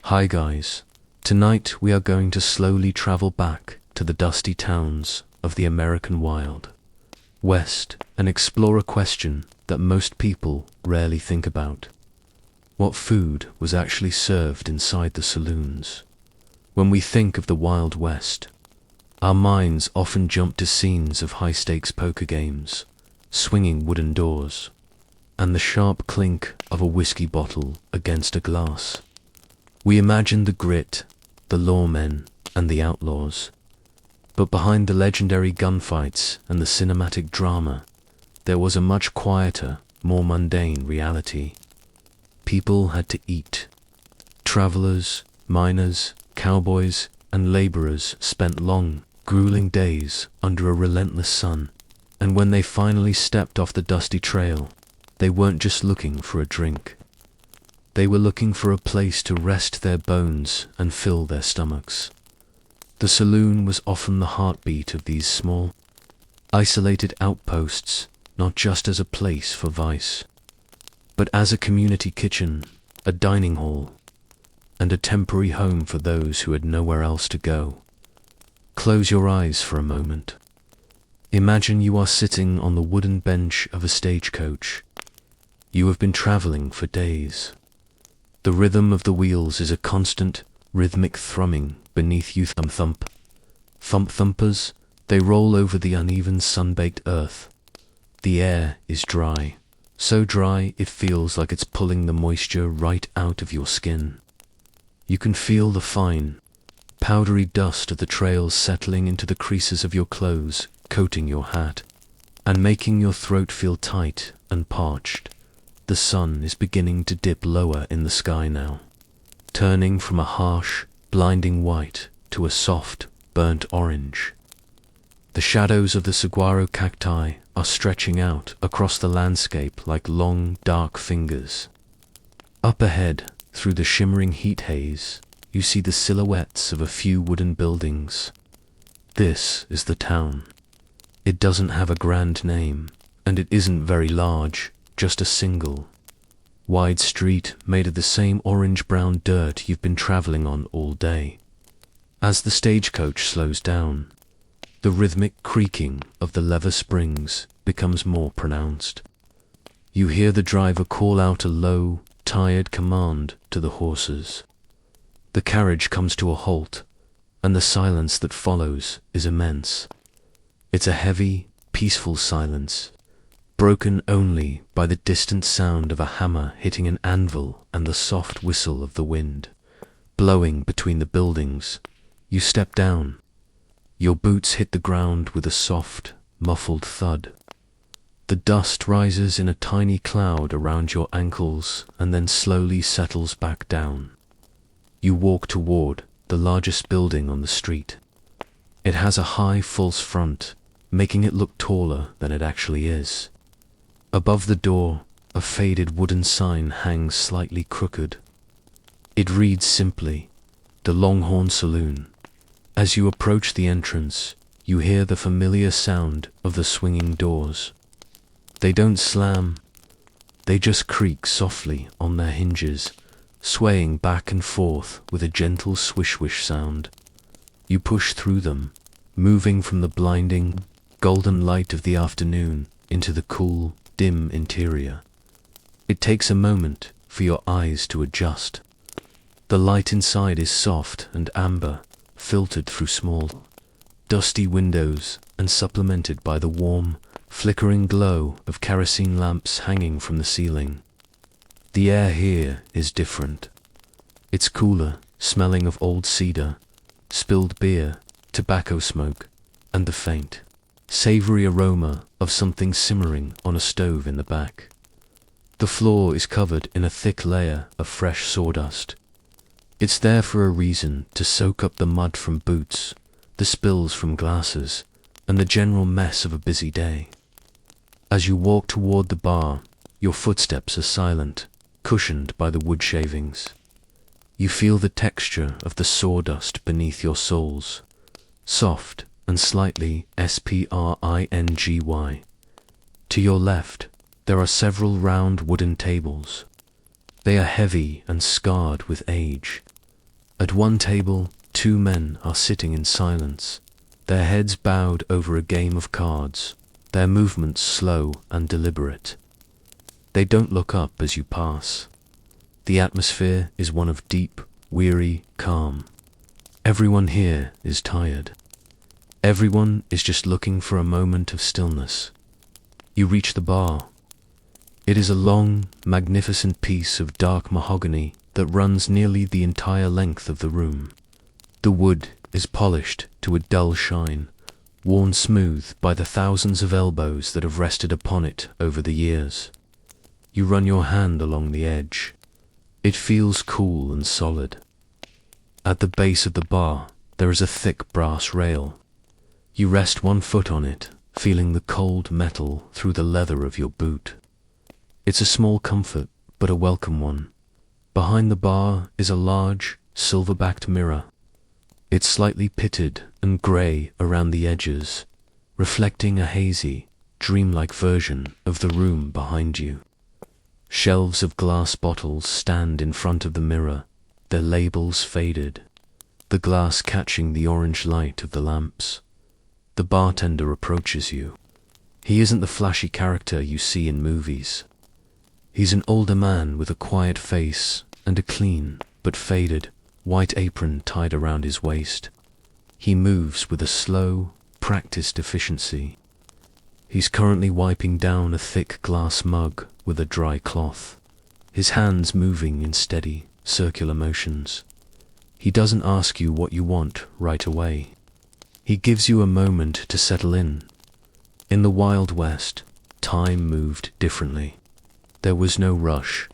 Hi guys, tonight we are going to slowly travel back to the dusty towns of the American Wild West and explore a question that most people rarely think about. What food was actually served inside the saloons? When we think of the Wild West, our minds often jump to scenes of high-stakes poker games, swinging wooden doors, and the sharp clink of a whiskey bottle against a glass. We imagine the grit, the lawmen, and the outlaws. But behind the legendary gunfights and the cinematic drama, there was a much quieter, more mundane reality. People had to eat. Travelers, miners, cowboys, and laborers spent long, grueling days under a relentless sun, and when they finally stepped off the dusty trail, they weren't just looking for a drink. They were looking for a place to rest their bones and fill their stomachs. The saloon was often the heartbeat of these small, isolated outposts, not just as a place for vice, but as a community kitchen, a dining hall, and a temporary home for those who had nowhere else to go. Close your eyes for a moment. Imagine you are sitting on the wooden bench of a stagecoach. You have been traveling for days. The rhythm of the wheels is a constant, rhythmic thrumming beneath you. Thump. Thump thumpers, they roll over the uneven sun-baked earth. The air is dry, so dry it feels like it's pulling the moisture right out of your skin. You can feel the fine, powdery dust of the trails settling into the creases of your clothes, coating your hat, and making your throat feel tight and parched. The sun is beginning to dip lower in the sky now, turning from a harsh, blinding white to a soft, burnt orange. The shadows of the saguaro cacti are stretching out across the landscape like long, dark fingers. Up ahead, through the shimmering heat haze, you see the silhouettes of a few wooden buildings. This is the town. It doesn't have a grand name, and it isn't very large, just a single, wide street made of the same orange-brown dirt you've been traveling on all day. As the stagecoach slows down, the rhythmic creaking of the lever springs becomes more pronounced. You hear the driver call out a low, tired command to the horses. The carriage comes to a halt, and the silence that follows is immense. It's a heavy, peaceful silence, broken only by the distant sound of a hammer hitting an anvil and the soft whistle of the wind, blowing between the buildings. You step down. Your boots hit the ground with a soft, muffled thud. The dust rises in a tiny cloud around your ankles and then slowly settles back down. You walk toward the largest building on the street. It has a high, false front, making it look taller than it actually is. Above the door, a faded wooden sign hangs slightly crooked. It reads simply, "The Longhorn Saloon." As you approach the entrance, you hear the familiar sound of the swinging doors. They don't slam, they just creak softly on their hinges, swaying back and forth with a gentle swish-wish sound. You push through them, moving from the blinding, golden light of the afternoon into the cool, dim interior. It takes a moment for your eyes to adjust. The light inside is soft and amber, filtered through small, dusty windows and supplemented by the warm, flickering glow of kerosene lamps hanging from the ceiling. The air here is different. It's cooler, smelling of old cedar, spilled beer, tobacco smoke, and the faint, savory aroma of something simmering on a stove in the back. The floor is covered in a thick layer of fresh sawdust. It's there for a reason, to soak up the mud from boots, the spills from glasses, and the general mess of a busy day. As you walk toward the bar, your footsteps are silent, cushioned by the wood shavings. You feel the texture of the sawdust beneath your soles, soft and slightly springy. To your left, there are several round wooden tables. They are heavy and scarred with age, At one table, two men are sitting in silence, their heads bowed over a game of cards, their movements slow and deliberate. They don't look up as you pass. The atmosphere is one of deep, weary calm. Everyone here is tired. Everyone is just looking for a moment of stillness. You reach the bar. It is a long, magnificent piece of dark mahogany that runs nearly the entire length of the room. The wood is polished to a dull shine, worn smooth by the thousands of elbows that have rested upon it over the years. You run your hand along the edge. It feels cool and solid. At the base of the bar, there is a thick brass rail. You rest one foot on it, feeling the cold metal through the leather of your boot. It's a small comfort, but a welcome one. Behind the bar is a large, silver-backed mirror. It's slightly pitted and grey around the edges, reflecting a hazy, dreamlike version of the room behind you. Shelves of glass bottles stand in front of the mirror, their labels faded, the glass catching the orange light of the lamps. The bartender approaches you. He isn't the flashy character you see in movies. He's an older man with a quiet face and a clean, but faded, white apron tied around his waist. He moves with a slow, practiced efficiency. He's currently wiping down a thick glass mug with a dry cloth, his hands moving in steady, circular motions. He doesn't ask you what you want right away. He gives you a moment to settle in. In the Wild West, time moved differently. There was no rush.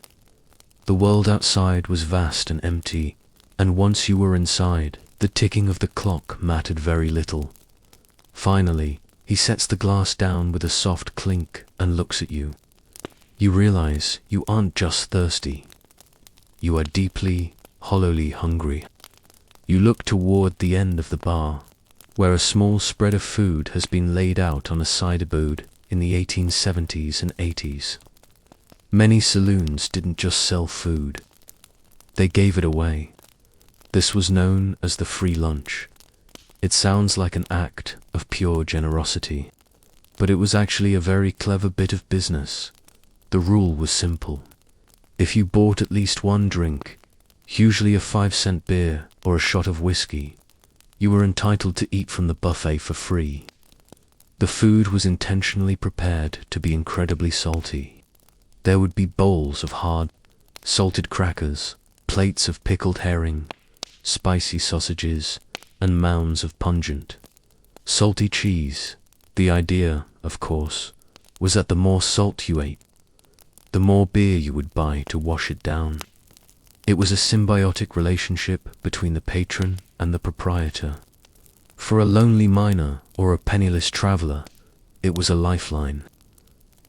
The world outside was vast and empty, and once you were inside, the ticking of the clock mattered very little. Finally, he sets the glass down with a soft clink and looks at you. You realize you aren't just thirsty. You are deeply, hollowly hungry. You look toward the end of the bar, where a small spread of food has been laid out on a sideboard in the 1870s and 80s. Many saloons didn't just sell food. They gave it away. This was known as the free lunch. It sounds like an act of pure generosity, but it was actually a very clever bit of business. The rule was simple. If you bought at least one drink, usually a 5-cent beer or a shot of whiskey, you were entitled to eat from the buffet for free. The food was intentionally prepared to be incredibly salty. There would be bowls of hard, salted crackers, plates of pickled herring, spicy sausages, and mounds of pungent, salty cheese. The idea, of course, was that the more salt you ate, the more beer you would buy to wash it down. It was a symbiotic relationship between the patron and the proprietor. For a lonely miner or a penniless traveler, it was a lifeline.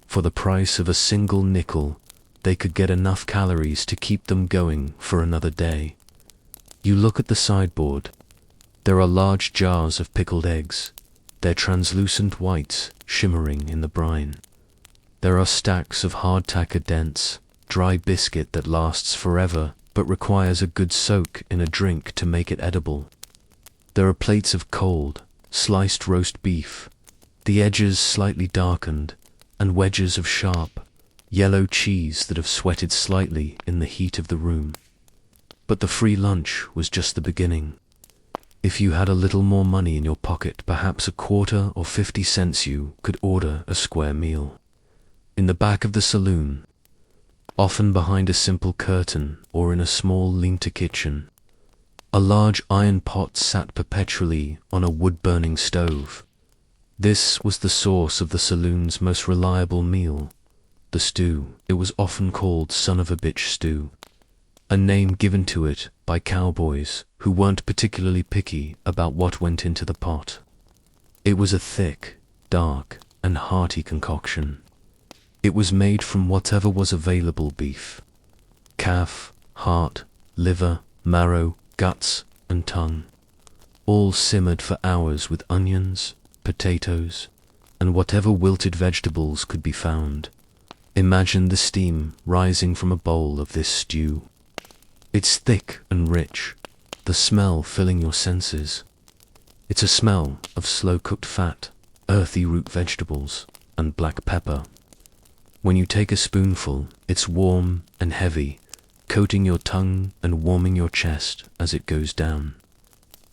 For the price of a single nickel, they could get enough calories to keep them going for another day. You look at the sideboard. There are large jars of pickled eggs, their translucent whites shimmering in the brine. There are stacks of hardtack, a dense, dry biscuit that lasts forever but requires a good soak in a drink to make it edible. There are plates of cold, sliced roast beef, the edges slightly darkened, and wedges of sharp, yellow cheese that have sweated slightly in the heat of the room. But the free lunch was just the beginning. If you had a little more money in your pocket, perhaps a quarter or 50 cents, you could order a square meal. In the back of the saloon, often behind a simple curtain or in a small lean-to kitchen, a large iron pot sat perpetually on a wood-burning stove. This was the source of the saloon's most reliable meal, the stew. It was often called son of a bitch stew, a name given to it by cowboys who weren't particularly picky about what went into the pot. It was a thick, dark, and hearty concoction. It was made from whatever was available: beef, calf, heart, liver, marrow, guts, and tongue, all simmered for hours with onions, potatoes, and whatever wilted vegetables could be found. Imagine the steam rising from a bowl of this stew. It's thick and rich, the the smell filling your senses. It's a smell of slow-cooked fat, earthy root vegetables, and black pepper. When you take a spoonful, it's warm and heavy, coating your tongue and warming your chest as it goes down.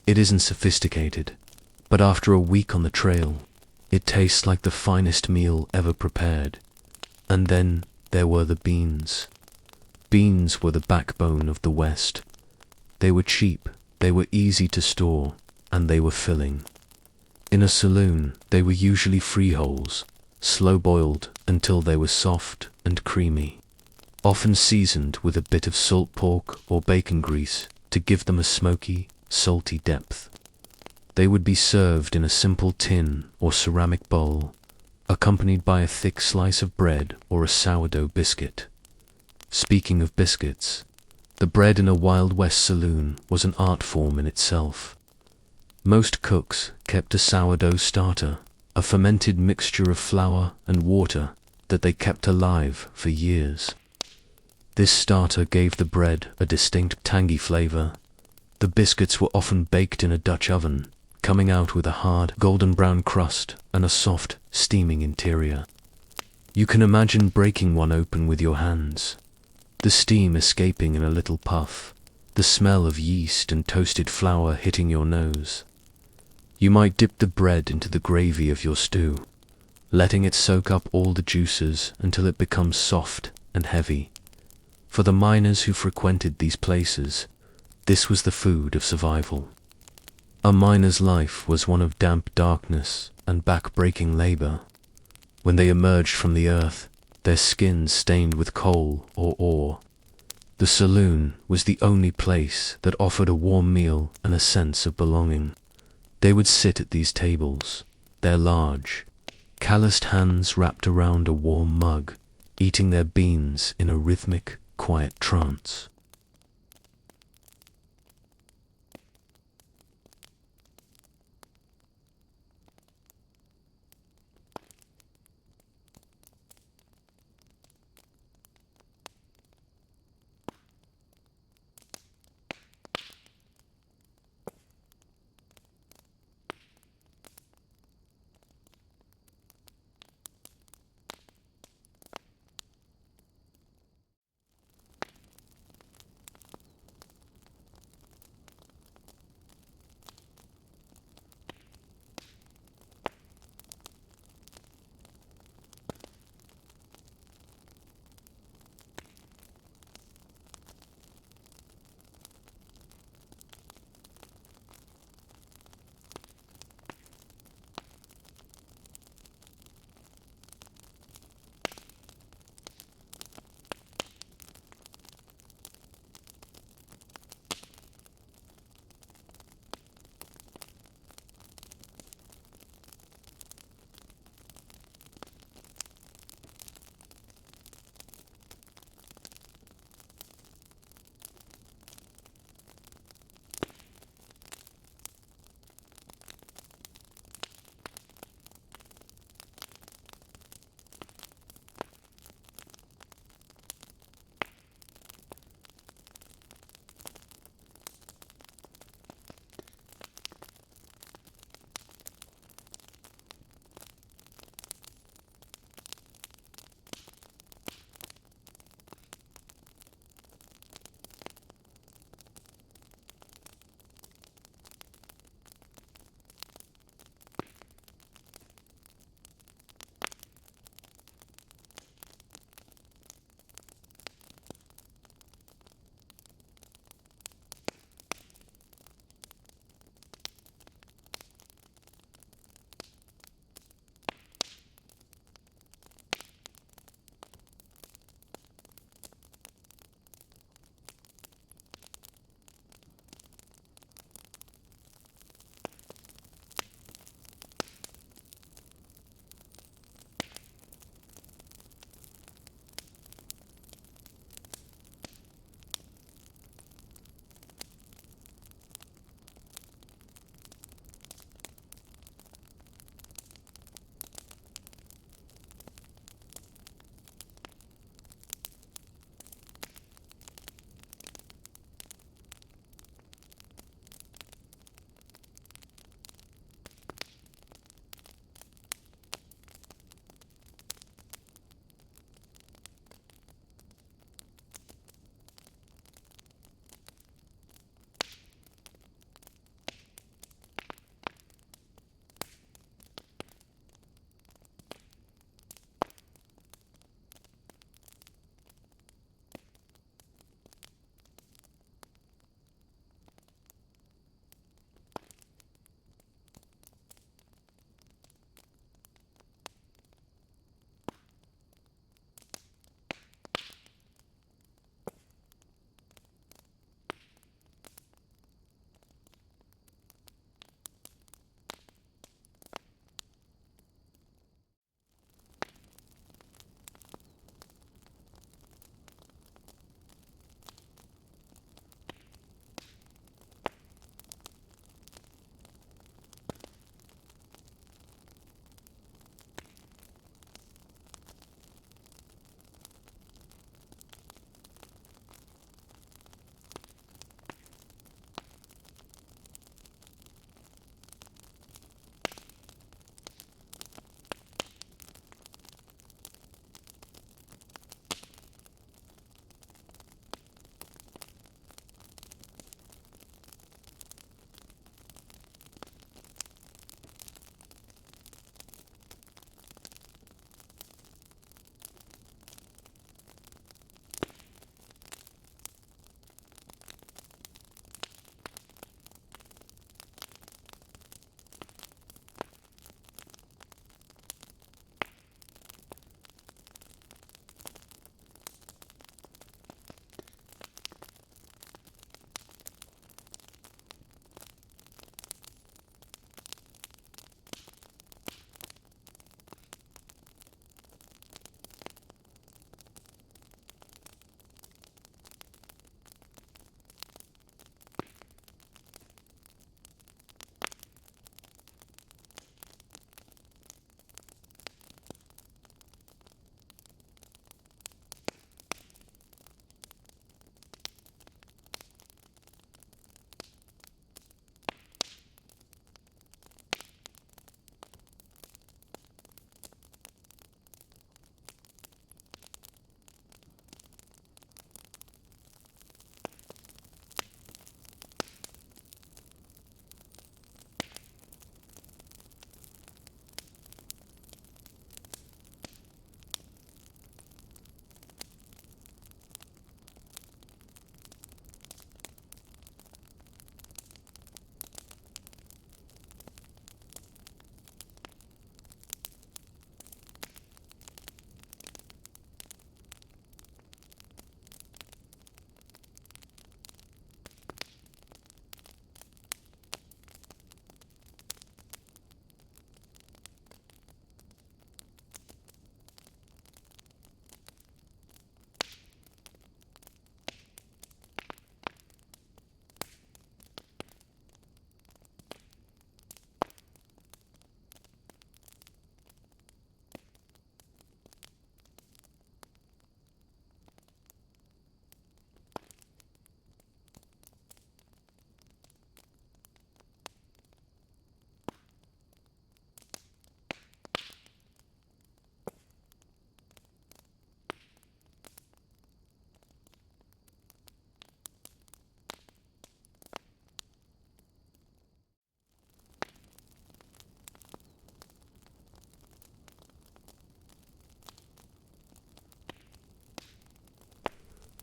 It isn't sophisticated, but after a week on the trail, it tastes like the finest meal ever prepared. And then there were the beans. Beans were the backbone of the West. They were cheap, they were easy to store, and they were filling. In a saloon, they were usually frijoles, slow-boiled until they were soft and creamy, often seasoned with a bit of salt pork or bacon grease to give them a smoky, salty depth. They would be served in a simple tin or ceramic bowl, accompanied by a thick slice of bread or a sourdough biscuit. Speaking of biscuits, the bread in a Wild West saloon was an art form in itself. Most cooks kept a sourdough starter, a fermented mixture of flour and water that they kept alive for years. This starter gave the bread a distinct tangy flavor. The biscuits were often baked in a Dutch oven, coming out with a hard golden brown crust and a soft, steaming interior. You can imagine breaking one open with your hands, the steam escaping in a little puff, the smell of yeast and toasted flour hitting your nose. You might dip the bread into the gravy of your stew, letting it soak up all the juices until it becomes soft and heavy. For the miners who frequented these places, this was the food of survival. A miner's life was one of damp darkness and back-breaking labor. When they emerged from the earth, their skins stained with coal or ore. The saloon was the only place that offered a warm meal and a sense of belonging. They would sit at these tables, their large, calloused hands wrapped around a warm mug, eating their beans in a rhythmic, quiet trance.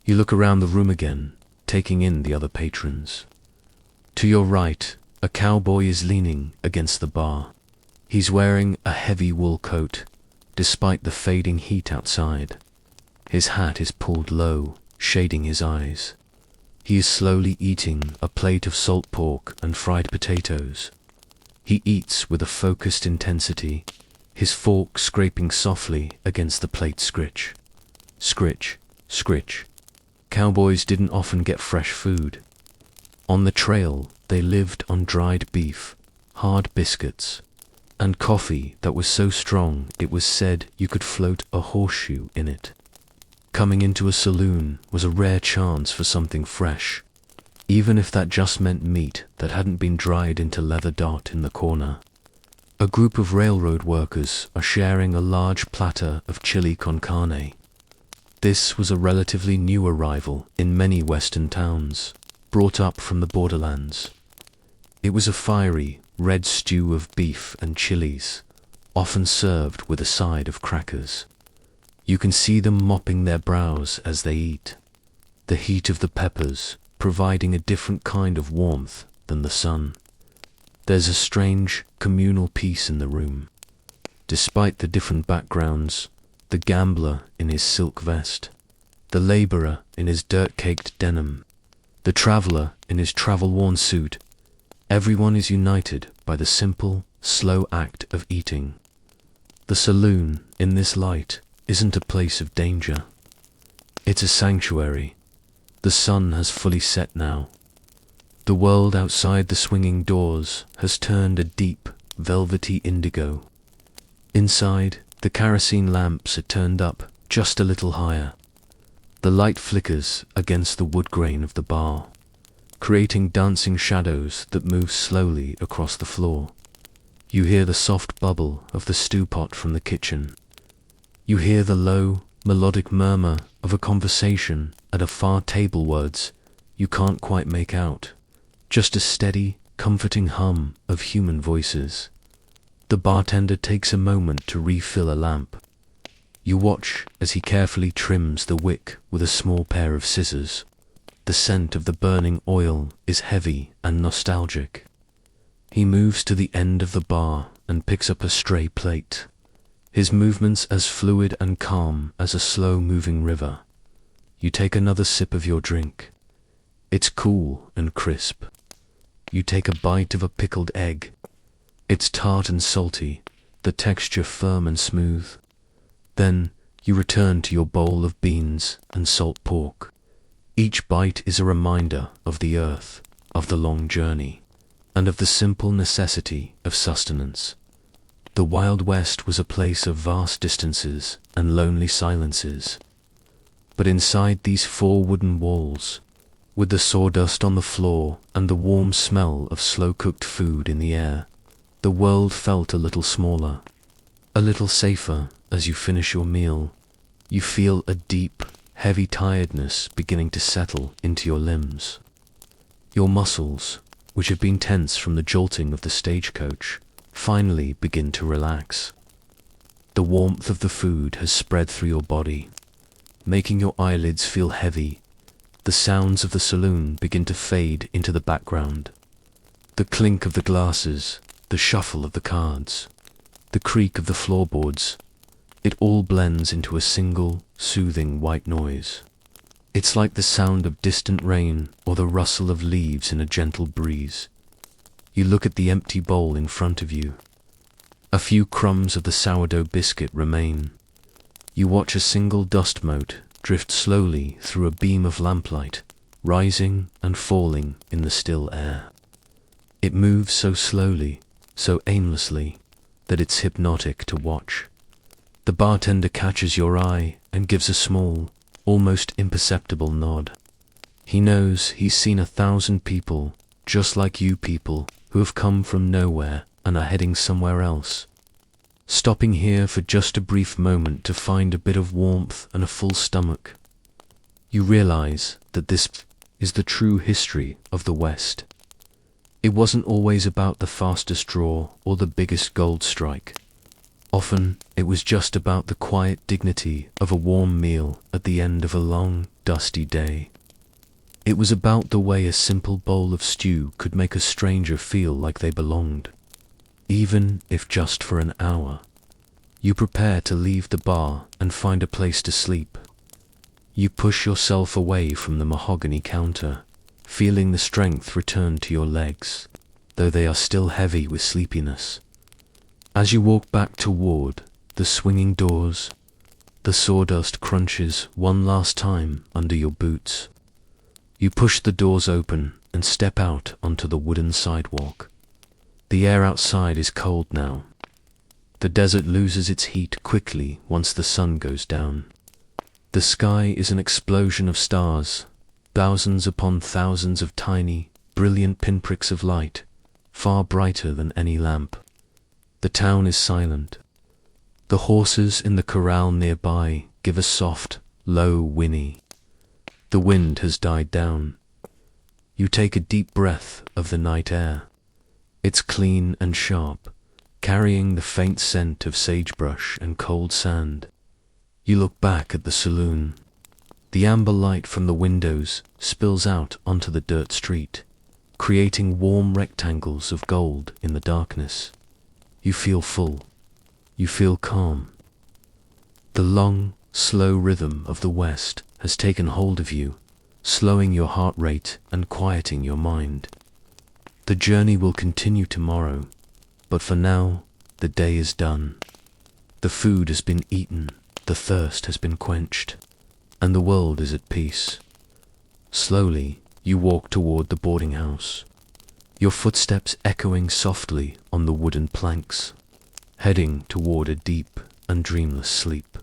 You look around the room again, taking in the other patrons. To your right, a cowboy is leaning against the bar. He's wearing a heavy wool coat, despite the fading heat outside. His hat is pulled low, shading his eyes. He is slowly eating a plate of salt pork and fried potatoes. He eats with a focused intensity, his fork scraping softly against the plate scritch. Scritch, scritch. Cowboys didn't often get fresh food. On the trail, they lived on dried beef, hard biscuits, and coffee that was so strong it was said you could float a horseshoe in it. Coming into a saloon was a rare chance for something fresh, even if that just meant meat that hadn't been dried into leather dot in the corner. A group of railroad workers are sharing a large platter of chili con carne. This was a relatively new arrival in many western towns, brought up from the borderlands. It was a fiery, red stew of beef and chilies, often served with a side of crackers. You can see them mopping their brows as they eat, the heat of the peppers providing a different kind of warmth than the sun. There's a strange, communal peace in the room. Despite the different backgrounds, the gambler in his silk vest, the laborer in his dirt-caked denim, the traveler in his travel-worn suit, everyone is united by the simple, slow act of eating. The saloon, in this light, isn't a place of danger. It's a sanctuary. The sun has fully set now. The world outside the swinging doors has turned a deep, velvety indigo. Inside, the kerosene lamps are turned up just a little higher. The light flickers against the wood grain of the bar, creating dancing shadows that move slowly across the floor. You hear the soft bubble of the stew pot from the kitchen. You hear the low, melodic murmur of a conversation at a far table, words you can't quite make out, just a steady, comforting hum of human voices. The bartender takes a moment to refill a lamp. You watch as he carefully trims the wick with a small pair of scissors. The scent of the burning oil is heavy and nostalgic. He moves to the end of the bar and picks up a stray plate, his movements as fluid and calm as a slow-moving river. You take another sip of your drink. It's cool and crisp. You take a bite of a pickled egg. It's tart and salty, the texture firm and smooth. Then you return to your bowl of beans and salt pork. Each bite is a reminder of the earth, of the long journey, and of the simple necessity of sustenance. The Wild West was a place of vast distances and lonely silences. But inside these four wooden walls, with the sawdust on the floor and the warm smell of slow-cooked food in the air, the world felt a little smaller, a little safer. As you finish your meal, you feel a deep, heavy tiredness beginning to settle into your limbs. Your muscles, which have been tense from the jolting of the stagecoach, finally begin to relax. The warmth of the food has spread through your body, making your eyelids feel heavy. The sounds of the saloon begin to fade into the background. The clink of the glasses, the shuffle of the cards, the creak of the floorboards, it all blends into a single, soothing white noise. It's like the sound of distant rain or the rustle of leaves in a gentle breeze. You look at the empty bowl in front of you. A few crumbs of the sourdough biscuit remain. You watch a single dust mote drift slowly through a beam of lamplight, rising and falling in the still air. It moves so slowly, so aimlessly, that it's hypnotic to watch. The bartender catches your eye and gives a small, almost imperceptible nod. He knows he's seen 1,000 people, just like you people, who have come from nowhere and are heading somewhere else, stopping here for just a brief moment to find a bit of warmth and a full stomach. You realize that this is the true history of the West. It wasn't always about the fastest draw or the biggest gold strike. Often, it was just about the quiet dignity of a warm meal at the end of a long, dusty day. It was about the way a simple bowl of stew could make a stranger feel like they belonged, even if just for an hour. You prepare to leave the bar and find a place to sleep. You push yourself away from the mahogany counter, feeling the strength return to your legs, though they are still heavy with sleepiness. As you walk back toward the swinging doors, the sawdust crunches one last time under your boots. You push the doors open and step out onto the wooden sidewalk. The air outside is cold now. The desert loses its heat quickly once the sun goes down. The sky is an explosion of stars, thousands upon thousands of tiny, brilliant pinpricks of light, far brighter than any lamp. The town is silent. The horses in the corral nearby give a soft, low whinny. The wind has died down. You take a deep breath of the night air. It's clean and sharp, carrying the faint scent of sagebrush and cold sand. You look back at the saloon. The amber light from the windows spills out onto the dirt street, creating warm rectangles of gold in the darkness. You feel full. You feel calm. The long, slow rhythm of the West has taken hold of you, slowing your heart rate and quieting your mind. The journey will continue tomorrow, but for now, the day is done. The food has been eaten, the thirst has been quenched, and the world is at peace. Slowly, you walk toward the boarding house, your footsteps echoing softly on the wooden planks, heading toward a deep and dreamless sleep.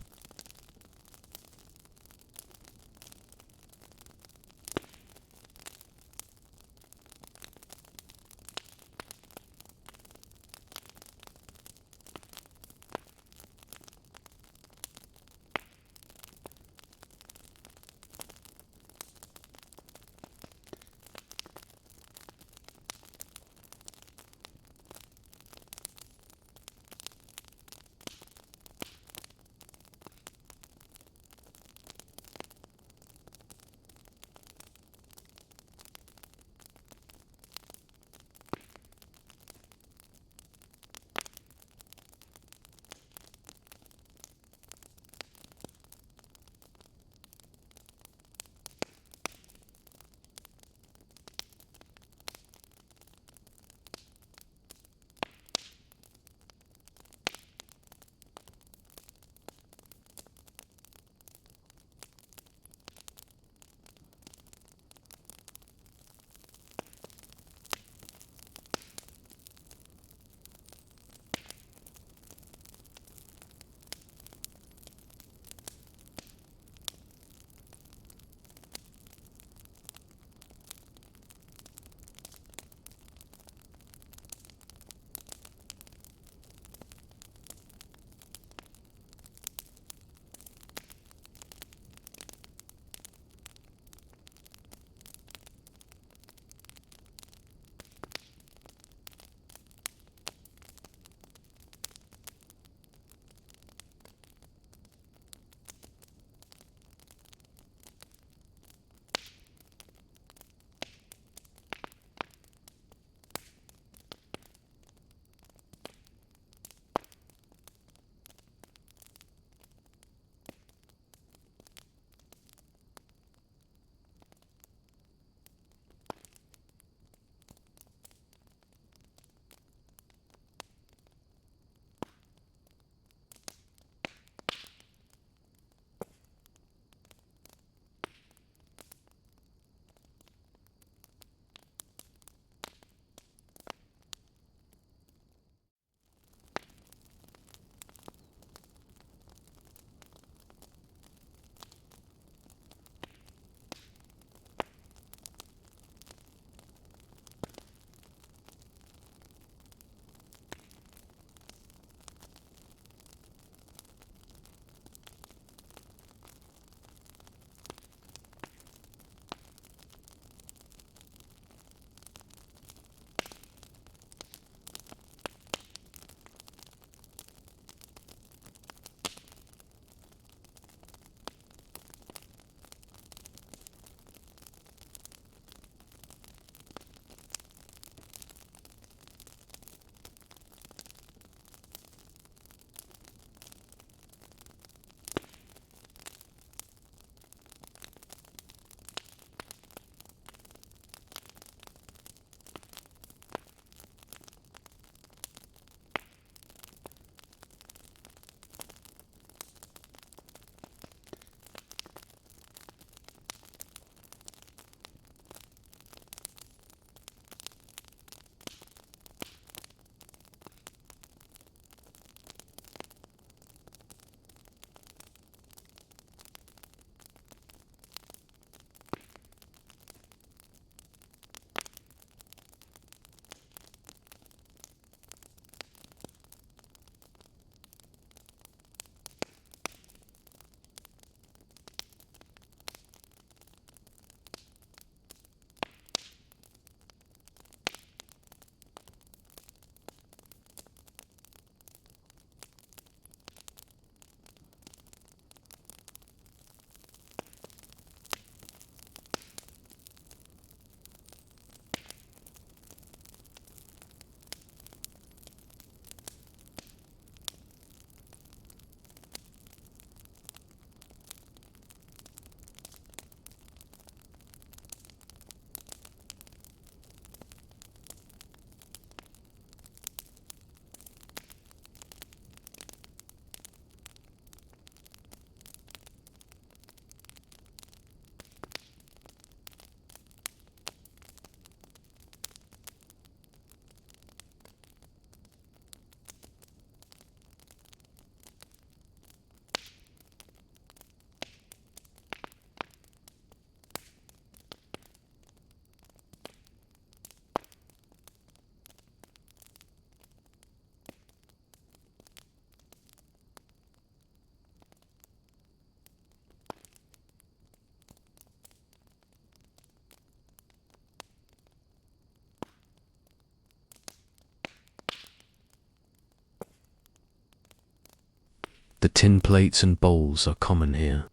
The tin plates and bowls are common here.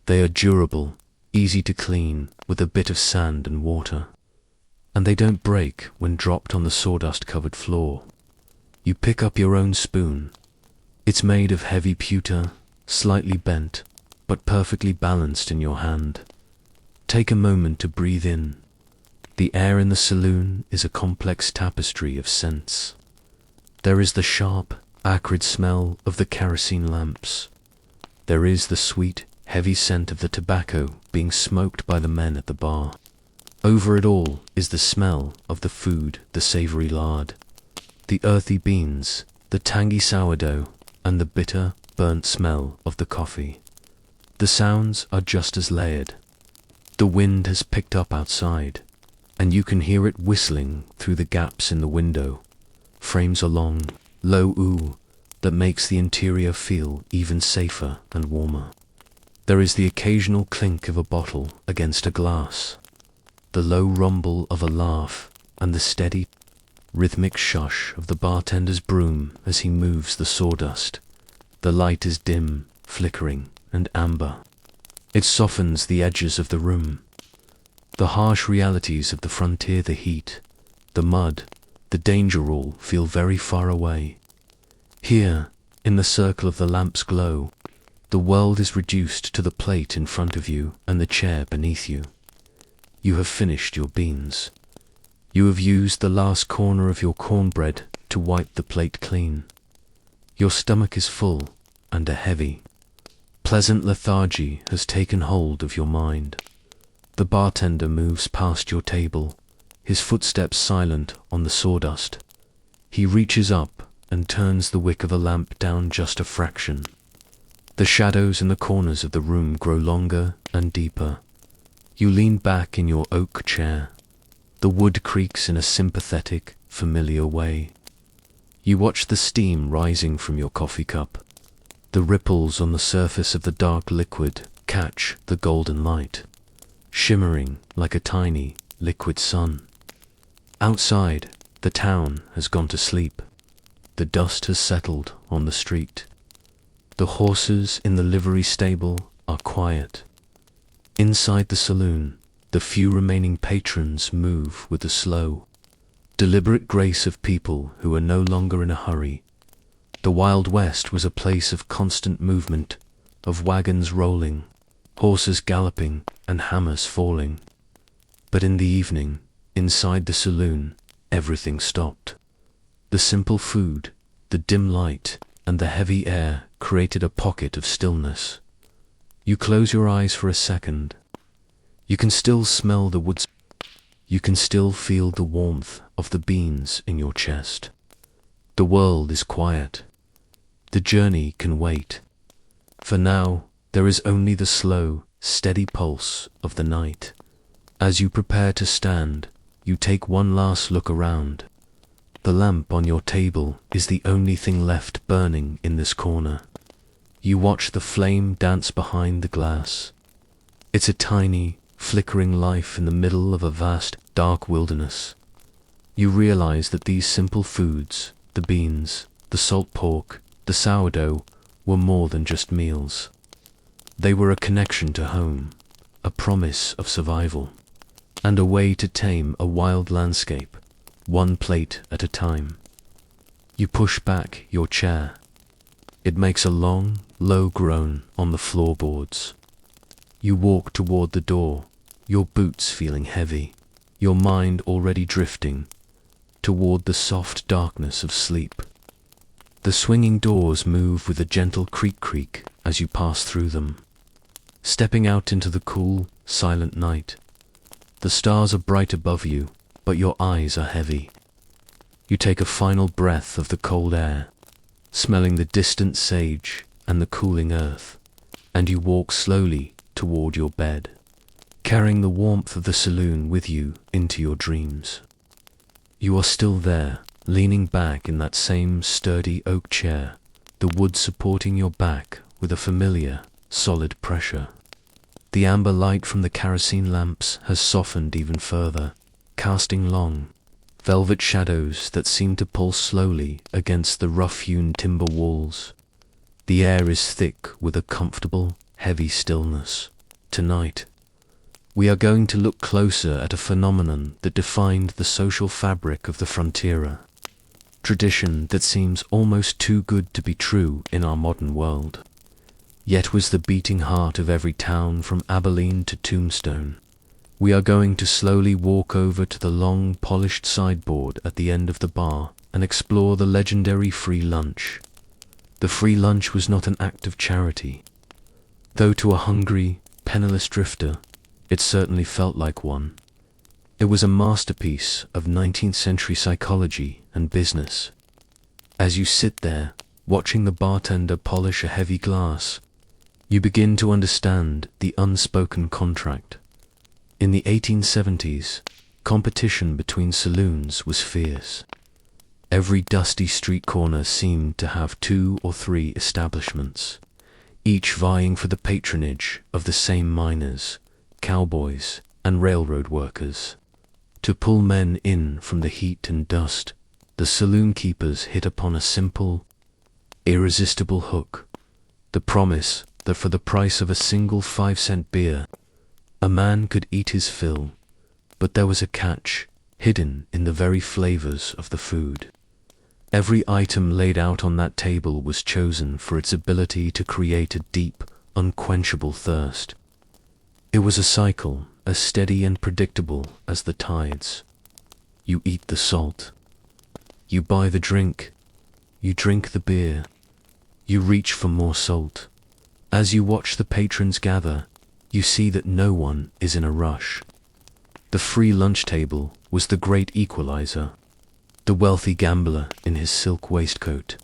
They are durable, easy to clean with a bit of sand and water, and they don't break when dropped on the sawdust-covered floor. You pick up your own spoon. It's made of heavy pewter, slightly bent, but perfectly balanced in your hand. Take a moment to breathe in. The air in the saloon is a complex tapestry of scents. There is the sharp, acrid smell of the kerosene lamps. There is the sweet, heavy scent of the tobacco being smoked by the men at the bar. Over it all is the smell of the food, the savory lard, the earthy beans, the tangy sourdough, and the bitter, burnt smell of the coffee. The sounds are just as layered. The wind has picked up outside, and you can hear it whistling through the gaps in the window, frames a long, low ooh that makes the interior feel even safer and warmer. There is the occasional clink of a bottle against a glass, the low rumble of a laugh, and the steady, rhythmic shush of the bartender's broom as he moves the sawdust. The light is dim, flickering, and amber. It softens the edges of the room. The harsh realities of the frontier, the heat, the mud, the danger all feel very far away. Here, in the circle of the lamp's glow, the world is reduced to the plate in front of you and the chair beneath you. You have finished your beans. You have used the last corner of your cornbread to wipe the plate clean. Your stomach is full and a heavy, pleasant lethargy has taken hold of your mind. The bartender moves past your table, his footsteps silent on the sawdust. He reaches up and turns the wick of a lamp down just a fraction. The shadows in the corners of the room grow longer and deeper. You lean back in your oak chair. The wood creaks in a sympathetic, familiar way. You watch the steam rising from your coffee cup. The ripples on the surface of the dark liquid catch the golden light, shimmering like a tiny, liquid sun. Outside, the town has gone to sleep. The dust has settled on the street. The horses in the livery stable are quiet. Inside the saloon, the few remaining patrons move with the slow, deliberate grace of people who are no longer in a hurry. The Wild West was a place of constant movement, of wagons rolling, horses galloping, and hammers falling. But in the evening, inside the saloon, everything stopped. The simple food, the dim light, and the heavy air created a pocket of stillness. You close your eyes for a second. You can still smell the woods. You can still feel the warmth of the beans in your chest. The world is quiet. The journey can wait. For now, there is only the slow, steady pulse of the night. As you prepare to stand, you take one last look around. The lamp on your table is the only thing left burning in this corner. You watch the flame dance behind the glass. It's a tiny, flickering life in the middle of a vast, dark wilderness. You realize that these simple foods, the beans, the salt pork, the sourdough, were more than just meals. They were a connection to home, a promise of survival, and a way to tame a wild landscape, one plate at a time. You push back your chair. It makes a long, low groan on the floorboards. You walk toward the door, your boots feeling heavy, your mind already drifting toward the soft darkness of sleep. The swinging doors move with a gentle creak as you pass through them, stepping out into the cool, silent night. The stars are bright above you, but your eyes are heavy. You take a final breath of the cold air, smelling the distant sage and the cooling earth, and you walk slowly toward your bed, carrying the warmth of the saloon with you into your dreams. You are still there, leaning back in that same sturdy oak chair, the wood supporting your back with a familiar, solid pressure. The amber light from the kerosene lamps has softened even further, casting long, velvet shadows that seem to pull slowly against the rough-hewn timber walls. The air is thick with a comfortable, heavy stillness. Tonight, we are going to look closer at a phenomenon that defined the social fabric of the frontier. Tradition that seems almost too good to be true in our modern world, yet was the beating heart of every town from Abilene to Tombstone. We are going to slowly walk over to the long, polished sideboard at the end of the bar and explore the legendary free lunch. The free lunch was not an act of charity, though to a hungry, penniless drifter, it certainly felt like one. It was a masterpiece of 19th century psychology and business. As you sit there, watching the bartender polish a heavy glass, you begin to understand the unspoken contract. In the 1870s, competition between saloons was fierce. Every dusty street corner seemed to have 2 or 3 establishments, each vying for the patronage of the same miners, cowboys, and railroad workers. To pull men in from the heat and dust, the saloon keepers hit upon a simple, irresistible hook: the promise that for the price of a single 5-cent beer, a man could eat his fill. But there was a catch, hidden in the very flavors of the food. Every item laid out on that table was chosen for its ability to create a deep, unquenchable thirst. It was a cycle as steady and predictable as the tides. You eat the salt. You buy the drink. You drink the beer. You reach for more salt. As you watch the patrons gather, you see that no one is in a rush. The free lunch table was the great equalizer. The wealthy gambler in his silk waistcoat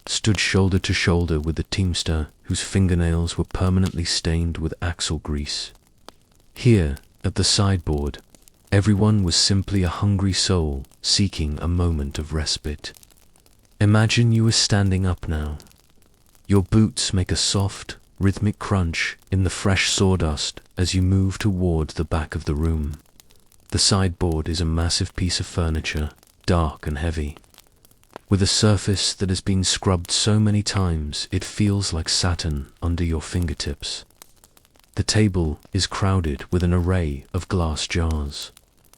stood shoulder to shoulder with the teamster whose fingernails were permanently stained with axle grease. Here, at the sideboard, everyone was simply a hungry soul seeking a moment of respite. Imagine you are standing up now. Your boots make a soft, rhythmic crunch in the fresh sawdust as you move toward the back of the room. The sideboard is a massive piece of furniture, dark and heavy, with a surface that has been scrubbed so many times it feels like satin under your fingertips. The table is crowded with an array of glass jars,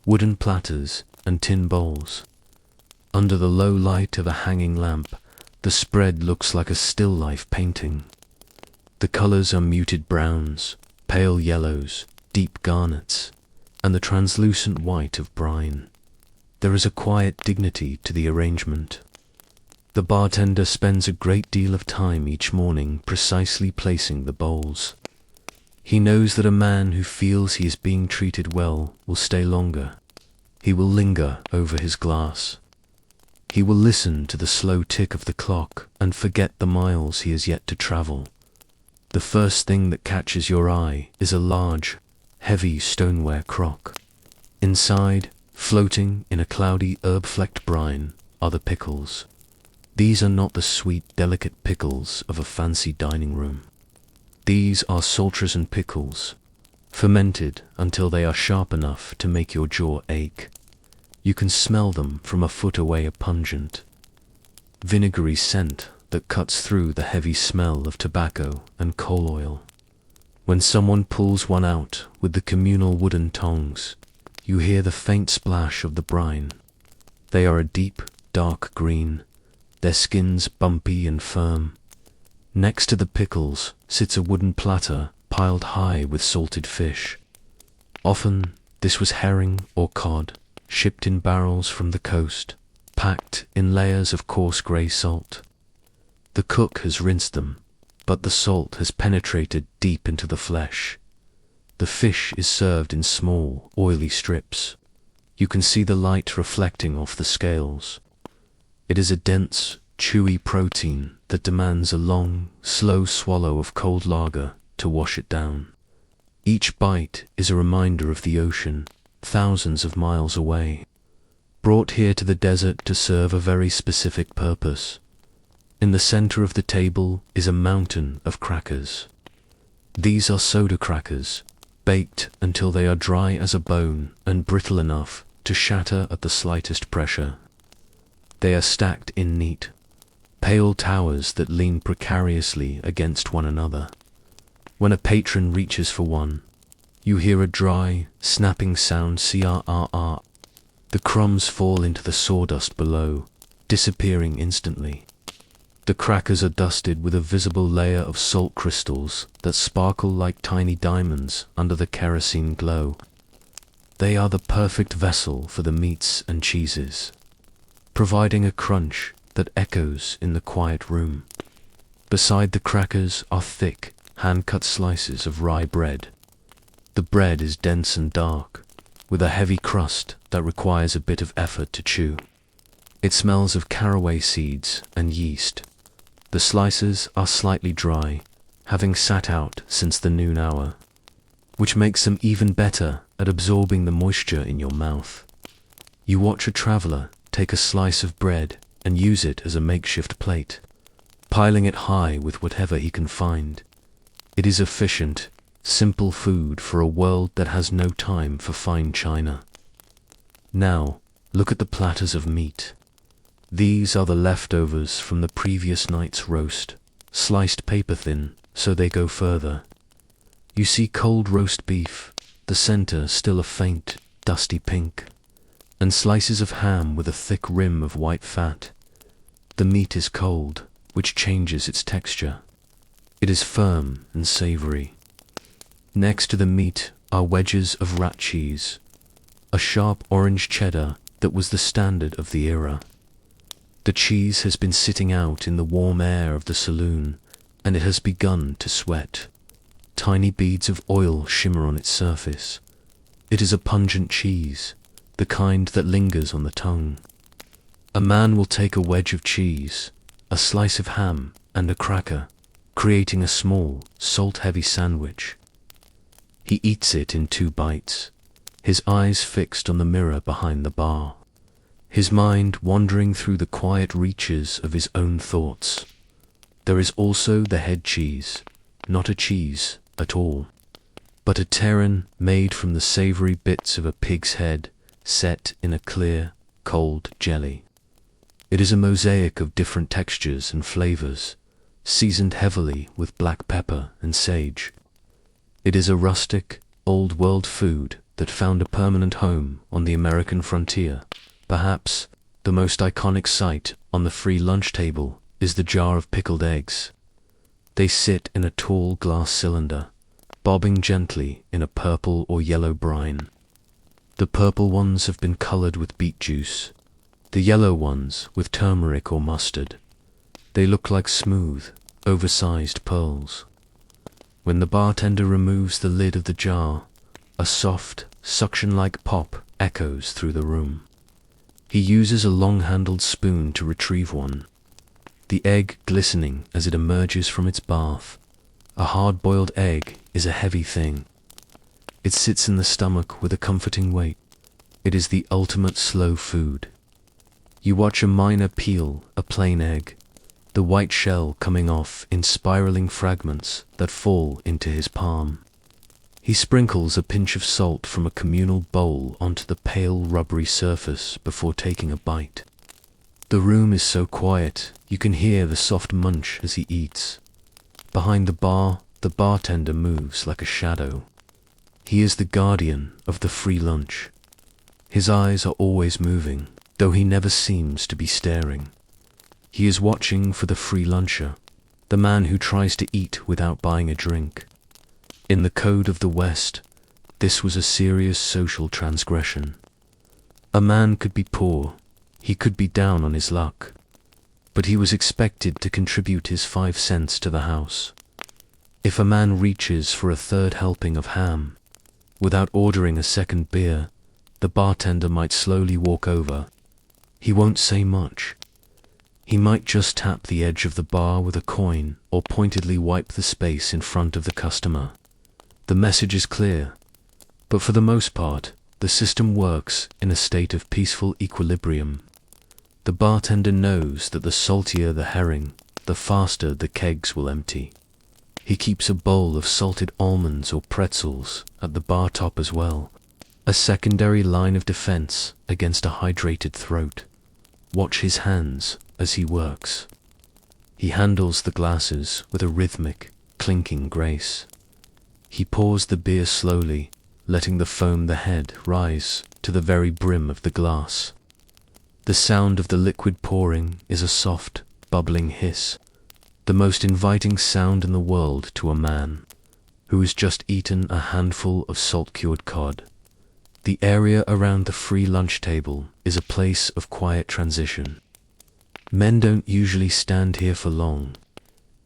wooden platters, and tin bowls. Under the low light of a hanging lamp, the spread looks like a still life painting. The colors are muted browns, pale yellows, deep garnets, and the translucent white of brine. There is a quiet dignity to the arrangement. The bartender spends a great deal of time each morning precisely placing the bowls. He knows that a man who feels he is being treated well will stay longer. He will linger over his glass. He will listen to the slow tick of the clock and forget the miles he has yet to travel. The first thing that catches your eye is a large, heavy stoneware crock. Inside, floating in a cloudy herb-flecked brine, are the pickles. These are not the sweet, delicate pickles of a fancy dining room. These are salters pickles, fermented until they are sharp enough to make your jaw ache. You can smell them from a foot away, a pungent, vinegary scent that cuts through the heavy smell of tobacco and coal oil. When someone pulls one out with the communal wooden tongs, you hear the faint splash of the brine. They are a deep, dark green, their skins bumpy and firm. Next to the pickles sits a wooden platter piled high with salted fish. Often this was herring or cod, shipped in barrels from the coast, packed in layers of coarse grey salt. The cook has rinsed them, but the salt has penetrated deep into the flesh. The fish is served in small, oily strips. You can see the light reflecting off the scales. It is a dense, chewy protein that demands a long, slow swallow of cold lager to wash it down. Each bite is a reminder of the ocean, thousands of miles away, brought here to the desert to serve a very specific purpose. In the center of the table is a mountain of crackers. These are soda crackers, baked until they are dry as a bone and brittle enough to shatter at the slightest pressure. They are stacked in neat, pale towers that lean precariously against one another. When a patron reaches for one, you hear a dry, snapping sound, crrr. The crumbs fall into the sawdust below, disappearing instantly. The crackers are dusted with a visible layer of salt crystals that sparkle like tiny diamonds under the kerosene glow. They are the perfect vessel for the meats and cheeses, providing a crunch that echoes in the quiet room. Beside the crackers are thick, hand-cut slices of rye bread. The bread is dense and dark, with a heavy crust that requires a bit of effort to chew. It smells of caraway seeds and yeast. The slices are slightly dry, having sat out since the noon hour, which makes them even better at absorbing the moisture in your mouth. You watch a traveler take a slice of bread and use it as a makeshift plate, piling it high with whatever he can find. It is efficient, simple food for a world that has no time for fine china. Now, look at the platters of meat. These are the leftovers from the previous night's roast, sliced paper-thin so they go further. You see cold roast beef, the center still a faint, dusty pink, and slices of ham with a thick rim of white fat. The meat is cold, which changes its texture. It is firm and savory. Next to the meat are wedges of rat cheese, a sharp orange cheddar that was the standard of the era. The cheese has been sitting out in the warm air of the saloon, and it has begun to sweat. Tiny beads of oil shimmer on its surface. It is a pungent cheese, the kind that lingers on the tongue. A man will take a wedge of cheese, a slice of ham, and a cracker, creating a small, salt-heavy sandwich. He eats it in 2 bites, his eyes fixed on the mirror behind the bar, his mind wandering through the quiet reaches of his own thoughts. There is also the head cheese, not a cheese at all, but a terrin made from the savory bits of a pig's head set in a clear, cold jelly. It is a mosaic of different textures and flavors, seasoned heavily with black pepper and sage. It is a rustic, old-world food that found a permanent home on the American frontier. Perhaps the most iconic sight on the free lunch table is the jar of pickled eggs. They sit in a tall glass cylinder, bobbing gently in a purple or yellow brine. The purple ones have been colored with beet juice, the yellow ones with turmeric or mustard. They look like smooth, oversized pearls. When the bartender removes the lid of the jar, a soft, suction-like pop echoes through the room. He uses a long-handled spoon to retrieve one, the egg glistening as it emerges from its bath. A hard-boiled egg is a heavy thing. It sits in the stomach with a comforting weight. It is the ultimate slow food. You watch a miner peel a plain egg, the white shell coming off in spiraling fragments that fall into his palm. He sprinkles a pinch of salt from a communal bowl onto the pale rubbery surface before taking a bite. The room is so quiet, you can hear the soft munch as he eats. Behind the bar, the bartender moves like a shadow. He is the guardian of the free lunch. His eyes are always moving, though he never seems to be staring. He is watching for the free luncher, the man who tries to eat without buying a drink. In the code of the West, this was a serious social transgression. A man could be poor, he could be down on his luck, but he was expected to contribute his 5 cents to the house. If a man reaches for a 3rd helping of ham, without ordering a second beer, the bartender might slowly walk over. He won't say much. He might just tap the edge of the bar with a coin or pointedly wipe the space in front of the customer. The message is clear, but for the most part, the system works in a state of peaceful equilibrium. The bartender knows that the saltier the herring, the faster the kegs will empty. He keeps a bowl of salted almonds or pretzels at the bar top as well, a secondary line of defense against a hydrated throat. Watch his hands as he works. He handles the glasses with a rhythmic, clinking grace. He pours the beer slowly, letting the foam the head rise to the very brim of the glass. The sound of the liquid pouring is a soft, bubbling hiss, the most inviting sound in the world to a man who has just eaten a handful of salt-cured cod. The area around the free lunch table is a place of quiet transition. Men don't usually stand here for long.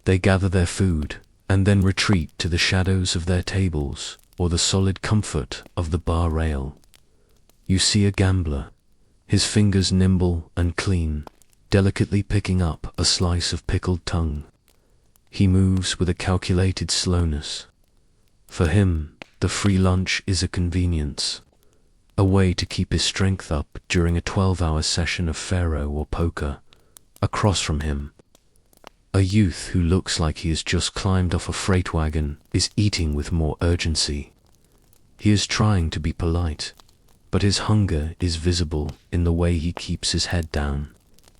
They gather their food and then retreat to the shadows of their tables or the solid comfort of the bar rail. You see a gambler, his fingers nimble and clean, delicately picking up a slice of pickled tongue. He moves with a calculated slowness. For him, the free lunch is a convenience, a way to keep his strength up during a 12-hour session of faro or poker. Across from him, a youth who looks like he has just climbed off a freight wagon is eating with more urgency. He is trying to be polite, but his hunger is visible in the way he keeps his head down.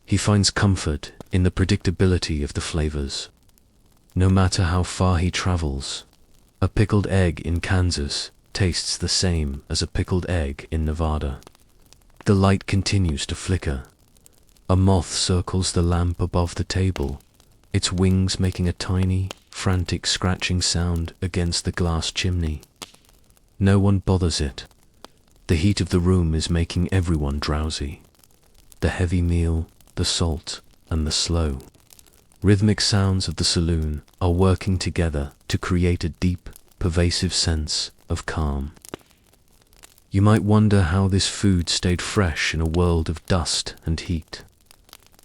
He finds comfort in the predictability of the flavors. No matter how far he travels, a pickled egg in Kansas tastes the same as a pickled egg in Nevada. The light continues to flicker. A moth circles the lamp above the table, its wings making a tiny, frantic scratching sound against the glass chimney. No one bothers it. The heat of the room is making everyone drowsy. The heavy meal, the salt, and the slow, rhythmic sounds of the saloon are working together to create a deep, pervasive sense of calm. You might wonder how this food stayed fresh in a world of dust and heat.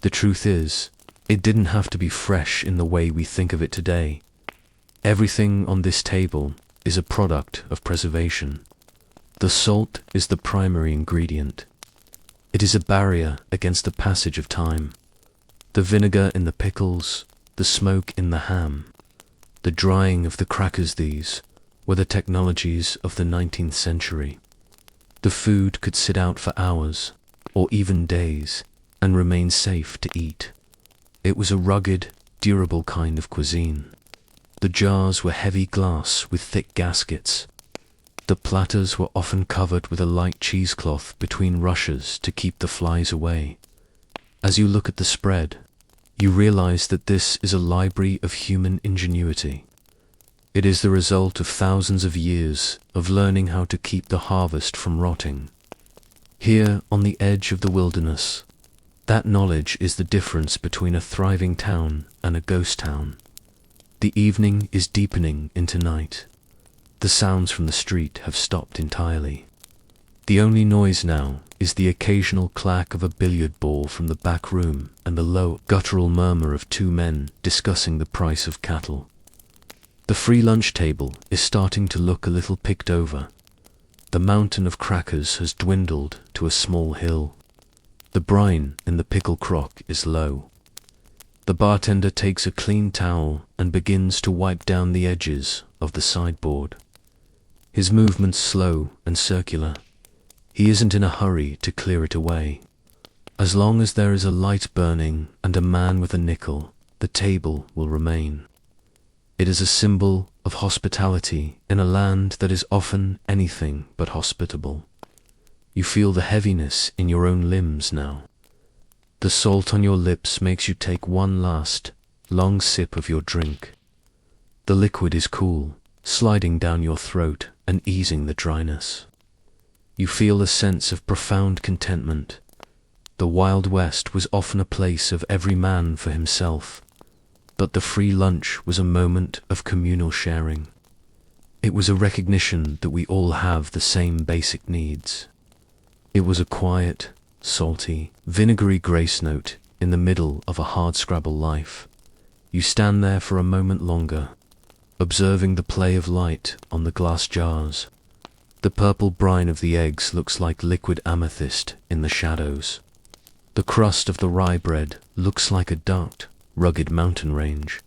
The truth is, it didn't have to be fresh in the way we think of it today. Everything on this table is a product of preservation. The salt is the primary ingredient. It is a barrier against the passage of time. The vinegar in the pickles, the smoke in the ham, the drying of the crackers, these were the technologies of the 19th century. The food could sit out for hours, or even days, and remain safe to eat. It was a rugged, durable kind of cuisine. The jars were heavy glass with thick gaskets. The platters were often covered with a light cheesecloth between rushes to keep the flies away. As you look at the spread, you realize that this is a library of human ingenuity. It is the result of thousands of years of learning how to keep the harvest from rotting. Here, on the edge of the wilderness, that knowledge is the difference between a thriving town and a ghost town. The evening is deepening into night. The sounds from the street have stopped entirely. The only noise now is the occasional clack of a billiard ball from the back room and the low, guttural murmur of two men discussing the price of cattle. The free lunch table is starting to look a little picked over. The mountain of crackers has dwindled to a small hill. The brine in the pickle crock is low. The bartender takes a clean towel and begins to wipe down the edges of the sideboard. His movements slow and circular. He isn't in a hurry to clear it away. As long as there is a light burning and a man with a nickel, the table will remain. It is a symbol of hospitality in a land that is often anything but hospitable. You feel the heaviness in your own limbs now. The salt on your lips makes you take one last, long sip of your drink. The liquid is cool, sliding down your throat and easing the dryness. You feel a sense of profound contentment. The Wild West was often a place of every man for himself, but the free lunch was a moment of communal sharing. It was a recognition that we all have the same basic needs. It was a quiet, salty, vinegary grace note in the middle of a hardscrabble life. You stand there for a moment longer, observing the play of light on the glass jars. The purple brine of the eggs looks like liquid amethyst in the shadows. The crust of the rye bread looks like a dark, rugged mountain range.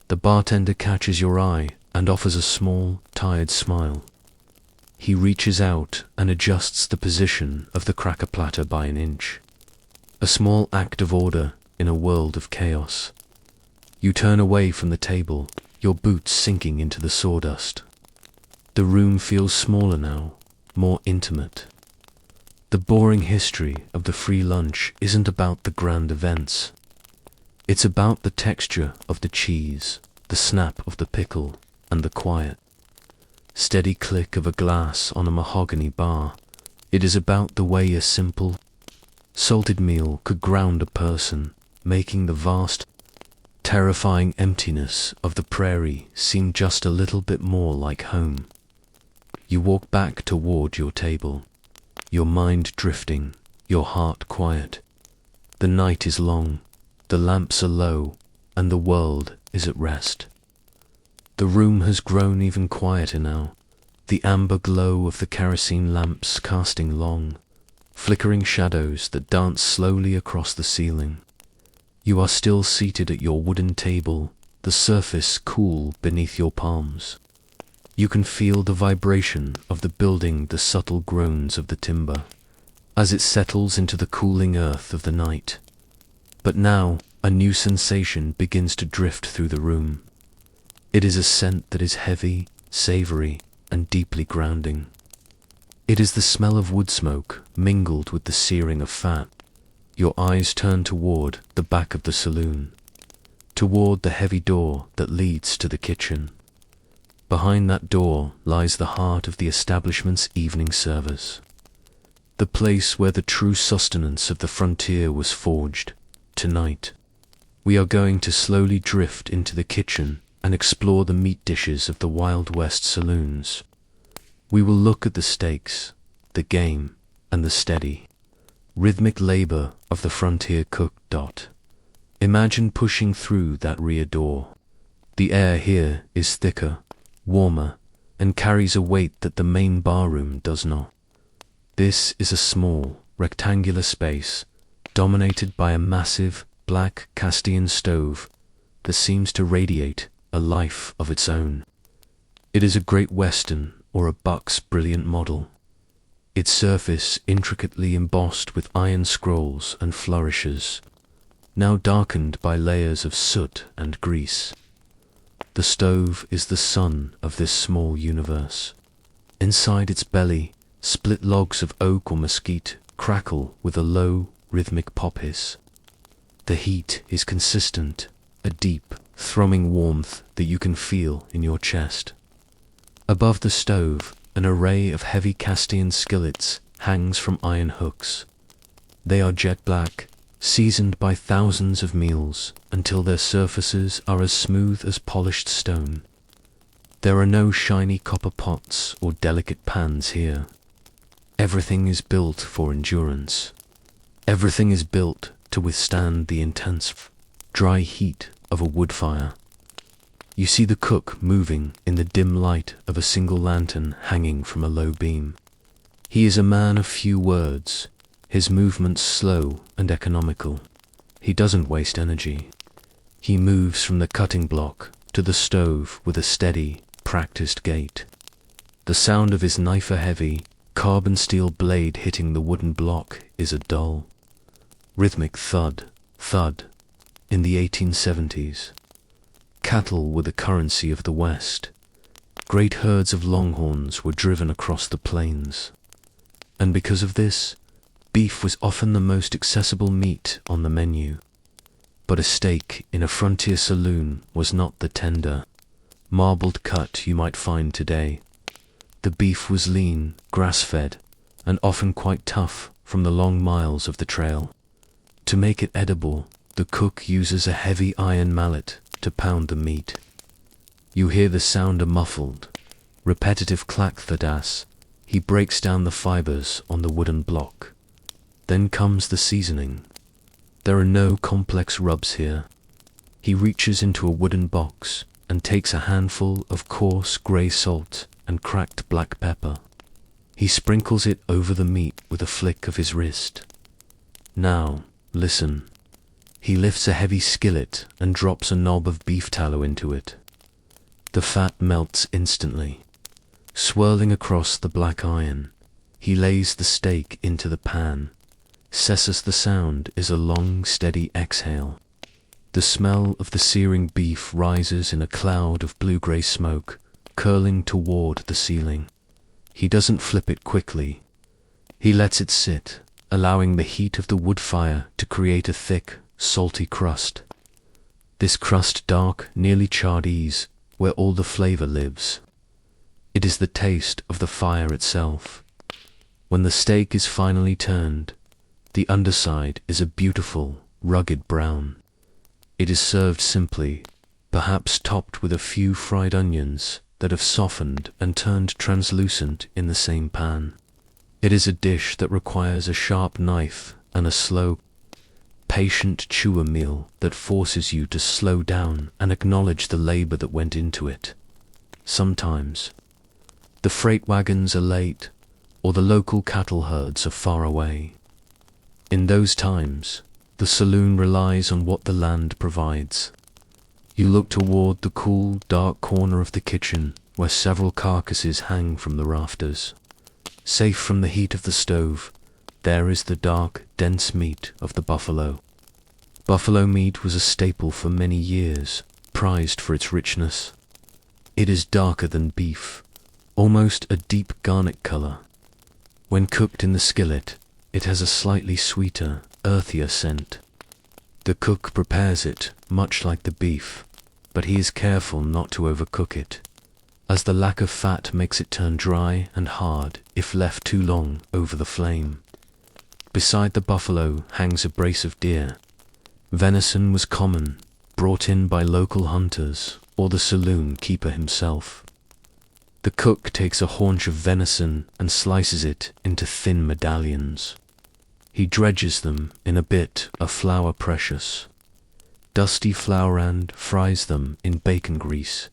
The bartender catches your eye and offers a small, tired smile. He reaches out and adjusts the position of the cracker platter by an inch. A small act of order in a world of chaos. You turn away from the table, your boots sinking into the sawdust. The room feels smaller now, more intimate. The boring history of the free lunch isn't about the grand events. It's about the texture of the cheese, the snap of the pickle, and the quiet, steady click of a glass on a mahogany bar. It is about the way a simple, salted meal could ground a person, making the vast, terrifying emptiness of the prairie seem just a little bit more like home. You walk back toward your table, your mind drifting, your heart quiet. The night is long, the lamps are low, and the world is at rest. The room has grown even quieter now, the amber glow of the kerosene lamps casting long, flickering shadows that dance slowly across the ceiling. You are still seated at your wooden table, the surface cool beneath your palms. You can feel the vibration of the building, the subtle groans of the timber, as it settles into the cooling earth of the night. But now, a new sensation begins to drift through the room. It is a scent that is heavy, savory, and deeply grounding. It is the smell of wood smoke mingled with the searing of fat. Your eyes turn toward the back of the saloon, toward the heavy door that leads to the kitchen. Behind that door lies the heart of the establishment's evening service, the place where the true sustenance of the frontier was forged. Tonight, we are going to slowly drift into the kitchen and explore the meat dishes of the Wild West saloons. We will look at the steaks, the game, and the steady, rhythmic labor of the frontier cook. Imagine pushing through that rear door. The air here is thicker, warmer, and carries a weight that the main barroom does not. This is a small, rectangular space, dominated by a massive, black Castilian stove that seems to radiate a life of its own. It is a Great Western or a Buck's brilliant model, its surface intricately embossed with iron scrolls and flourishes, now darkened by layers of soot and grease. The stove is the sun of this small universe. Inside its belly, split logs of oak or mesquite crackle with a low, rhythmic pop hiss. The heat is consistent, a deep, thrumming warmth that you can feel in your chest. Above the stove, an array of heavy Castilian skillets hangs from iron hooks. They are jet black, seasoned by thousands of meals until their surfaces are as smooth as polished stone. There are no shiny copper pots or delicate pans here. Everything is built for endurance. Everything is built to withstand the intense, dry heat of a wood fire. You see the cook moving in the dim light of a single lantern hanging from a low beam. He is a man of few words, his movements slow and economical. He doesn't waste energy. He moves from the cutting block to the stove with a steady, practiced gait. The sound of his knife-heavy, carbon steel blade hitting the wooden block is a dull, rhythmic thud, thud. In the 1870s, cattle were the currency of the West. Great herds of longhorns were driven across the plains. And because of this, beef was often the most accessible meat on the menu. But a steak in a frontier saloon was not the tender, marbled cut you might find today. The beef was lean, grass-fed, and often quite tough from the long miles of the trail. To make it edible, the cook uses a heavy iron mallet to pound the meat. You hear the sound a muffled, repetitive clack as he breaks down the fibers on the wooden block. Then comes the seasoning. There are no complex rubs here. He reaches into a wooden box and takes a handful of coarse grey salt and cracked black pepper. He sprinkles it over the meat with a flick of his wrist. Now, listen. He lifts a heavy skillet and drops a knob of beef tallow into it. The fat melts instantly. Swirling across the black iron, he lays the steak into the pan. Cessus the sound is a long, steady exhale. The smell of the searing beef rises in a cloud of blue-gray smoke, curling toward the ceiling. He doesn't flip it quickly. He lets it sit, allowing the heat of the wood fire to create a thick, salty crust. This crust dark, nearly charred ease, where all the flavor lives. It is the taste of the fire itself. When the steak is finally turned, the underside is a beautiful, rugged brown. It is served simply, perhaps topped with a few fried onions that have softened and turned translucent in the same pan. It is a dish that requires a sharp knife and a slow, patient chewer meal that forces you to slow down and acknowledge the labor that went into it. Sometimes, the freight wagons are late, or the local cattle herds are far away. In those times, the saloon relies on what the land provides. You look toward the cool, dark corner of the kitchen where several carcasses hang from the rafters. Safe from the heat of the stove, there is the dark, dense meat of the buffalo. Buffalo meat was a staple for many years, prized for its richness. It is darker than beef, almost a deep garnet color. When cooked in the skillet, it has a slightly sweeter, earthier scent. The cook prepares it much like the beef, but he is careful not to overcook it, as the lack of fat makes it turn dry and hard if left too long over the flame. Beside the buffalo hangs a brace of deer. Venison was common, brought in by local hunters or the saloon keeper himself. The cook takes a haunch of venison and slices it into thin medallions. He dredges them in a bit of flour precious. Dusty flour and fries them in bacon grease.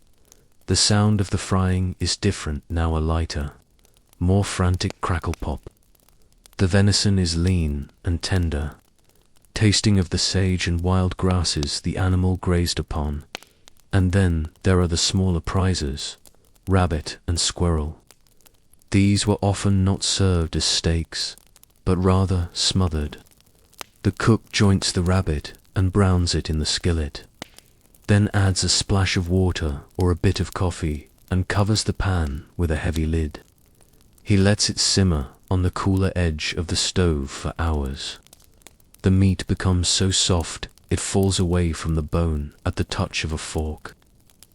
The sound of the frying is different, now a lighter, more frantic crackle pop. The venison is lean and tender, tasting of the sage and wild grasses the animal grazed upon. And then there are the smaller prizes, rabbit and squirrel. These were often not served as steaks, but rather smothered. The cook joints the rabbit and browns it in the skillet, then adds a splash of water or a bit of coffee and covers the pan with a heavy lid. He lets it simmer on the cooler edge of the stove for hours. The meat becomes so soft it falls away from the bone at the touch of a fork.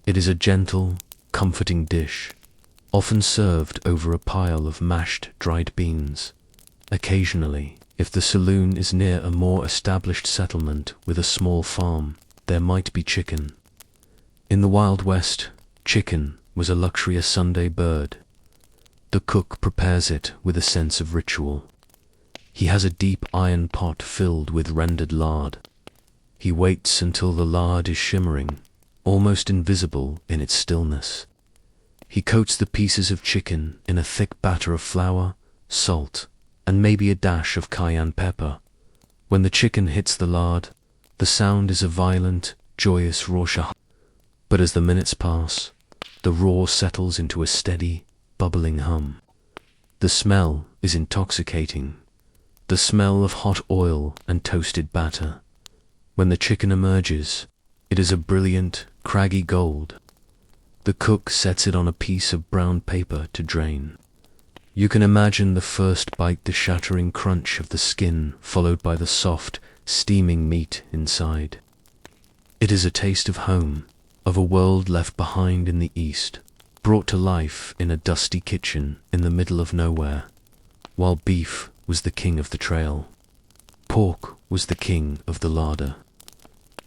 It is a gentle, comforting dish, often served over a pile of mashed dried beans. Occasionally, if the saloon is near a more established settlement with a small farm, there might be chicken. In the Wild West, chicken was a luxury, a Sunday bird. The cook prepares it with a sense of ritual. He has a deep iron pot filled with rendered lard. He waits until the lard is shimmering, almost invisible in its stillness. He coats the pieces of chicken in a thick batter of flour, salt, and maybe a dash of cayenne pepper. When the chicken hits the lard, the sound is a violent, joyous roar. But as the minutes pass, the roar settles into a steady, bubbling hum. The smell is intoxicating. The smell of hot oil and toasted batter. When the chicken emerges, it is a brilliant, craggy gold. The cook sets it on a piece of brown paper to drain. You can imagine the first bite, the shattering crunch of the skin, followed by the soft, steaming meat inside. It is a taste of home, of a world left behind in the East, brought to life in a dusty kitchen in the middle of nowhere. While beef was the king of the trail, pork was the king of the larder.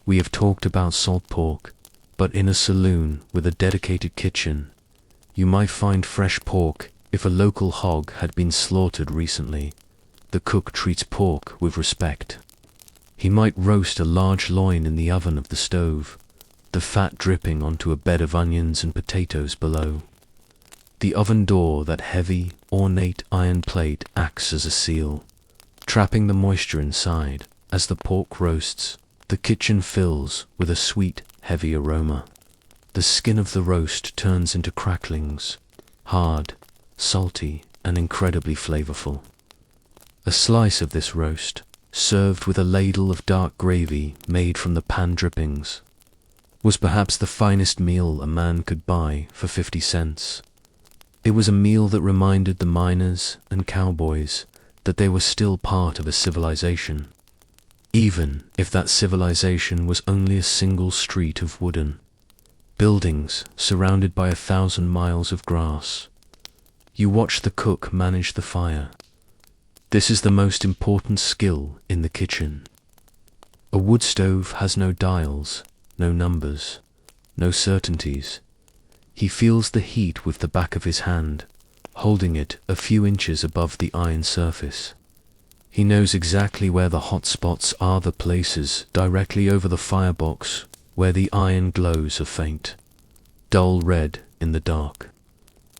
We have talked about salt pork, but in a saloon with a dedicated kitchen, you might find fresh pork if a local hog had been slaughtered recently. The cook treats pork with respect. He might roast a large loin in the oven of the stove, the fat dripping onto a bed of onions and potatoes below. The oven door, that heavy, ornate iron plate, acts as a seal, trapping the moisture inside. As the pork roasts, the kitchen fills with a sweet, heavy aroma. The skin of the roast turns into cracklings, hard, salty, and incredibly flavorful. A slice of this roast, served with a ladle of dark gravy made from the pan drippings, was perhaps the finest meal a man could buy for 50 cents. It was a meal that reminded the miners and cowboys that they were still part of a civilization, even if that civilization was only a single street of wooden buildings surrounded by 1,000 miles of grass. You watch the cook manage the fire. This is the most important skill in the kitchen. A wood stove has no dials, no numbers, no certainties. He feels the heat with the back of his hand, holding it a few inches above the iron surface. He knows exactly where the hot spots are, the places directly over the firebox where the iron glows a faint, dull red in the dark.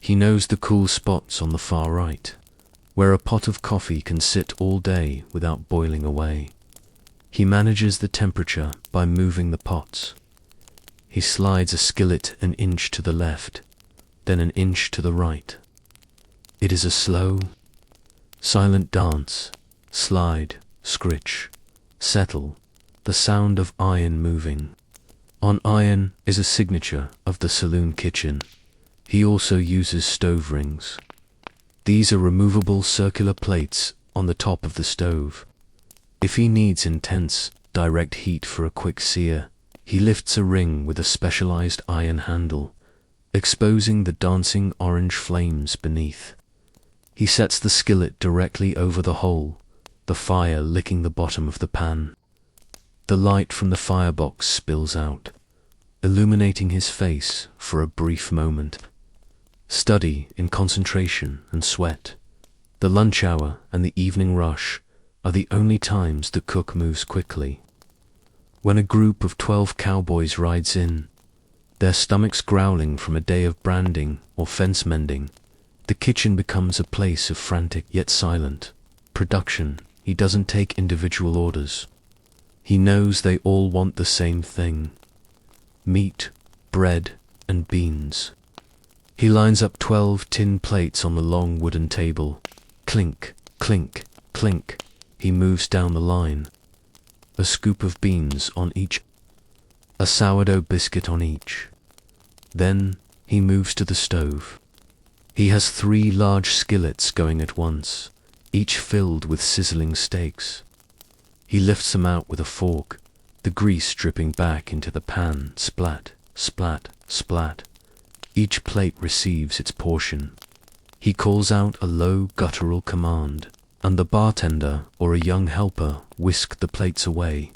He knows the cool spots on the far right, where a pot of coffee can sit all day without boiling away. He manages the temperature by moving the pots. He slides a skillet an inch to the left, then an inch to the right. It is a slow, silent dance. Slide, scritch, settle, the sound of iron moving. On iron is a signature of the saloon kitchen. He also uses stove rings. These are removable circular plates on the top of the stove. If he needs intense, direct heat for a quick sear, he lifts a ring with a specialized iron handle, exposing the dancing orange flames beneath. He sets the skillet directly over the hole, the fire licking the bottom of the pan. The light from the firebox spills out, illuminating his face for a brief moment. Study in concentration and sweat. The lunch hour and the evening rush are the only times the cook moves quickly. When a group of 12 cowboys rides in, their stomachs growling from a day of branding or fence mending, the kitchen becomes a place of frantic yet silent production. He doesn't take individual orders. He knows they all want the same thing: meat, bread, and beans. He lines up 12 tin plates on the long wooden table. Clink, clink, clink. He moves down the line. A scoop of beans on each, a sourdough biscuit on each. Then he moves to the stove. He has 3 large skillets going at once, each filled with sizzling steaks. He lifts them out with a fork, the grease dripping back into the pan, splat, splat, splat. Each plate receives its portion. He calls out a low guttural command, and the bartender or a young helper whisk the plates away,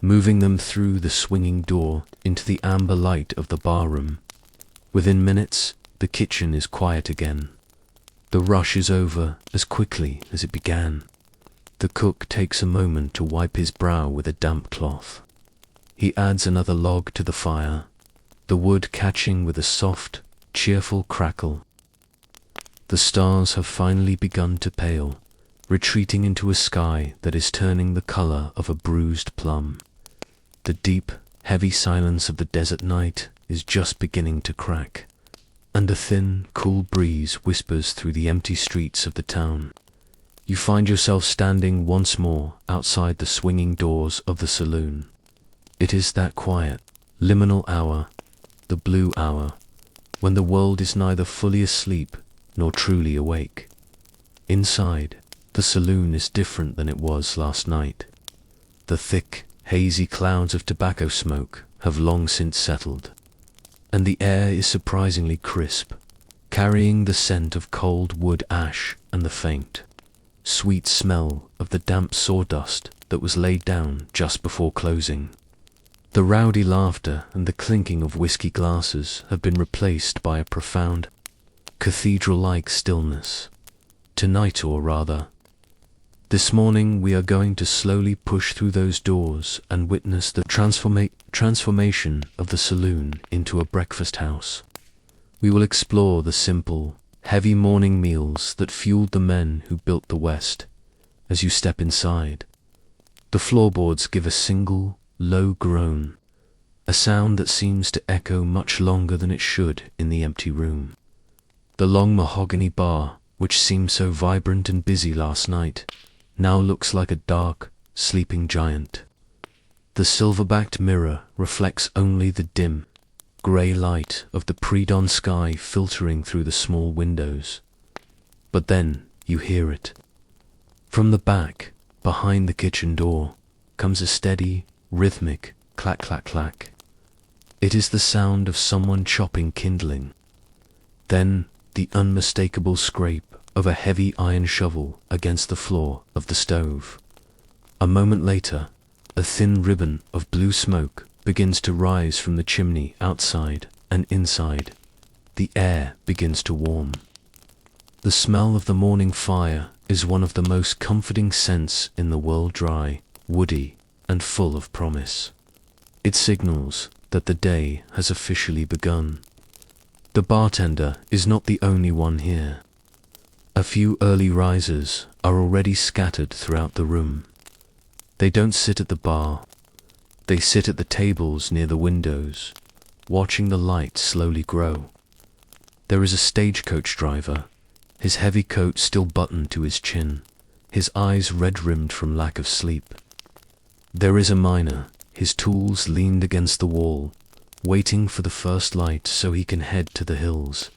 moving them through the swinging door into the amber light of the barroom. Within minutes, the kitchen is quiet again. The rush is over as quickly as it began. The cook takes a moment to wipe his brow with a damp cloth. He adds another log to the fire, the wood catching with a soft, cheerful crackle. The stars have finally begun to pale, retreating into a sky that is turning the color of a bruised plum. The deep, heavy silence of the desert night is just beginning to crack, and a thin, cool breeze whispers through the empty streets of the town. You find yourself standing once more outside the swinging doors of the saloon. It is that quiet, liminal hour, the blue hour, when the world is neither fully asleep nor truly awake. Inside, the saloon is different than it was last night. The thick, hazy clouds of tobacco smoke have long since settled, and the air is surprisingly crisp, carrying the scent of cold wood ash and the faint, sweet smell of the damp sawdust that was laid down just before closing. The rowdy laughter and the clinking of whiskey glasses have been replaced by a profound, cathedral-like stillness. Tonight, or rather, this morning, we are going to slowly push through those doors and witness the transformation of the saloon into a breakfast house. We will explore the simple, heavy morning meals that fueled the men who built the West. As you step inside, the floorboards give a single, low groan, a sound that seems to echo much longer than it should in the empty room. The long mahogany bar, which seemed so vibrant and busy last night, now looks like a dark, sleeping giant. The silver-backed mirror reflects only the dim, grey light of the pre-dawn sky filtering through the small windows. But then you hear it. From the back, behind the kitchen door, comes a steady, rhythmic clack clack clack. It is the sound of someone chopping kindling. Then the unmistakable scrape of a heavy iron shovel against the floor of the stove. A moment later, a thin ribbon of blue smoke begins to rise from the chimney outside and inside. The air begins to warm. The smell of the morning fire is one of the most comforting scents in the world, dry, woody, and full of promise. It signals that the day has officially begun. The bartender is not the only one here. A few early risers are already scattered throughout the room. They don't sit at the bar. They sit at the tables near the windows, watching the light slowly grow. There is a stagecoach driver, his heavy coat still buttoned to his chin, his eyes red-rimmed from lack of sleep. There is a miner, his tools leaned against the wall, waiting for the first light so he can head to the hills.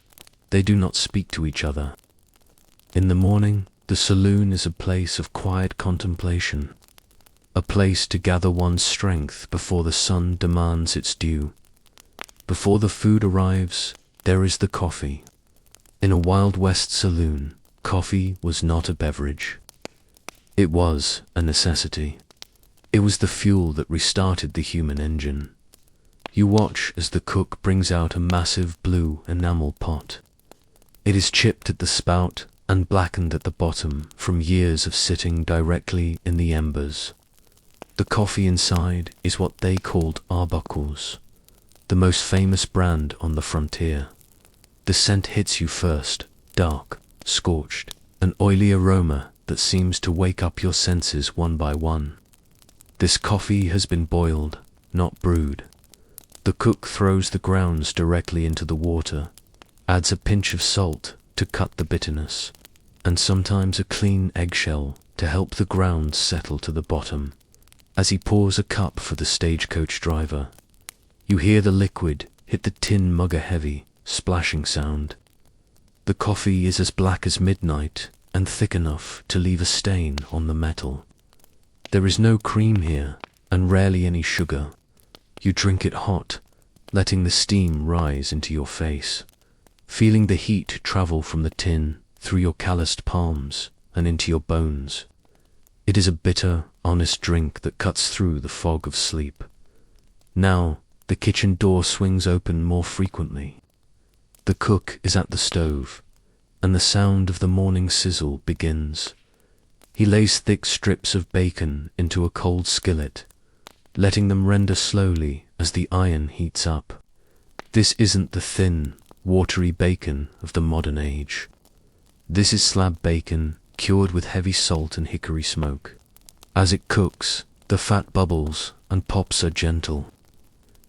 They do not speak to each other. In the morning, the saloon is a place of quiet contemplation, a place to gather one's strength before the sun demands its due. Before the food arrives, there is the coffee. In a Wild West saloon, coffee was not a beverage. It was a necessity. It was the fuel that restarted the human engine. You watch as the cook brings out a massive blue enamel pot. It is chipped at the spout and blackened at the bottom from years of sitting directly in the embers. The coffee inside is what they called arbuckles, the most famous brand on the frontier. The scent hits you first, dark, scorched, an oily aroma that seems to wake up your senses one by one. This coffee has been boiled, not brewed. The cook throws the grounds directly into the water, adds a pinch of salt to cut the bitterness, and sometimes a clean eggshell to help the grounds settle to the bottom. As he pours a cup for the stagecoach driver, you hear the liquid hit the tin mug, a heavy, splashing sound. The coffee is as black as midnight and thick enough to leave a stain on the metal. There is no cream here, and rarely any sugar. You drink it hot, letting the steam rise into your face, feeling the heat travel from the tin through your calloused palms and into your bones. It is a bitter, honest drink that cuts through the fog of sleep. Now, the kitchen door swings open more frequently. The cook is at the stove, and the sound of the morning sizzle begins. He lays thick strips of bacon into a cold skillet, letting them render slowly as the iron heats up. This isn't the thin, watery bacon of the modern age. This is slab bacon cured with heavy salt and hickory smoke. As it cooks, the fat bubbles and pops are gentle.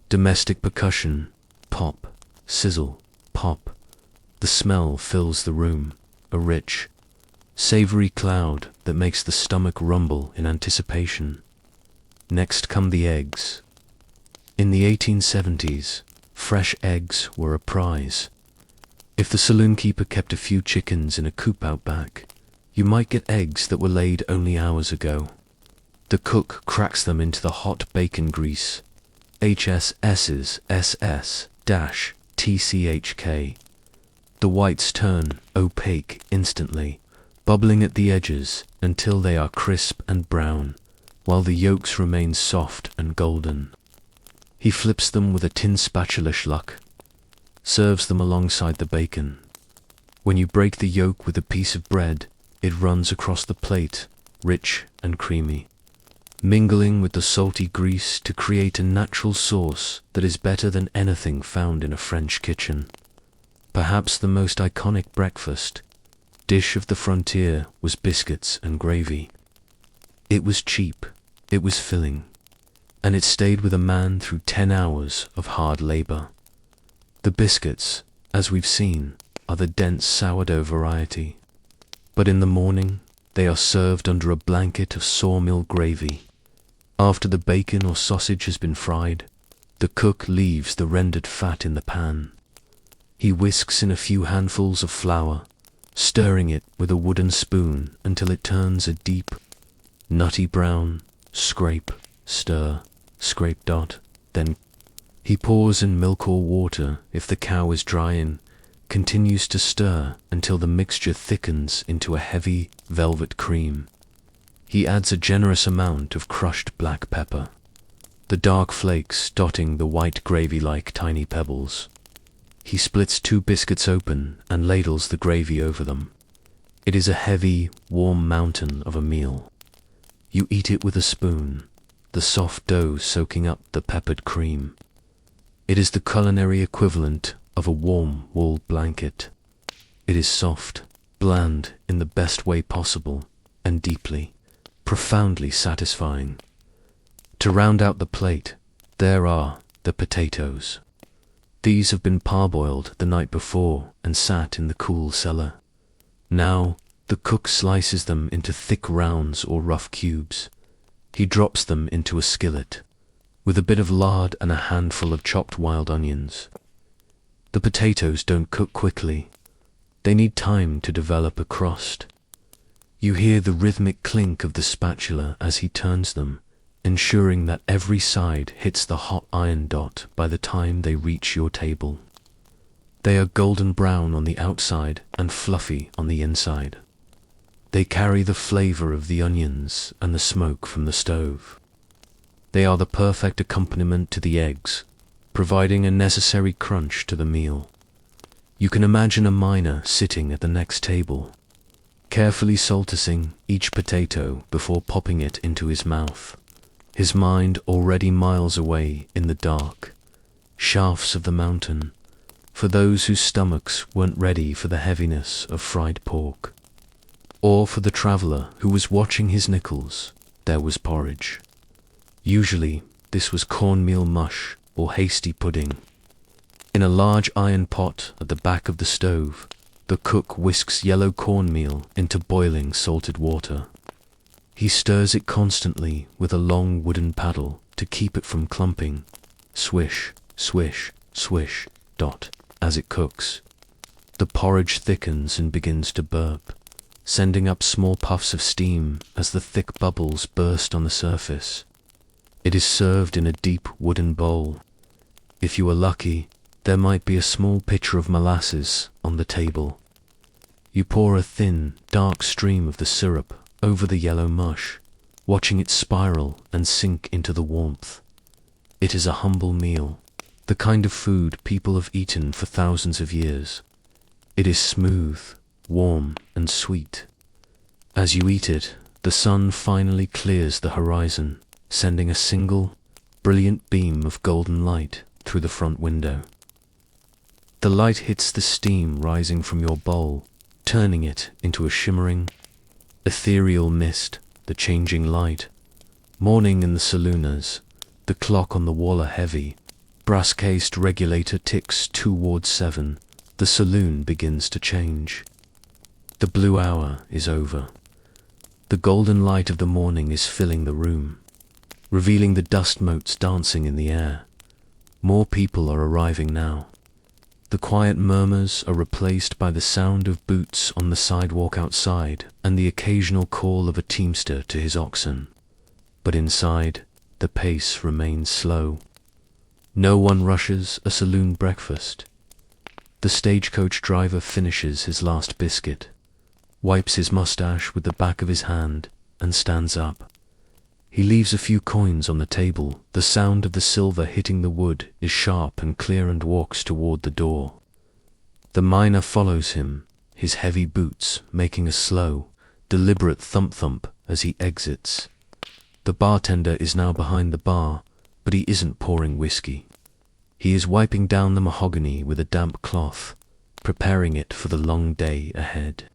Domestic percussion, pop, sizzle, pop. The smell fills the room, a rich, savory cloud that makes the stomach rumble in anticipation. Next come the eggs. In the 1870s, fresh eggs were a prize. If the saloon keeper kept a few chickens in a coop out back, you might get eggs that were laid only hours ago. The cook cracks them into the hot bacon grease, HSS's SS-TCHK. The whites turn opaque instantly, bubbling at the edges until they are crisp and brown, while the yolks remain soft and golden. He flips them with a tin spatula schluck, serves them alongside the bacon. When you break the yolk with a piece of bread, it runs across the plate, rich and creamy, mingling with the salty grease to create a natural sauce that is better than anything found in a French kitchen. Perhaps the most iconic breakfast dish of the frontier was biscuits and gravy. It was cheap, it was filling, and it stayed with a man through 10 hours of hard labor. The biscuits, as we've seen, are the dense sourdough variety. But in the morning, They are served under a blanket of sawmill gravy. After the bacon or sausage has been fried, the cook leaves the rendered fat in the pan. He whisks in a few handfuls of flour, stirring it with a wooden spoon until it turns a deep, nutty brown. Scrape, stir, scrape dot, then he pours in milk or water if the cow is dry and continues to stir until the mixture thickens into a heavy velvet cream. He adds a generous amount of crushed black pepper, the dark flakes dotting the white gravy like tiny pebbles. He splits 2 biscuits open and ladles the gravy over them. It is a heavy, warm mountain of a meal. You eat it with a spoon, the soft dough soaking up the peppered cream. It is the culinary equivalent of a warm wool blanket. It is soft, bland in the best way possible, and deeply, profoundly satisfying. To round out the plate, there are the potatoes. These have been parboiled the night before and sat in the cool cellar. Now, the cook slices them into thick rounds or rough cubes. He drops them into a skillet, with a bit of lard and a handful of chopped wild onions. The potatoes don't cook quickly. They need time to develop a crust. You hear the rhythmic clink of the spatula as he turns them, ensuring that every side hits the hot iron dot by the time they reach your table. They are golden brown on the outside and fluffy on the inside. They carry the flavor of the onions and the smoke from the stove. They are the perfect accompaniment to the eggs, providing a necessary crunch to the meal. You can imagine a miner sitting at the next table, carefully saltacing each potato before popping it into his mouth, his mind already miles away in the dark shafts of the mountain, for those whose stomachs weren't ready for the heaviness of fried pork. Or for the traveller who was watching his nickels, there was porridge. Usually, this was cornmeal mush or hasty pudding. In a large iron pot at the back of the stove, the cook whisks yellow cornmeal into boiling salted water. He stirs it constantly with a long wooden paddle to keep it from clumping. Swish, swish, swish, dot, as it cooks. The porridge thickens and begins to burp, sending up small puffs of steam as the thick bubbles burst on the surface. It is served in a deep wooden bowl. If you are lucky, there might be a small pitcher of molasses on the table. You pour a thin, dark stream of the syrup over the yellow mush, watching it spiral and sink into the warmth. It is a humble meal, the kind of food people have eaten for thousands of years. It is smooth, warm, and sweet. As you eat it, the sun finally clears the horizon, sending a single, brilliant beam of golden light through the front window. The light hits the steam rising from your bowl, turning it into a shimmering, ethereal mist, the changing light. Morning in the salooners, the clock on the wall a heavy, brass-cased regulator ticks towards 7. The saloon begins to change. The blue hour is over. The golden light of the morning is filling the room, revealing the dust motes dancing in the air. More people are arriving now. The quiet murmurs are replaced by the sound of boots on the sidewalk outside and the occasional call of a teamster to his oxen. But inside, the pace remains slow. No one rushes a saloon breakfast. The stagecoach driver finishes his last biscuit, wipes his mustache with the back of his hand, and stands up. He leaves a few coins on the table. The sound of the silver hitting the wood is sharp and clear, and walks toward the door. The miner follows him, his heavy boots making a slow, deliberate thump-thump as he exits. The bartender is now behind the bar, but he isn't pouring whiskey. He is wiping down the mahogany with a damp cloth, preparing it for the long day ahead.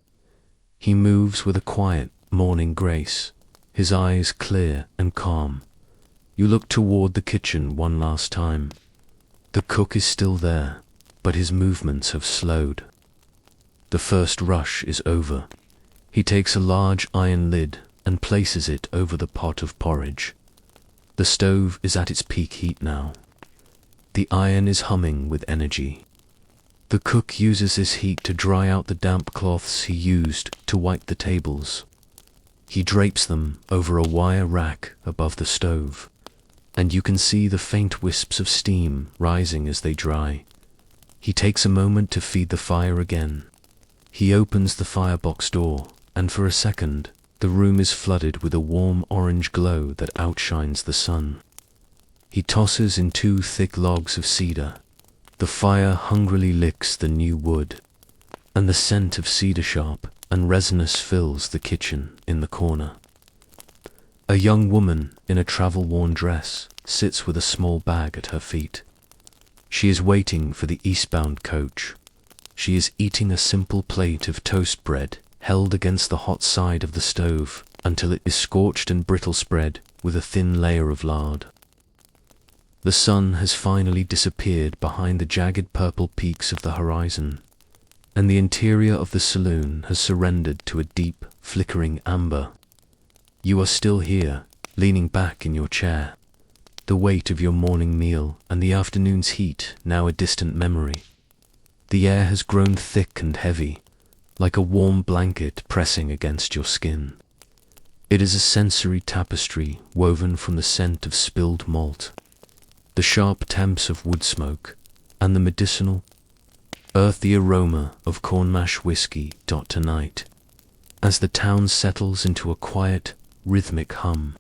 He moves with a quiet, morning grace, his eyes clear and calm. You look toward the kitchen one last time. The cook is still there, but his movements have slowed. The first rush is over. He takes a large iron lid and places it over the pot of porridge. The stove is at its peak heat now. The iron is humming with energy. The cook uses this heat to dry out the damp cloths he used to wipe the tables. He drapes them over a wire rack above the stove, and you can see the faint wisps of steam rising as they dry. He takes a moment to feed the fire again. He opens the firebox door, and for a second, the room is flooded with a warm orange glow that outshines the sun. He tosses in 2 thick logs of cedar. The fire hungrily licks the new wood, and the scent of cedar sharp and resinous fills the kitchen in the corner. A young woman in a travel-worn dress sits with a small bag at her feet. She is waiting for the eastbound coach. She is eating a simple plate of toast bread held against the hot side of the stove until it is scorched and brittle spread with a thin layer of lard. The sun has finally disappeared behind the jagged purple peaks of the horizon, and the interior of the saloon has surrendered to a deep, flickering amber. You are still here, leaning back in your chair, the weight of your morning meal and the afternoon's heat now a distant memory. The air has grown thick and heavy, like a warm blanket pressing against your skin. It is a sensory tapestry woven from the scent of spilled malt, the sharp temps of wood smoke, and the medicinal, earthy aroma of corn mash whiskey. Tonight, as the town settles into a quiet, rhythmic hum,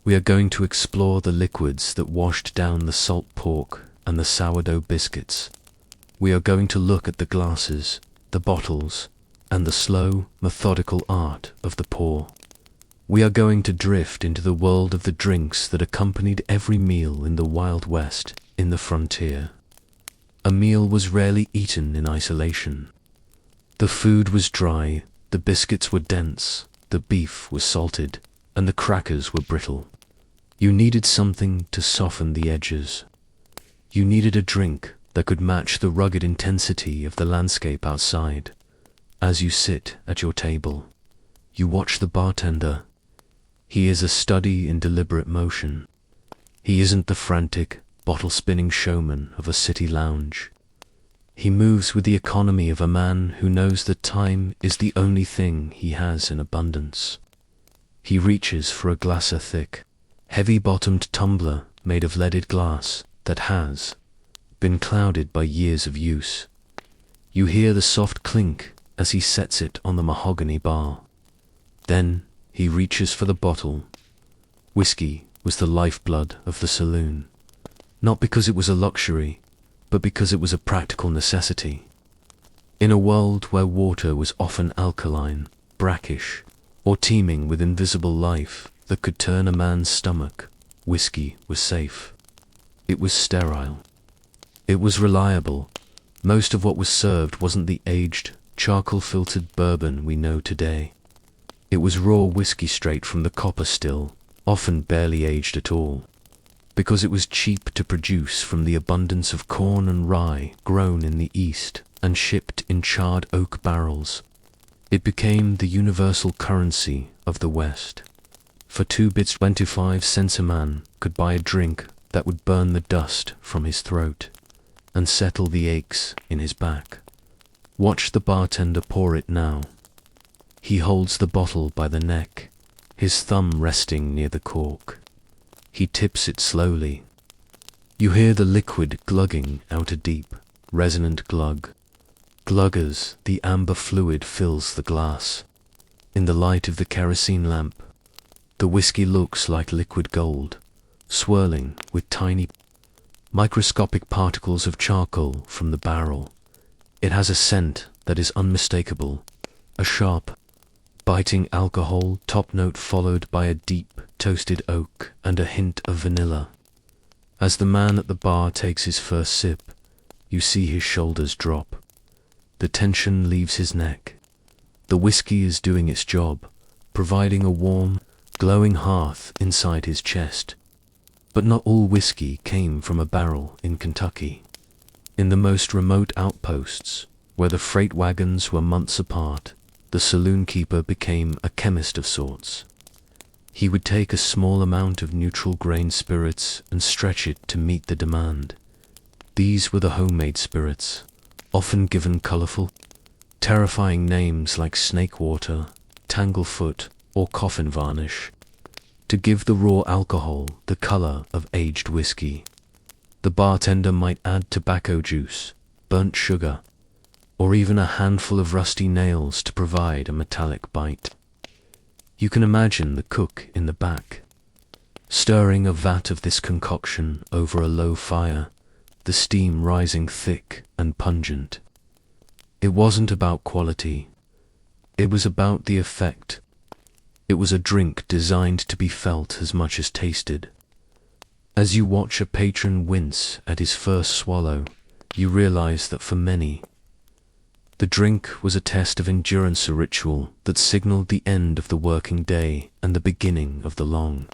we are going to explore the liquids that washed down the salt pork and the sourdough biscuits. We are going to look at the glasses, the bottles, and the slow, methodical art of the pour. We are going to drift into the world of the drinks that accompanied every meal in the Wild West, in the frontier. A meal was rarely eaten in isolation. The food was dry, the biscuits were dense, the beef was salted, and the crackers were brittle. You needed something to soften the edges. You needed a drink that could match the rugged intensity of the landscape outside. As you sit at your table, you watch the bartender. He is a study in deliberate motion. He isn't the frantic, bottle-spinning showman of a city lounge. He moves with the economy of a man who knows that time is the only thing he has in abundance. He reaches for a glass-thick, heavy-bottomed tumbler made of leaded glass that has been clouded by years of use. You hear the soft clink as he sets it on the mahogany bar. Then he reaches for the bottle. Whiskey was the lifeblood of the saloon, not because it was a luxury, but because it was a practical necessity. In a world where water was often alkaline, brackish, or teeming with invisible life that could turn a man's stomach, whiskey was safe. It was sterile. It was reliable. Most of what was served wasn't the aged, charcoal-filtered bourbon we know today. It was raw whiskey straight from the copper still, often barely aged at all, because it was cheap to produce from the abundance of corn and rye grown in the East and shipped in charred oak barrels. It became the universal currency of the West. For 2 bits 25 cents a man could buy a drink that would burn the dust from his throat and settle the aches in his back. Watch the bartender pour it now. He holds the bottle by the neck, his thumb resting near the cork. He tips it slowly. You hear the liquid glugging out a deep, resonant glug. Glug as the amber fluid fills the glass. In the light of the kerosene lamp, the whiskey looks like liquid gold, swirling with tiny, microscopic particles of charcoal from the barrel. It has a scent that is unmistakable, a sharp, biting alcohol top note followed by a deep, toasted oak and a hint of vanilla. As the man at the bar takes his first sip, you see his shoulders drop. The tension leaves his neck. The whiskey is doing its job, providing a warm, glowing hearth inside his chest. But not all whiskey came from a barrel in Kentucky. In the most remote outposts, where the freight wagons were months apart, the saloon keeper became a chemist of sorts. He would take a small amount of neutral grain spirits and stretch it to meet the demand. These were the homemade spirits, often given colorful, terrifying names like snake water, tanglefoot, or coffin varnish, to give the raw alcohol the color of aged whiskey. The bartender might add tobacco juice, burnt sugar, or even a handful of rusty nails to provide a metallic bite. You can imagine the cook in the back, stirring a vat of this concoction over a low fire, the steam rising thick and pungent. It wasn't about quality, it was about the effect. It was a drink designed to be felt as much as tasted. As you watch a patron wince at his first swallow, you realize that for many, the drink was a test of endurance, a ritual that signaled the end of the working day and the beginning of the long,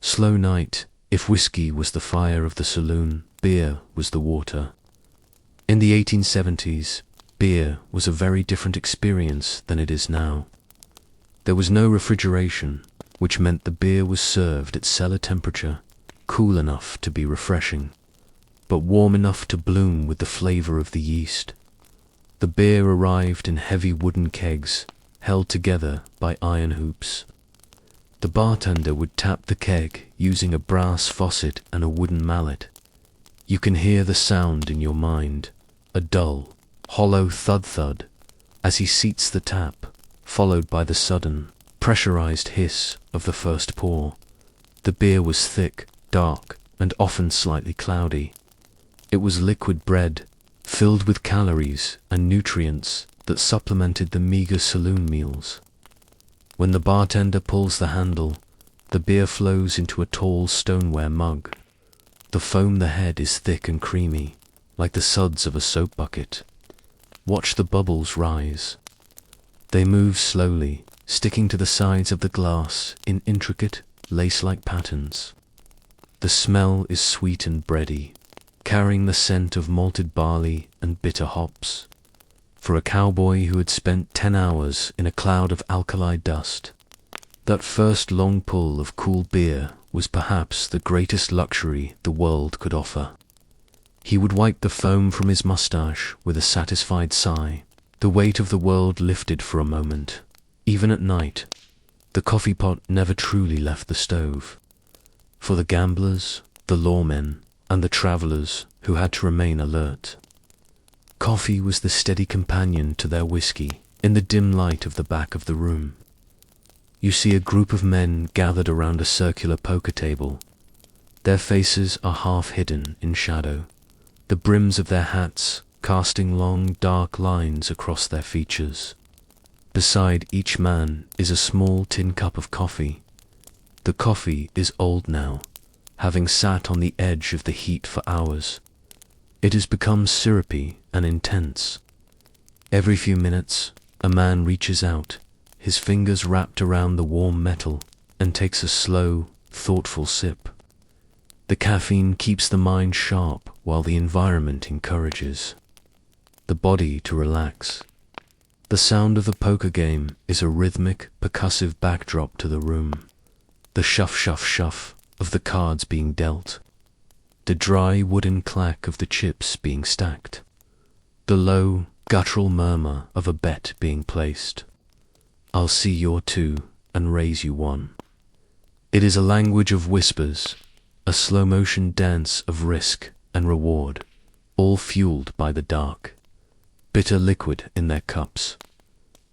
slow night. If whiskey was the fire of the saloon, beer was the water. In the 1870s, beer was a very different experience than it is now. There was no refrigeration, which meant the beer was served at cellar temperature, cool enough to be refreshing, but warm enough to bloom with the flavor of the yeast. The beer arrived in heavy wooden kegs, held together by iron hoops. The bartender would tap the keg using a brass faucet and a wooden mallet. You can hear the sound in your mind, a dull, hollow thud-thud, as he seats the tap, followed by the sudden, pressurized hiss of the first pour. The beer was thick, dark, and often slightly cloudy. It was liquid bread, filled with calories and nutrients that supplemented the meager saloon meals. When the bartender pulls the handle, the beer flows into a tall stoneware mug. The foam the head is thick and creamy, like the suds of a soap bucket. Watch the bubbles rise. They move slowly, sticking to the sides of the glass in intricate, lace-like patterns. The smell is sweet and bready, carrying the scent of malted barley and bitter hops. For a cowboy who had spent 10 hours in a cloud of alkali dust, that first long pull of cool beer was perhaps the greatest luxury the world could offer. He would wipe the foam from his mustache with a satisfied sigh. The weight of the world lifted for a moment. Even at night, the coffee pot never truly left the stove. For the gamblers, the lawmen, and the travelers who had to remain alert, coffee was the steady companion to their whiskey. In the dim light of the back of the room, you see a group of men gathered around a circular poker table. Their faces are half hidden in shadow, the brims of their hats casting long, dark lines across their features. Beside each man is a small tin cup of coffee. The coffee is old now, having sat on the edge of the heat for hours. It has become syrupy and intense. Every few minutes, a man reaches out, his fingers wrapped around the warm metal, and takes a slow, thoughtful sip. The caffeine keeps the mind sharp while the environment encourages the body to relax. The sound of the poker game is a rhythmic, percussive backdrop to the room. The shuff, shuff, shuff of the cards being dealt, the dry wooden clack of the chips being stacked, the low, guttural murmur of a bet being placed. I'll see your 2 and raise you 1. It is a language of whispers, a slow-motion dance of risk and reward, all fueled by the dark, bitter liquid in their cups.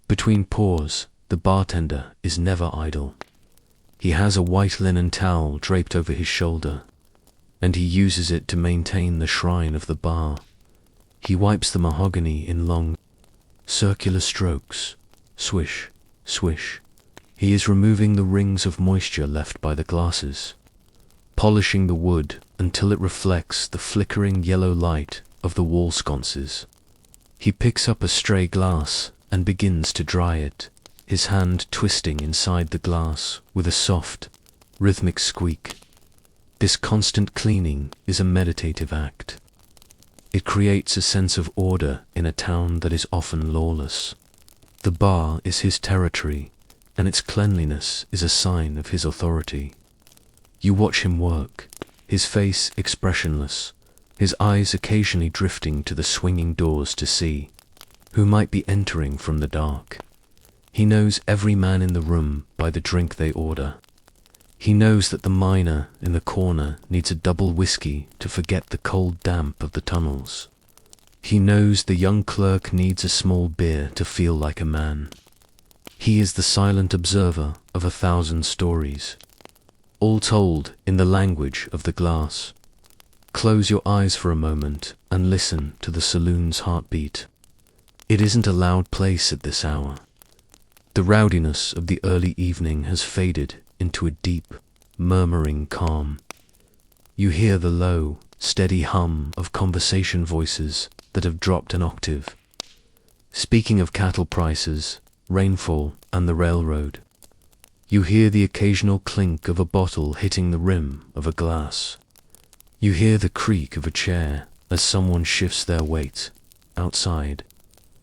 Between pours, the bartender is never idle. He has a white linen towel draped over his shoulder, and he uses it to maintain the shrine of the bar. He wipes the mahogany in long, circular strokes, swish, swish. He is removing the rings of moisture left by the glasses, polishing the wood until it reflects the flickering yellow light of the wall sconces. He picks up a stray glass and begins to dry it, his hand twisting inside the glass with a soft, rhythmic squeak. This constant cleaning is a meditative act. It creates a sense of order in a town that is often lawless. The bar is his territory, and its cleanliness is a sign of his authority. You watch him work, his face expressionless, his eyes occasionally drifting to the swinging doors to see who might be entering from the dark. He knows every man in the room by the drink they order. He knows that the miner in the corner needs a double whiskey to forget the cold damp of the tunnels. He knows the young clerk needs a small beer to feel like a man. He is the silent observer of 1,000 stories, all told in the language of the glass. Close your eyes for a moment and listen to the saloon's heartbeat. It isn't a loud place at this hour. The rowdiness of the early evening has faded into a deep, murmuring calm. You hear the low, steady hum of conversation voices that have dropped an octave, speaking of cattle prices, rainfall, and the railroad. You hear the occasional clink of a bottle hitting the rim of a glass. You hear the creak of a chair as someone shifts their weight. Outside,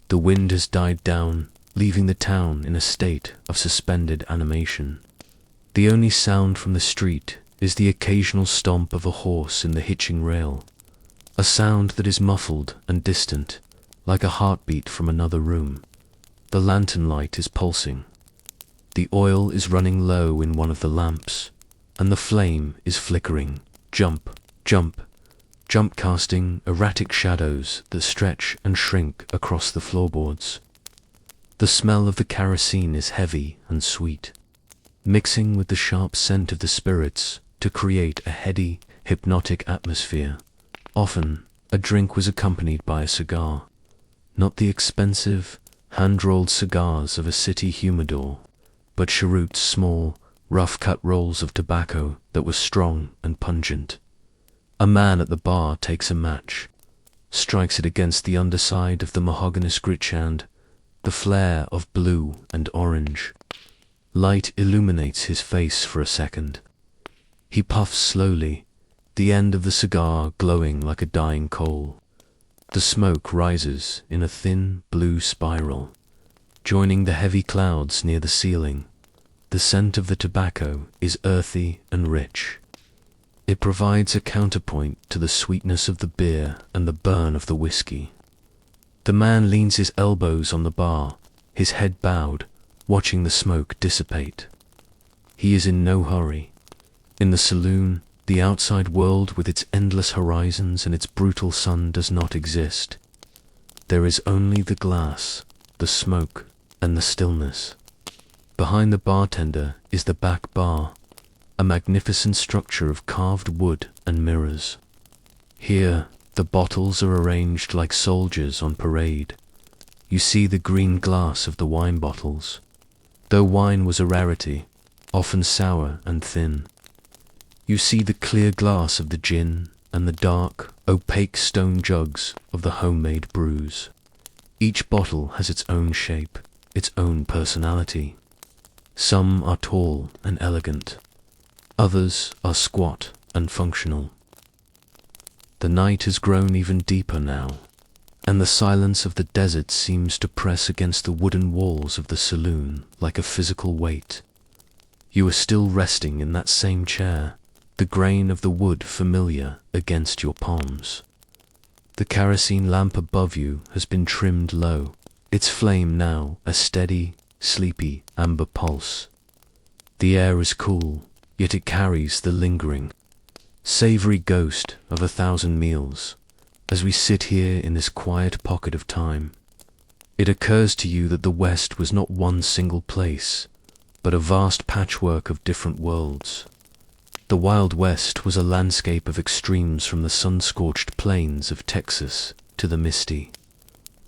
the wind has died down, leaving the town in a state of suspended animation. The only sound from the street is the occasional stomp of a horse in the hitching rail, a sound that is muffled and distant, like a heartbeat from another room. The lantern light is pulsing. The oil is running low in one of the lamps, and the flame is flickering. Jump, jump, jump, casting erratic shadows that stretch and shrink across the floorboards. The smell of the kerosene is heavy and sweet, mixing with the sharp scent of the spirits to create a heady, hypnotic atmosphere. Often, a drink was accompanied by a cigar, not the expensive, hand-rolled cigars of a city humidor, but Cherut's small, rough-cut rolls of tobacco that were strong and pungent. A man at the bar takes a match, strikes it against the underside of the mahogany scritchand, the flare of blue and orange. Light illuminates his face for a second. He puffs slowly, the end of the cigar glowing like a dying coal. The smoke rises in a thin blue spiral, joining the heavy clouds near the ceiling. The scent of the tobacco is earthy and rich. It provides a counterpoint to the sweetness of the beer and the burn of the whiskey. The man leans his elbows on the bar, his head bowed, watching the smoke dissipate. He is in no hurry. In the saloon, the outside world with its endless horizons and its brutal sun does not exist. There is only the glass, the smoke, and the stillness. Behind the bartender is the back bar, a magnificent structure of carved wood and mirrors. Here, the bottles are arranged like soldiers on parade. You see the green glass of the wine bottles. Though wine was a rarity, often sour and thin, you see the clear glass of the gin and the dark, opaque stone jugs of the homemade brews. Each bottle has its own shape, its own personality. Some are tall and elegant. Others are squat and functional. The night has grown even deeper now, and the silence of the desert seems to press against the wooden walls of the saloon like a physical weight. You are still resting in that same chair, the grain of the wood familiar against your palms. The kerosene lamp above you has been trimmed low, its flame now a steady, sleepy amber pulse. The air is cool, yet it carries the lingering, savory ghost of 1,000 meals. As we sit here in this quiet pocket of time, it occurs to you that the West was not one single place, but a vast patchwork of different worlds. The Wild West was a landscape of extremes from the sun-scorched plains of Texas to the misty,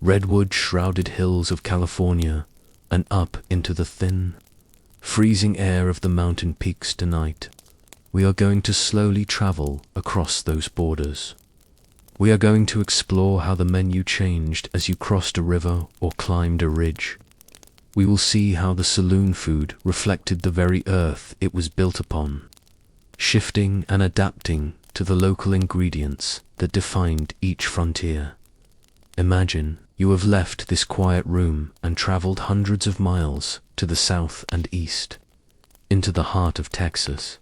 redwood-shrouded hills of California and up into the thin, freezing air of the mountain peaks tonight. We are going to slowly travel across those borders. We are going to explore how the menu changed as you crossed a river or climbed a ridge. We will see how the saloon food reflected the very earth it was built upon, shifting and adapting to the local ingredients that defined each frontier. Imagine you have left this quiet room and traveled hundreds of miles to the south and east, into the heart of Texas.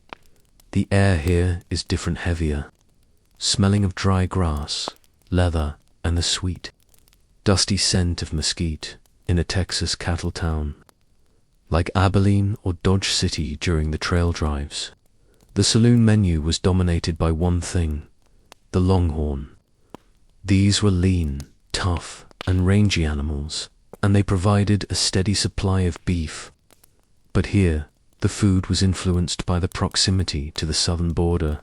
The air here is different, heavier, smelling of dry grass, leather, and the sweet, dusty scent of mesquite in a Texas cattle town. Like Abilene or Dodge City during the trail drives, the saloon menu was dominated by one thing: the longhorn. These were lean, tough, and rangy animals, and they provided a steady supply of beef. But here, the food was influenced by the proximity to the southern border.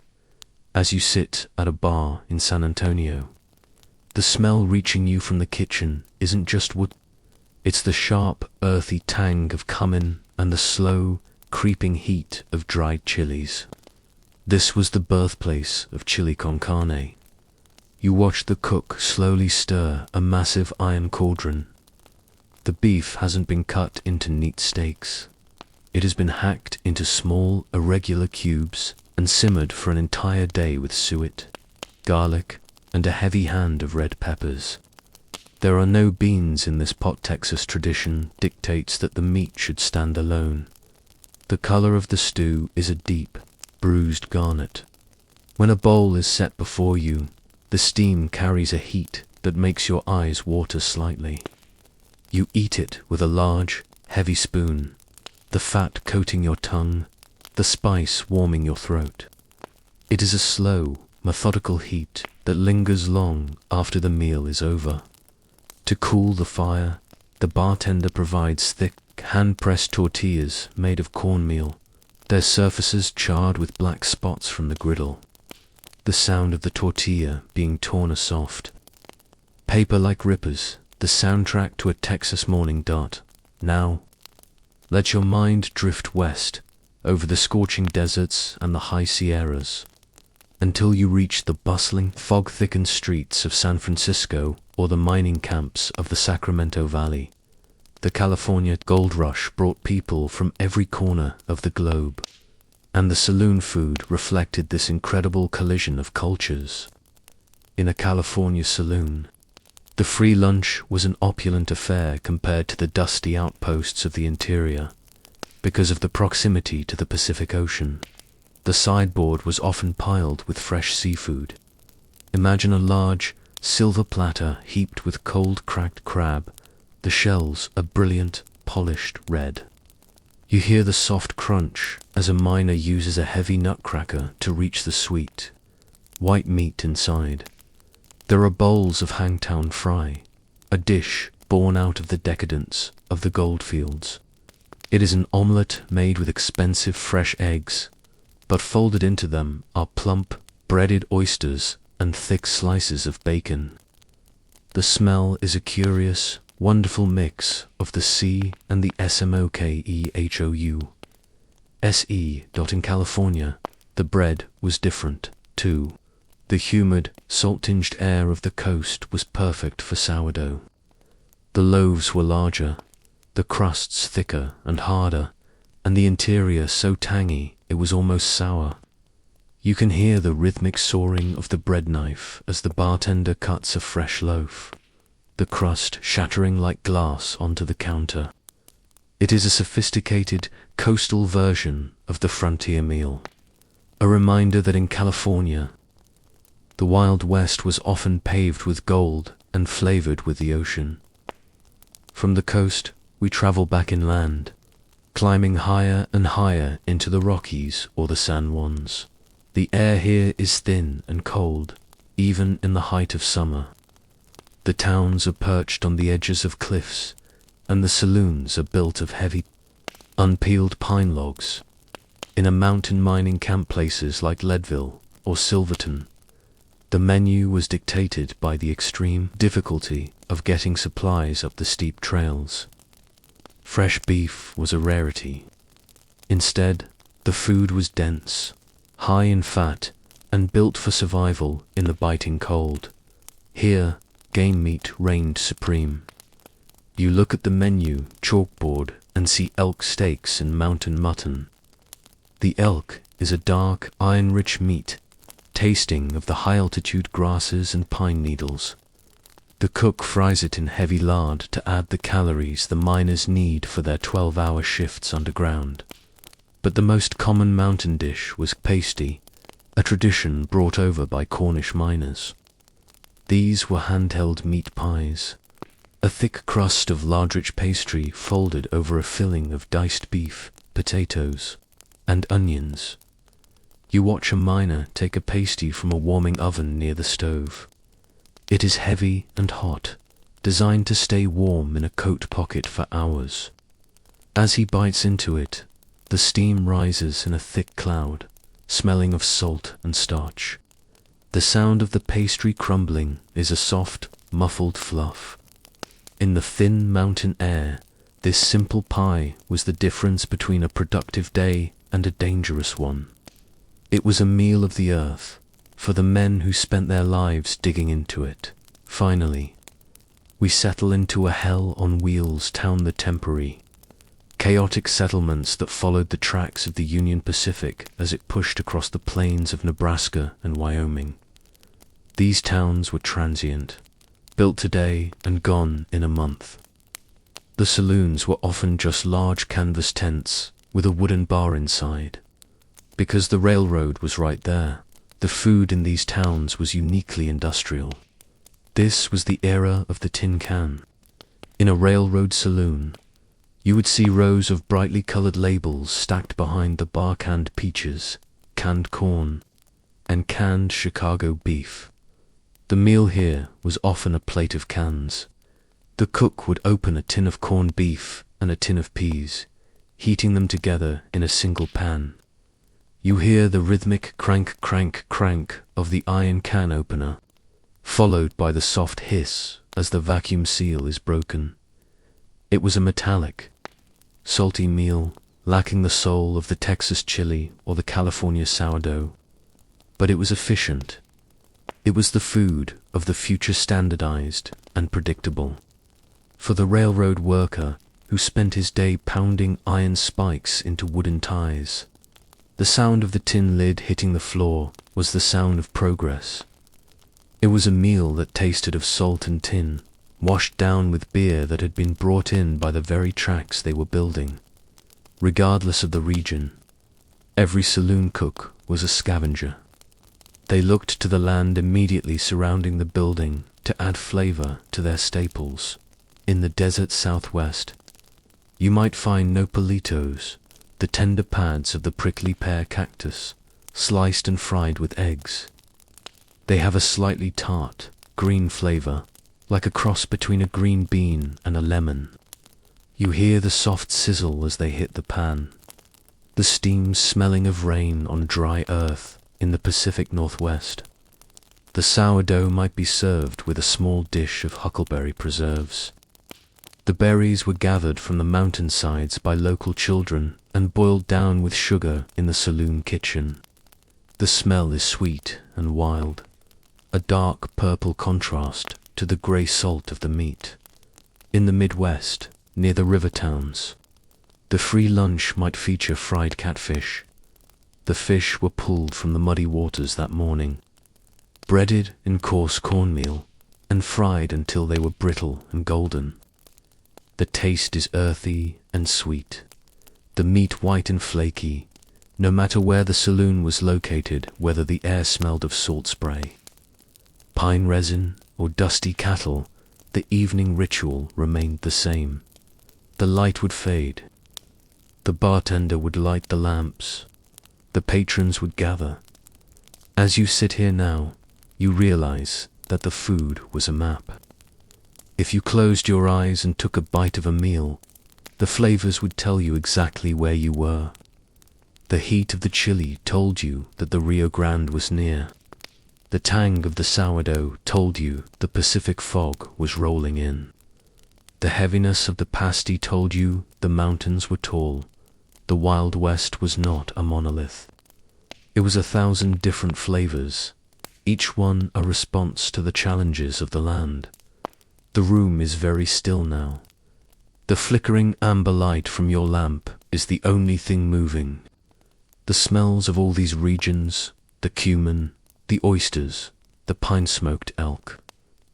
As you sit at a bar in San Antonio, the smell reaching you from the kitchen isn't just wood. It's the sharp, earthy tang of cumin and the slow, creeping heat of dried chilies. This was the birthplace of chili con carne. You watch the cook slowly stir a massive iron cauldron. The beef hasn't been cut into neat steaks. It has been hacked into small, irregular cubes and simmered for an entire day with suet, garlic, and a heavy hand of red peppers. There are no beans in this pot. Texas tradition dictates that the meat should stand alone. The color of the stew is a deep, bruised garnet. When a bowl is set before you, the steam carries a heat that makes your eyes water slightly. You eat it with a large, heavy spoon, the fat coating your tongue, the spice warming your throat. It is a slow, methodical heat that lingers long after the meal is over. To cool the fire, the bartender provides thick, hand-pressed tortillas made of cornmeal, their surfaces charred with black spots from the griddle. The sound of the tortilla being torn is soft. Paper like rippers, the soundtrack to a Texas morning. Now, let your mind drift west, over the scorching deserts and the high Sierras, until you reach the bustling, fog-thickened streets of San Francisco or the mining camps of the Sacramento Valley. The California gold rush brought people from every corner of the globe, and the saloon food reflected this incredible collision of cultures. In a California saloon, the free lunch was an opulent affair compared to the dusty outposts of the interior. Because of the proximity to the Pacific Ocean, the sideboard was often piled with fresh seafood. Imagine a large, silver platter heaped with cold cracked crab, the shells a brilliant, polished red. You hear the soft crunch as a miner uses a heavy nutcracker to reach the sweet, white meat inside. There are bowls of Hangtown fry, a dish born out of the decadence of the goldfields. It is an omelette made with expensive fresh eggs, but folded into them are plump, breaded oysters and thick slices of bacon. The smell is a curious, wonderful mix of the sea and the smokehou. In California, the bread was different, too. The humid, salt-tinged air of the coast was perfect for sourdough. The loaves were larger, the crusts thicker and harder, and the interior so tangy it was almost sour. You can hear the rhythmic soaring of the bread knife as the bartender cuts a fresh loaf, the crust shattering like glass onto the counter. It is a sophisticated, coastal version of the frontier meal, a reminder that in California, the Wild West was often paved with gold and flavored with the ocean. From the coast, we travel back inland, climbing higher and higher into the Rockies or the San Juans. The air here is thin and cold, even in the height of summer. The towns are perched on the edges of cliffs, and the saloons are built of heavy, unpeeled pine logs. In a mountain mining camp places like Leadville or Silverton, the menu was dictated by the extreme difficulty of getting supplies up the steep trails. Fresh beef was a rarity. Instead, the food was dense, high in fat, and built for survival in the biting cold. Here, game meat reigned supreme. You look at the menu chalkboard and see elk steaks and mountain mutton. The elk is a dark, iron-rich meat, tasting of the high-altitude grasses and pine needles. The cook fries it in heavy lard to add the calories the miners need for their 12-hour shifts underground. But the most common mountain dish was pasty, a tradition brought over by Cornish miners. These were handheld meat pies, a thick crust of lardrich pastry folded over a filling of diced beef, potatoes, and onions. You watch a miner take a pasty from a warming oven near the stove. It is heavy and hot, designed to stay warm in a coat pocket for hours. As he bites into it, the steam rises in a thick cloud, smelling of salt and starch. The sound of the pastry crumbling is a soft, muffled fluff. In the thin mountain air, this simple pie was the difference between a productive day and a dangerous one. It was a meal of the earth, for the men who spent their lives digging into it. Finally, we settle into a hell on wheels town, the Temporary, chaotic settlements that followed the tracks of the Union Pacific as it pushed across the plains of Nebraska and Wyoming. These towns were transient, built today and gone in a month. The saloons were often just large canvas tents with a wooden bar inside. Because the railroad was right there, the food in these towns was uniquely industrial. This was the era of the tin can. In a railroad saloon, you would see rows of brightly colored labels stacked behind the bar: canned peaches, canned corn, and canned Chicago beef. The meal here was often a plate of cans. The cook would open a tin of corned beef and a tin of peas, heating them together in a single pan. You hear the rhythmic crank, crank, crank of the iron can opener, followed by the soft hiss as the vacuum seal is broken. It was a metallic, salty meal, lacking the soul of the Texas chili or the California sourdough. But it was efficient. It was the food of the future, standardized and predictable. For the railroad worker who spent his day pounding iron spikes into wooden ties, the sound of the tin lid hitting the floor was the sound of progress. It was a meal that tasted of salt and tin, washed down with beer that had been brought in by the very tracks they were building. Regardless of the region, every saloon cook was a scavenger. They looked to the land immediately surrounding the building to add flavor to their staples. In the desert Southwest, you might find nopalitos, the tender pads of the prickly pear cactus, sliced and fried with eggs. They have a slightly tart, green flavor, like a cross between a green bean and a lemon. You hear the soft sizzle as they hit the pan, the steam smelling of rain on dry earth in the Pacific Northwest. The sourdough might be served with a small dish of huckleberry preserves. The berries were gathered from the mountainsides by local children and boiled down with sugar in the saloon kitchen. The smell is sweet and wild, a dark purple contrast to the grey salt of the meat. In the Midwest, near the river towns, the free lunch might feature fried catfish. The fish were pulled from the muddy waters that morning, breaded in coarse cornmeal, and fried until they were brittle and golden. The taste is earthy and sweet, the meat white and flaky, no matter where the saloon was located, whether the air smelled of salt spray, pine resin, or dusty cattle. The evening ritual remained the same. The light would fade. The bartender would light the lamps. The patrons would gather. As you sit here now, you realize that the food was a map. If you closed your eyes and took a bite of a meal, the flavors would tell you exactly where you were. The heat of the chili told you that the Rio Grande was near. The tang of the sourdough told you the Pacific fog was rolling in. The heaviness of the pasty told you the mountains were tall. The Wild West was not a monolith. It was 1,000 different flavors, each one a response to the challenges of the land. The room is very still now. The flickering amber light from your lamp is the only thing moving. The smells of all these regions, the cumin, the oysters, the pine-smoked elk,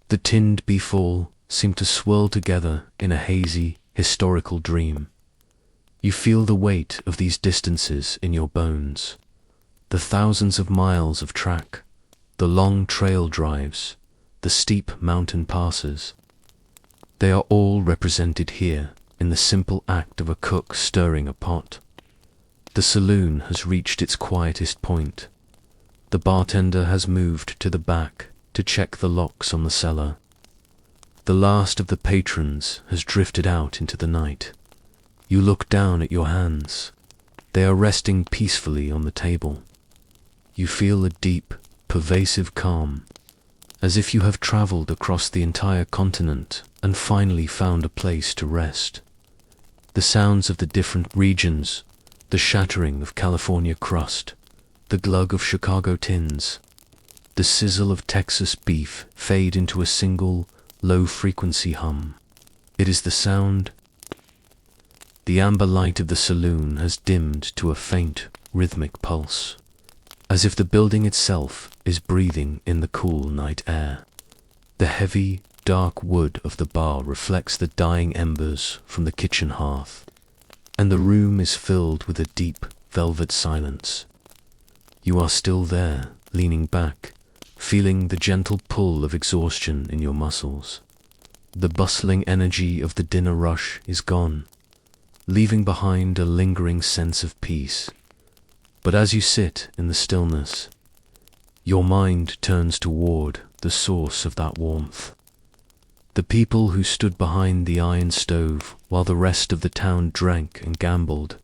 The tinned beef all seem to swirl together in a hazy, historical dream. You feel the weight of these distances in your bones, the thousands of miles of track, the long trail drives, the steep mountain passes. They are all represented here in the simple act of a cook stirring a pot. The saloon has reached its quietest point. The bartender has moved to the back to check the locks on the cellar. The last of the patrons has drifted out into the night. You look down at your hands. They are resting peacefully on the table. You feel a deep, pervasive calm, as if you have traveled across the entire continent and finally found a place to rest. The sounds of the different regions, the shattering of California crust, the glug of Chicago tins, the sizzle of Texas beef fade into a single, low-frequency hum. It is the sound. The amber light of the saloon has dimmed to a faint, rhythmic pulse, as if the building itself is breathing in the cool night air. The heavy, dark wood of the bar reflects the dying embers from the kitchen hearth, and the room is filled with a deep, velvet silence. You are still there, leaning back, feeling the gentle pull of exhaustion in your muscles. The bustling energy of the dinner rush is gone, leaving behind a lingering sense of peace. But as you sit in the stillness, your mind turns toward the source of that warmth. The people who stood behind the iron stove while the rest of the town drank and gambled.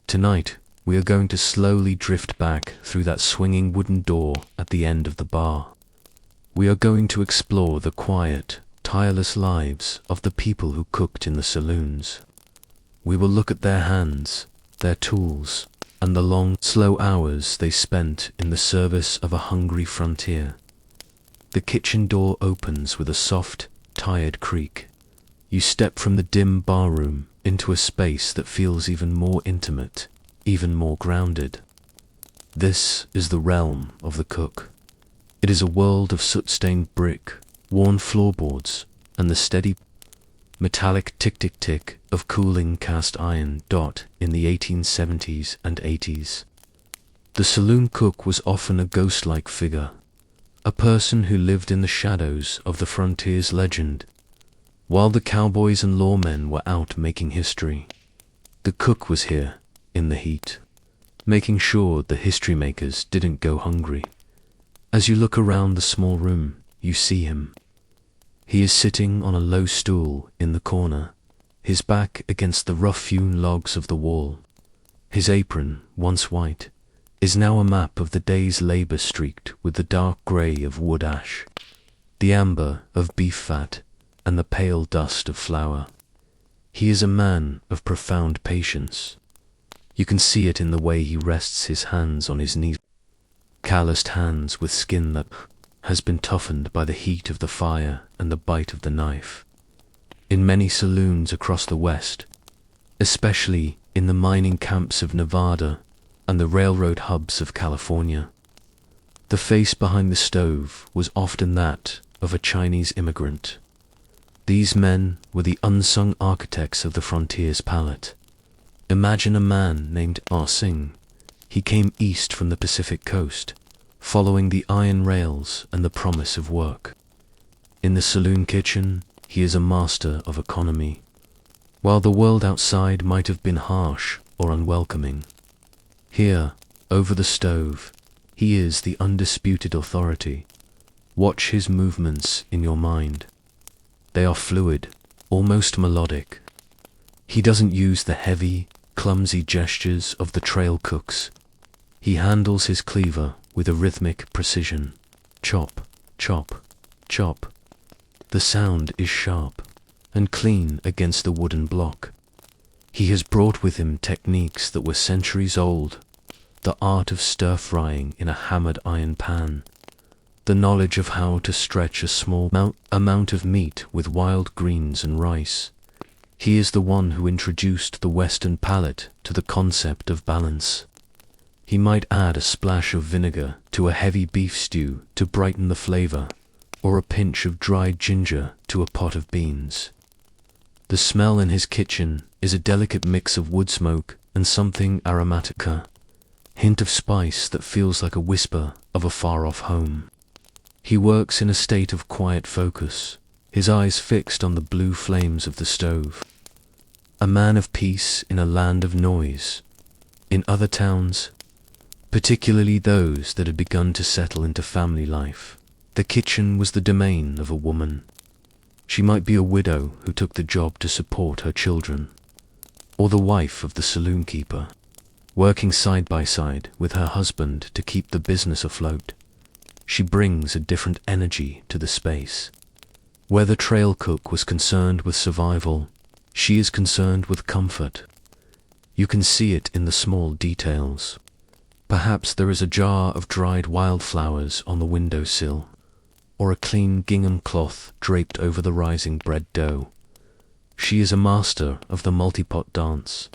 Tonight, we are going to slowly drift back through that swinging wooden door at the end of the bar. We are going to explore the quiet, tireless lives of the people who cooked in the saloons. We will look at their hands, their tools, and the long, slow hours they spent in the service of a hungry frontier. The kitchen door opens with a soft, tired creak. You step from the dim barroom into a space that feels even more intimate, even more grounded. This is the realm of the cook. It is a world of soot-stained brick, worn floorboards, and the steady metallic tick-tick-tick of cooling cast iron in the 1870s and 80s. The saloon cook was often a ghost-like figure, a person who lived in the shadows of the frontier's legend. While the cowboys and lawmen were out making history, the cook was here, in the heat, making sure the history makers didn't go hungry. As you look around the small room, you see him. He is sitting on a low stool in the corner, his back against the rough-hewn logs of the wall. His apron, once white, is now a map of the day's labor streaked with the dark grey of wood ash, the amber of beef fat, and the pale dust of flour. He is a man of profound patience. You can see it in the way he rests his hands on his knees, calloused hands with skin that has been toughened by the heat of the fire and the bite of the knife. In many saloons across the West, especially in the mining camps of Nevada and the railroad hubs of California, the face behind the stove was often that of a Chinese immigrant. These men were the unsung architects of the frontier's palate. Imagine a man named Ah Sing. He came east from the Pacific coast, following the iron rails and the promise of work. In the saloon kitchen, he is a master of economy. While the world outside might have been harsh or unwelcoming, here, over the stove, he is the undisputed authority. Watch his movements in your mind. They are fluid, almost melodic. He doesn't use the heavy, clumsy gestures of the trail cooks. He handles his cleaver with a rhythmic precision. Chop, chop, chop. The sound is sharp and clean against the wooden block. He has brought with him techniques that were centuries old, the art of stir-frying in a hammered iron pan, the knowledge of how to stretch a small amount of meat with wild greens and rice. He is the one who introduced the Western palate to the concept of balance. He might add a splash of vinegar to a heavy beef stew to brighten the flavor, or a pinch of dried ginger to a pot of beans. The smell in his kitchen is a delicate mix of wood smoke and something aromatic, a hint of spice that feels like a whisper of a far-off home. He works in a state of quiet focus, his eyes fixed on the blue flames of the stove. A man of peace in a land of noise. In other towns, particularly those that had begun to settle into family life, the kitchen was the domain of a woman. She might be a widow who took the job to support her children, or the wife of the saloon keeper, working side by side with her husband to keep the business afloat. She brings a different energy to the space. Where the trail cook was concerned with survival, she is concerned with comfort. You can see it in the small details. Perhaps there is a jar of dried wildflowers on the windowsill, or a clean gingham cloth draped over the rising bread dough. She is a master of the multi-pot dance.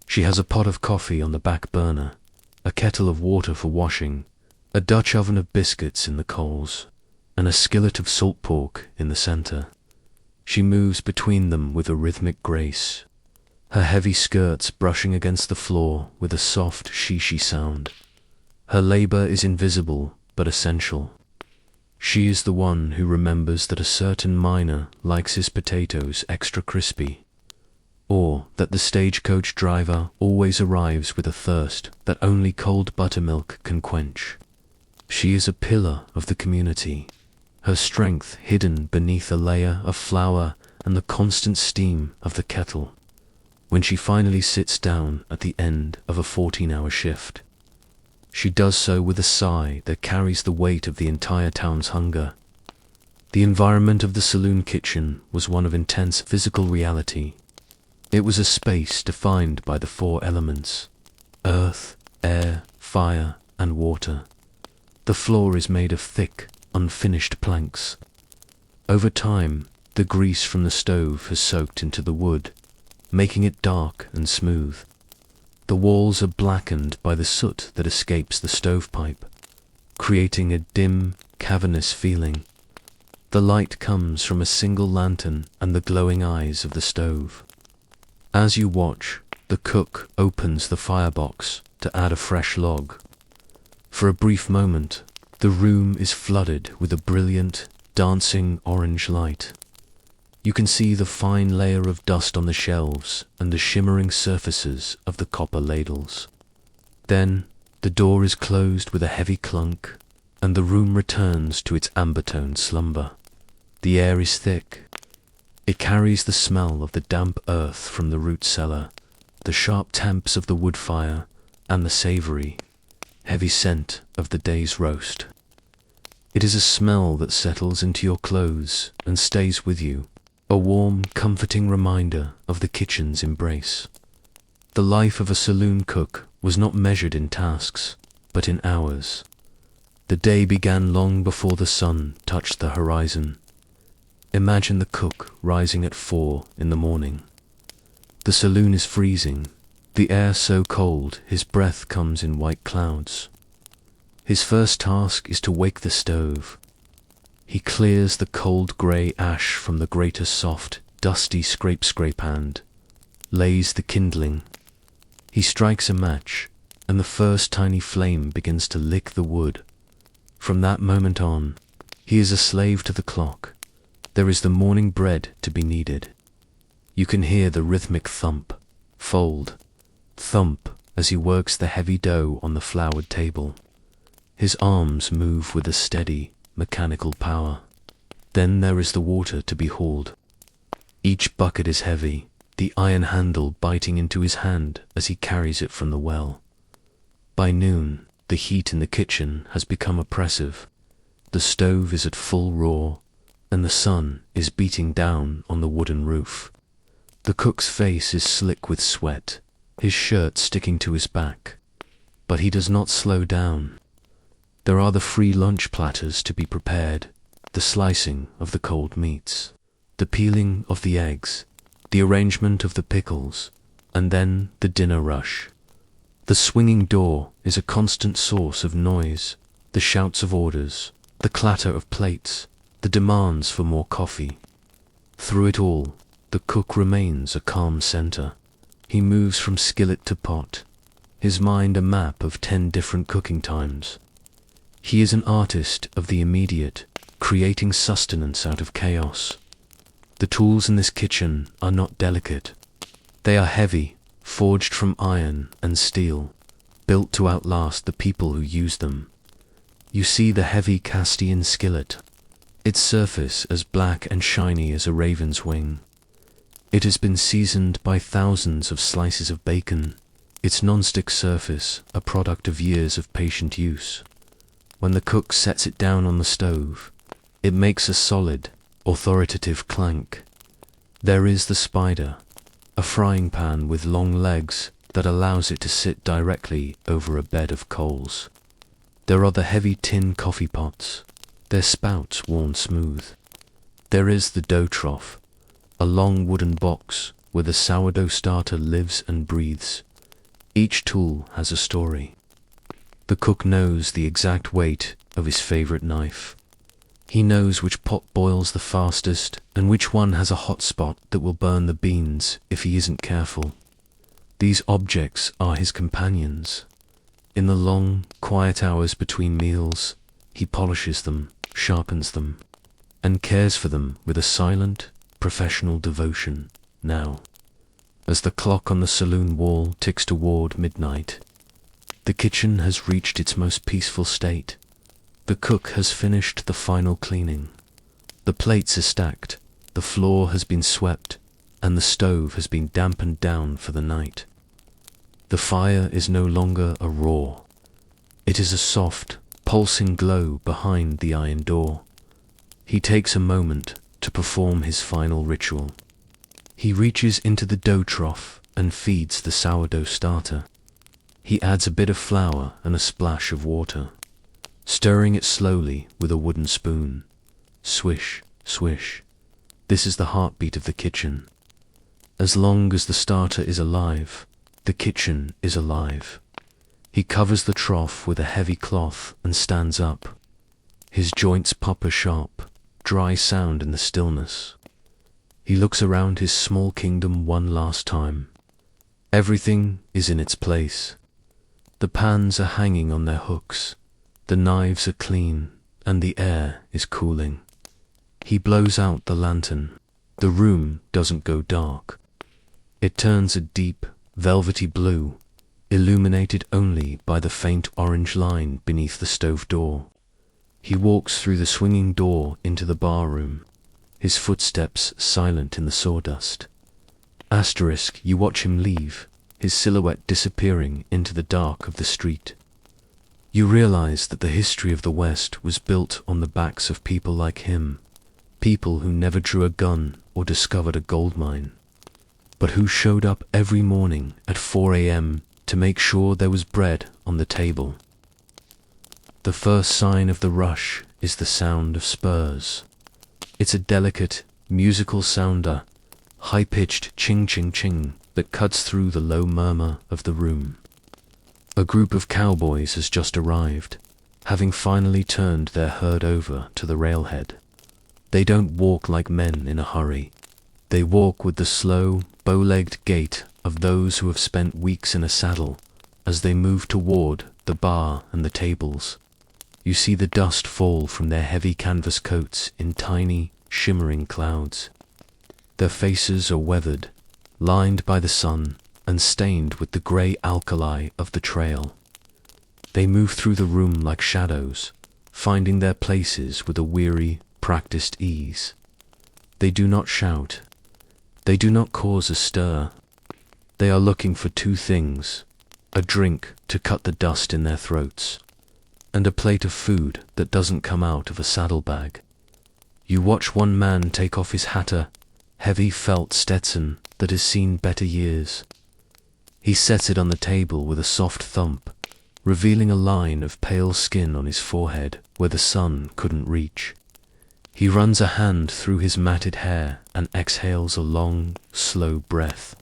She has a pot of coffee on the back burner, a kettle of water for washing, a Dutch oven of biscuits in the coals, and a skillet of salt pork in the center. She moves between them with a rhythmic grace, her heavy skirts brushing against the floor with a soft shishi sound. Her labor is invisible but essential. She is the one who remembers that a certain miner likes his potatoes extra crispy, or that the stagecoach driver always arrives with a thirst that only cold buttermilk can quench. She is a pillar of the community, her strength hidden beneath a layer of flour and the constant steam of the kettle. When she finally sits down at the end of a 14-hour shift, she does so with a sigh that carries the weight of the entire town's hunger. The environment of the saloon kitchen was one of intense physical reality. It was a space defined by the four elements: earth, air, fire, and water. The floor is made of thick, unfinished planks. Over time, the grease from the stove has soaked into the wood, making it dark and smooth. The walls are blackened by the soot that escapes the stovepipe, creating a dim, cavernous feeling. The light comes from a single lantern and the glowing eyes of the stove. As you watch, the cook opens the firebox to add a fresh log. For a brief moment, the room is flooded with a brilliant, dancing orange light. You can see the fine layer of dust on the shelves and the shimmering surfaces of the copper ladles. Then, the door is closed with a heavy clunk, and the room returns to its amber-toned slumber. The air is thick. It carries the smell of the damp earth from the root cellar, the sharp temps of the wood fire, and the savory, heavy scent of the day's roast. It is a smell that settles into your clothes and stays with you, a warm, comforting reminder of the kitchen's embrace. The life of a saloon cook was not measured in tasks, but in hours. The day began long before the sun touched the horizon. Imagine the cook rising at 4 in the morning. The saloon is freezing, the air so cold his breath comes in white clouds. His first task is to wake the stove. He clears the cold grey ash from the grater's soft, dusty scrape and lays the kindling. He strikes a match, and the first tiny flame begins to lick the wood. From that moment on, he is a slave to the clock. There is the morning bread to be kneaded. You can hear the rhythmic thump, fold, thump as he works the heavy dough on the floured table. His arms move with a steady, mechanical power. Then there is the water to be hauled. Each bucket is heavy, the iron handle biting into his hand as he carries it from the well. By noon, the heat in the kitchen has become oppressive. The stove is at full roar, and the sun is beating down on the wooden roof. The cook's face is slick with sweat, his shirt sticking to his back. But he does not slow down. There are the free lunch platters to be prepared, the slicing of the cold meats, the peeling of the eggs, the arrangement of the pickles, and then the dinner rush. The swinging door is a constant source of noise, the shouts of orders, the clatter of plates, the demands for more coffee. Through it all, the cook remains a calm center. He moves from skillet to pot, his mind a map of 10 different cooking times. He is an artist of the immediate, creating sustenance out of chaos. The tools in this kitchen are not delicate. They are heavy, forged from iron and steel, built to outlast the people who use them. You see the heavy Castilian skillet, its surface as black and shiny as a raven's wing. It has been seasoned by thousands of slices of bacon, its non-stick surface a product of years of patient use. When the cook sets it down on the stove, it makes a solid, authoritative clank. There is the spider, a frying pan with long legs that allows it to sit directly over a bed of coals. There are the heavy tin coffee pots, their spouts worn smooth. There is the dough trough, a long wooden box where the sourdough starter lives and breathes. Each tool has a story. The cook knows the exact weight of his favorite knife. He knows which pot boils the fastest and which one has a hot spot that will burn the beans if he isn't careful. These objects are his companions. In the long, quiet hours between meals, he polishes them, sharpens them, and cares for them with a silent, professional devotion. Now, as the clock on the saloon wall ticks toward midnight, the kitchen has reached its most peaceful state. The cook has finished the final cleaning. The plates are stacked, the floor has been swept, and the stove has been dampened down for the night. The fire is no longer a roar. It is a soft, pulsing glow behind the iron door. He takes a moment to perform his final ritual. He reaches into the dough trough and feeds the sourdough starter. He adds a bit of flour and a splash of water, stirring it slowly with a wooden spoon. Swish, swish. This is the heartbeat of the kitchen. As long as the starter is alive, the kitchen is alive. He covers the trough with a heavy cloth and stands up. His joints pop a sharp, dry sound in the stillness. He looks around his small kingdom one last time. Everything is in its place. The pans are hanging on their hooks, the knives are clean, and the air is cooling. He blows out the lantern. The room doesn't go dark. It turns a deep, velvety blue, illuminated only by the faint orange line beneath the stove door. He walks through the swinging door into the bar room, his footsteps silent in the sawdust. Asterisk, you watch him leave, his silhouette disappearing into the dark of the street. You realize that the history of the West was built on the backs of people like him, people who never drew a gun or discovered a gold mine, but who showed up every morning at 4 a.m. to make sure there was bread on the table. The first sign of the rush is the sound of spurs. It's a delicate, musical sounder, high-pitched ching-ching-ching that cuts through the low murmur of the room. A group of cowboys has just arrived, having finally turned their herd over to the railhead. They don't walk like men in a hurry. They walk with the slow, bow-legged gait of those who have spent weeks in a saddle as they move toward the bar and the tables. You see the dust fall from their heavy canvas coats in tiny, shimmering clouds. Their faces are weathered, lined by the sun, and stained with the grey alkali of the trail. They move through the room like shadows, finding their places with a weary, practiced ease. They do not shout. They do not cause a stir. They are looking for two things: a drink to cut the dust in their throats, and a plate of food that doesn't come out of a saddlebag. You watch one man take off his hatter, heavy felt Stetson that has seen better years. He sets it on the table with a soft thump, revealing a line of pale skin on his forehead where the sun couldn't reach. He runs a hand through his matted hair and exhales a long, slow breath.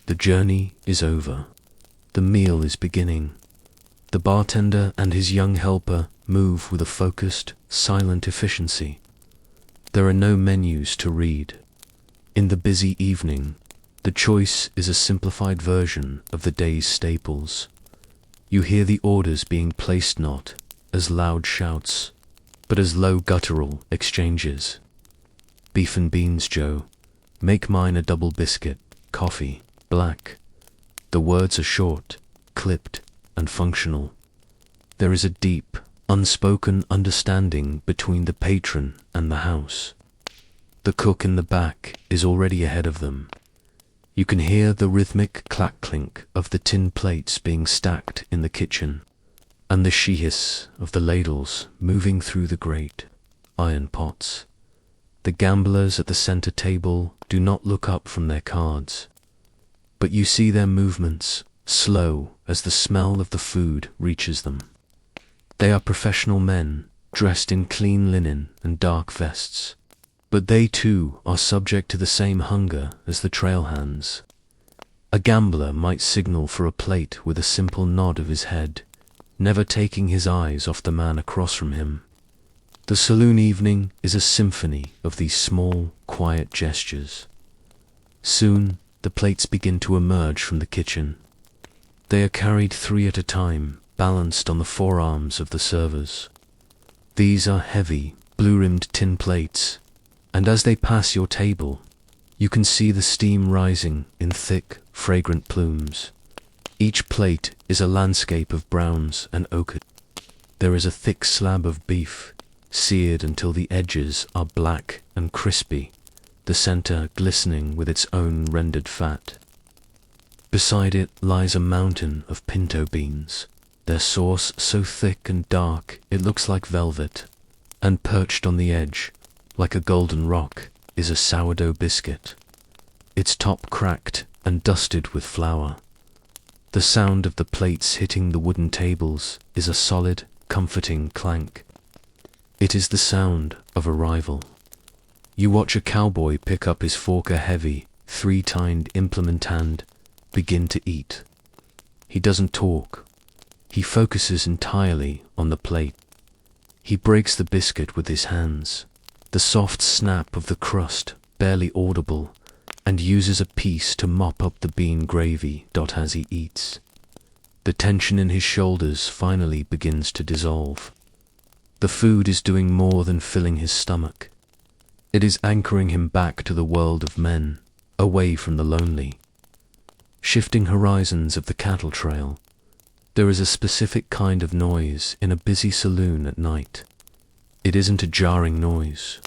The journey is over. The meal is beginning. The bartender and his young helper move with a focused, silent efficiency, There are no menus to read. In the busy evening, the choice is a simplified version of the day's staples. You hear the orders being placed not as loud shouts, but as low guttural exchanges. Beef and beans, Joe. Make mine a double biscuit, coffee, black. The words are short, clipped, and functional. There is a deep, unspoken understanding between the patron and the house. The cook in the back is already ahead of them. You can hear the rhythmic clack-clink of the tin plates being stacked in the kitchen, and the hiss of the ladles moving through the great iron pots. The gamblers at the center table do not look up from their cards, but you see their movements, slow as the smell of the food reaches them. They are professional men, dressed in clean linen and dark vests, but they too are subject to the same hunger as the trail hands. A gambler might signal for a plate with a simple nod of his head, never taking his eyes off the man across from him. The saloon evening is a symphony of these small, quiet gestures. Soon, the plates begin to emerge from the kitchen. They are carried 3 at a time, balanced on the forearms of the servers. These are heavy, blue-rimmed tin plates, and as they pass your table, you can see the steam rising in thick, fragrant plumes. Each plate is a landscape of browns and ochre. There is a thick slab of beef, seared until the edges are black and crispy, the center glistening with its own rendered fat. Beside it lies a mountain of pinto beans, their sauce so thick and dark it looks like velvet, and perched on the edge, like a golden rock, is a sourdough biscuit, its top cracked and dusted with flour. The sound of the plates hitting the wooden tables is a solid, comforting clank. It is the sound of arrival. You watch a cowboy pick up his fork, a heavy, 3-tined implement, and begin to eat. He doesn't talk. He focuses entirely on the plate. He breaks the biscuit with his hands, the soft snap of the crust barely audible, and uses a piece to mop up the bean gravy as he eats. The tension in his shoulders finally begins to dissolve. The food is doing more than filling his stomach. It is anchoring him back to the world of men, away from the lonely, shifting horizons of the cattle trail. There is a specific kind of noise in a busy saloon at night. It isn't a jarring noise.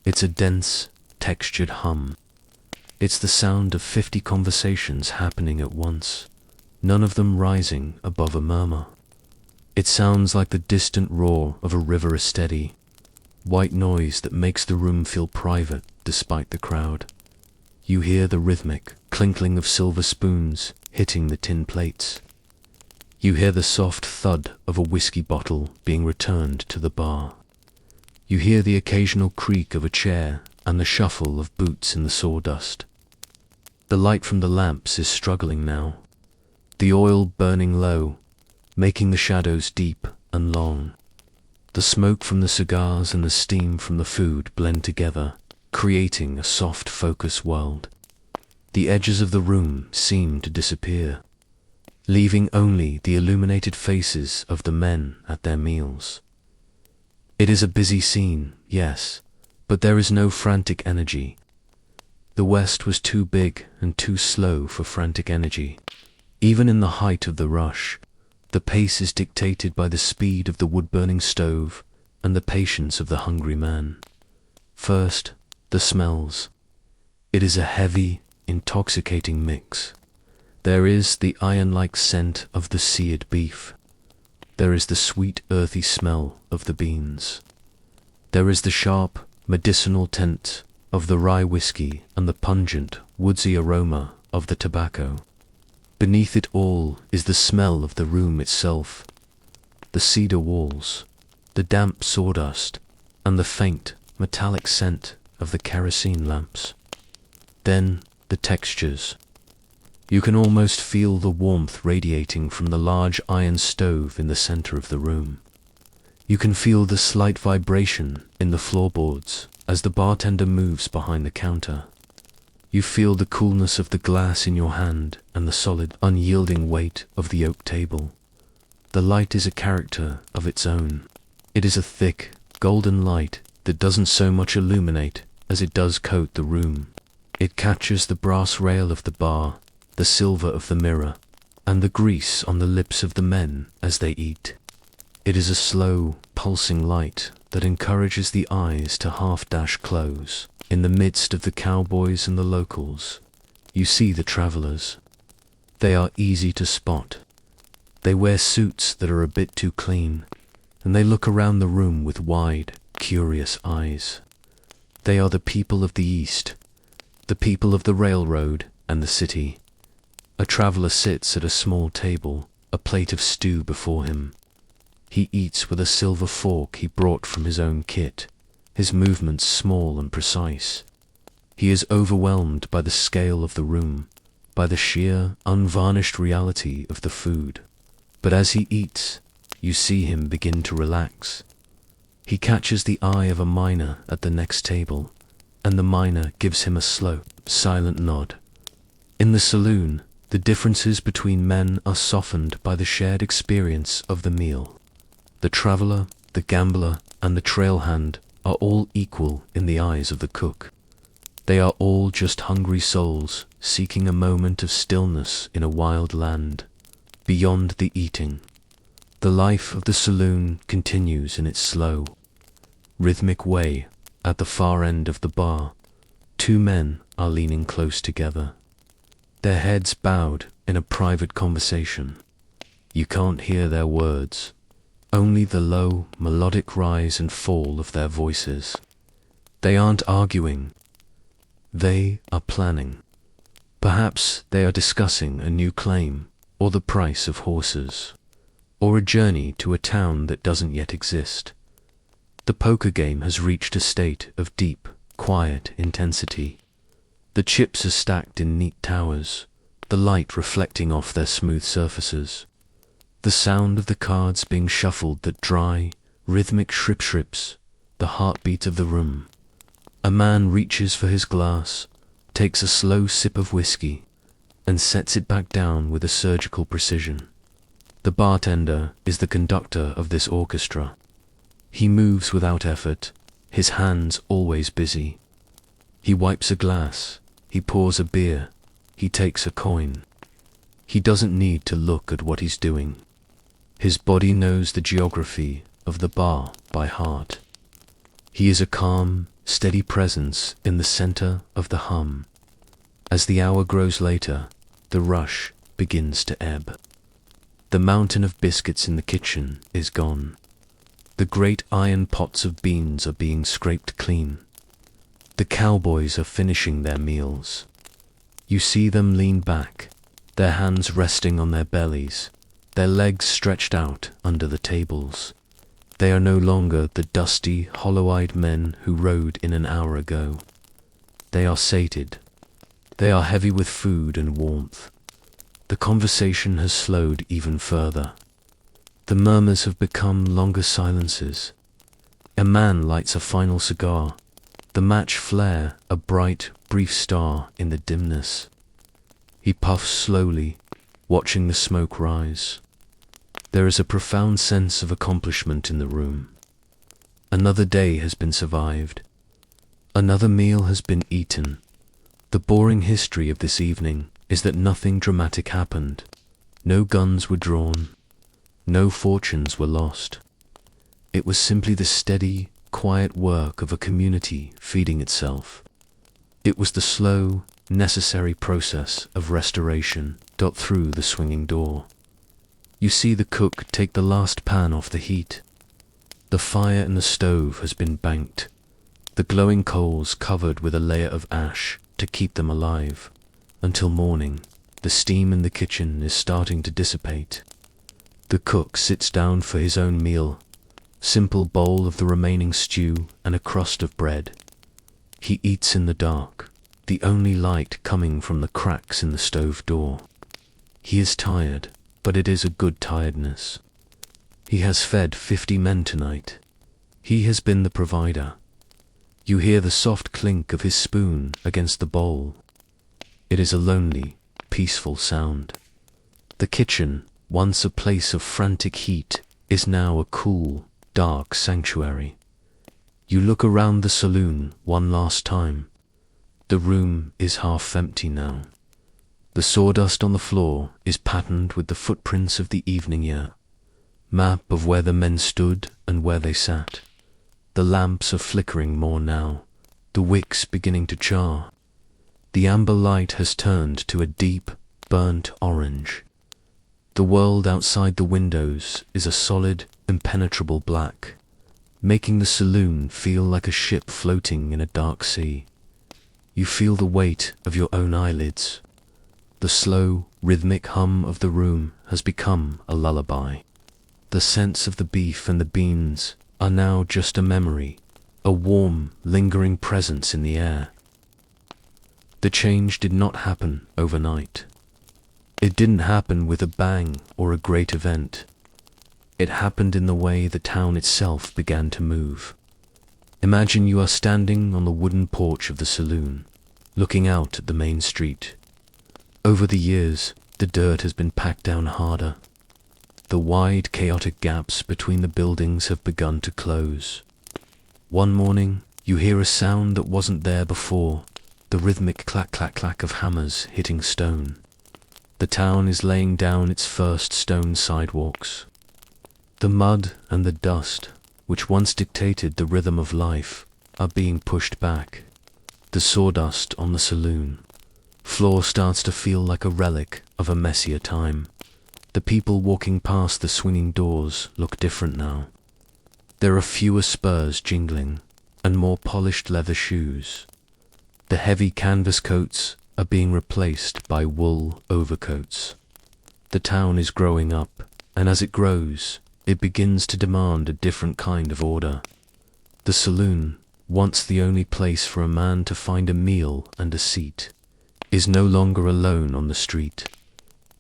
It's a dense, textured hum. It's the sound of 50 conversations happening at once, none of them rising above a murmur. It sounds like the distant roar of a river, a steady, white noise that makes the room feel private despite the crowd. You hear the rhythmic clinkling of silver spoons hitting the tin plates. You hear the soft thud of a whiskey bottle being returned to the bar. You hear the occasional creak of a chair and the shuffle of boots in the sawdust. The light from the lamps is struggling now, the oil burning low, making the shadows deep and long. The smoke from the cigars and the steam from the food blend together, creating a soft focus world. The edges of the room seem to disappear, leaving only the illuminated faces of the men at their meals. It is a busy scene, yes, but there is no frantic energy. The West was too big and too slow for frantic energy. Even in the height of the rush, the pace is dictated by the speed of the wood-burning stove and the patience of the hungry man. First, the smells. It is a heavy, intoxicating mix. There is the iron-like scent of the seared beef. There is the sweet, earthy smell of the beans. There is the sharp, medicinal tint of the rye whiskey and the pungent, woodsy aroma of the tobacco. Beneath it all is the smell of the room itself, the cedar walls, the damp sawdust, and the faint, metallic scent of the kerosene lamps. Then the textures. You can almost feel the warmth radiating from the large iron stove in the center of the room. You can feel the slight vibration in the floorboards as the bartender moves behind the counter. You feel the coolness of the glass in your hand and the solid, unyielding weight of the oak table. The light is a character of its own. It is a thick, golden light that doesn't so much illuminate as it does coat the room. It catches the brass rail of the bar, the silver of the mirror, and the grease on the lips of the men as they eat. It is a slow, pulsing light that encourages the eyes to half-dash close. In the midst of the cowboys and the locals, you see the travelers. They are easy to spot. They wear suits that are a bit too clean, and they look around the room with wide, curious eyes. They are the people of the East, the people of the railroad and the city. A traveler sits at a small table, a plate of stew before him. He eats with a silver fork he brought from his own kit, his movements small and precise. He is overwhelmed by the scale of the room, by the sheer, unvarnished reality of the food. But as he eats, you see him begin to relax. He catches the eye of a miner at the next table, and the miner gives him a slow, silent nod. In the saloon, the differences between men are softened by the shared experience of the meal. The traveler, the gambler, and the trailhand are all equal in the eyes of the cook. They are all just hungry souls seeking a moment of stillness in a wild land. Beyond the eating, the life of the saloon continues in its slow, rhythmic way. At the far end of the bar, two men are leaning close together, their heads bowed in a private conversation. You can't hear their words, only the low, melodic rise and fall of their voices. They aren't arguing. They are planning. Perhaps they are discussing a new claim, or the price of horses, or a journey to a town that doesn't yet exist. The poker game has reached a state of deep, quiet intensity. The chips are stacked in neat towers, the light reflecting off their smooth surfaces. The sound of the cards being shuffled, that dry, rhythmic shrips the heartbeat of the room. A man reaches for his glass, takes a slow sip of whiskey, and sets it back down with a surgical precision. The bartender is the conductor of this orchestra. He moves without effort, his hands always busy. He wipes a glass, he pours a beer, he takes a coin. He doesn't need to look at what he's doing. His body knows the geography of the bar by heart. He is a calm, steady presence in the center of the hum. As the hour grows later, the rush begins to ebb. The mountain of biscuits in the kitchen is gone. The great iron pots of beans are being scraped clean. The cowboys are finishing their meals. You see them lean back, their hands resting on their bellies, their legs stretched out under the tables. They are no longer the dusty, hollow-eyed men who rode in an hour ago. They are sated. They are heavy with food and warmth. The conversation has slowed even further. The murmurs have become longer silences. A man lights a final cigar, the match flare a bright, brief star in the dimness. He puffs slowly, watching the smoke rise. There is a profound sense of accomplishment in the room. Another day has been survived. Another meal has been eaten. The boring history of this evening is that nothing dramatic happened. No guns were drawn. No fortunes were lost. It was simply the steady, quiet work of a community feeding itself. It was the slow, necessary process of restoration got through the swinging door. You see the cook take the last pan off the heat. The fire in the stove has been banked, the glowing coals covered with a layer of ash to keep them alive. Until morning, the steam in the kitchen is starting to dissipate. The cook sits down for his own meal, simple bowl of the remaining stew and a crust of bread. He eats in the dark, the only light coming from the cracks in the stove door. He is tired, but it is a good tiredness. He has fed 50 men tonight. He has been the provider. You hear the soft clink of his spoon against the bowl. It is a lonely, peaceful sound. The kitchen, once a place of frantic heat, is now a cool, dark sanctuary. You look around the saloon one last time. The room is half empty now. The sawdust on the floor is patterned with the footprints of the evening year. Map of where the men stood and where they sat. The lamps are flickering more now, the wicks beginning to char. The amber light has turned to a deep, burnt orange. The world outside the windows is a solid, impenetrable black, making the saloon feel like a ship floating in a dark sea. You feel the weight of your own eyelids. The slow, rhythmic hum of the room has become a lullaby. The scents of the beef and the beans are now just a memory, a warm, lingering presence in the air. The change did not happen overnight. It didn't happen with a bang or a great event. It happened in the way the town itself began to move. Imagine you are standing on the wooden porch of the saloon, looking out at the main street. Over the years, the dirt has been packed down harder. The wide, chaotic gaps between the buildings have begun to close. One morning, you hear a sound that wasn't there before, the rhythmic clack-clack-clack of hammers hitting stone. The town is laying down its first stone sidewalks. The mud and the dust, which once dictated the rhythm of life, are being pushed back. The sawdust on the saloon floor starts to feel like a relic of a messier time. The people walking past the swinging doors look different now. There are fewer spurs jingling, and more polished leather shoes. The heavy canvas coats are being replaced by wool overcoats. The town is growing up, and as it grows, it begins to demand a different kind of order. The saloon, once the only place for a man to find a meal and a seat, is no longer alone on the street.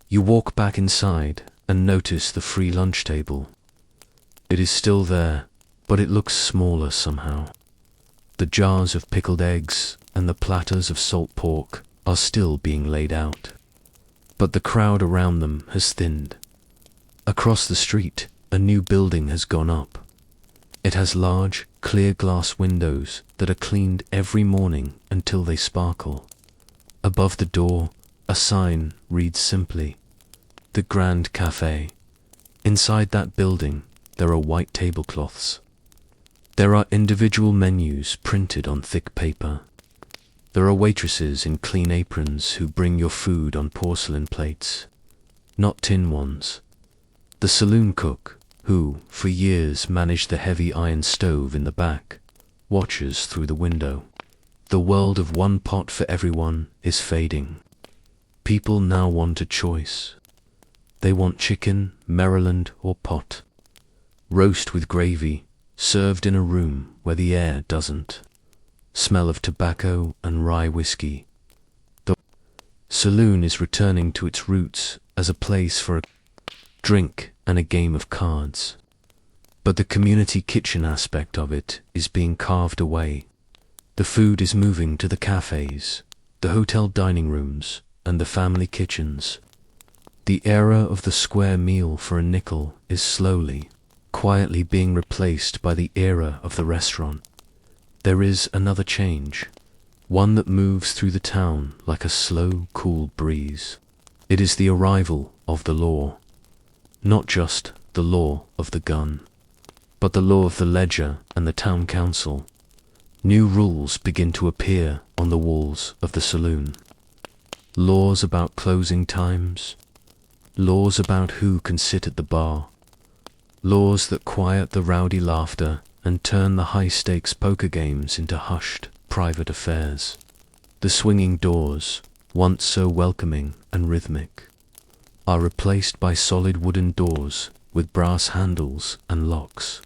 You walk back inside and notice the free lunch table. It is still there, but it looks smaller somehow. The jars of pickled eggs and the platters of salt pork are still being laid out, but the crowd around them has thinned. Across the street, a new building has gone up. It has large, clear glass windows that are cleaned every morning until they sparkle. Above the door, a sign reads simply, "The Grand Café." Inside that building, there are white tablecloths. There are individual menus printed on thick paper. There are waitresses in clean aprons who bring your food on porcelain plates, not tin ones. The saloon cook, who, for years, managed the heavy iron stove in the back, watches through the window. The world of one pot for everyone is fading. People now want a choice. They want chicken, Maryland, or pot. Roast with gravy, served in a room where the air doesn't smell of tobacco and rye whiskey. The saloon is returning to its roots as a place for a drink and a game of cards. But the community kitchen aspect of it is being carved away. The food is moving to the cafes, the hotel dining rooms, and the family kitchens. The era of the square meal for a nickel is slowly, quietly being replaced by the era of the restaurant. There is another change, one that moves through the town like a slow, cool breeze. It is the arrival of the law. Not just the law of the gun, but the law of the ledger and the town council. New rules begin to appear on the walls of the saloon. Laws about closing times, laws about who can sit at the bar, laws that quiet the rowdy laughter and turn the high-stakes poker games into hushed, private affairs. The swinging doors, once so welcoming and rhythmic, are replaced by solid wooden doors with brass handles and locks.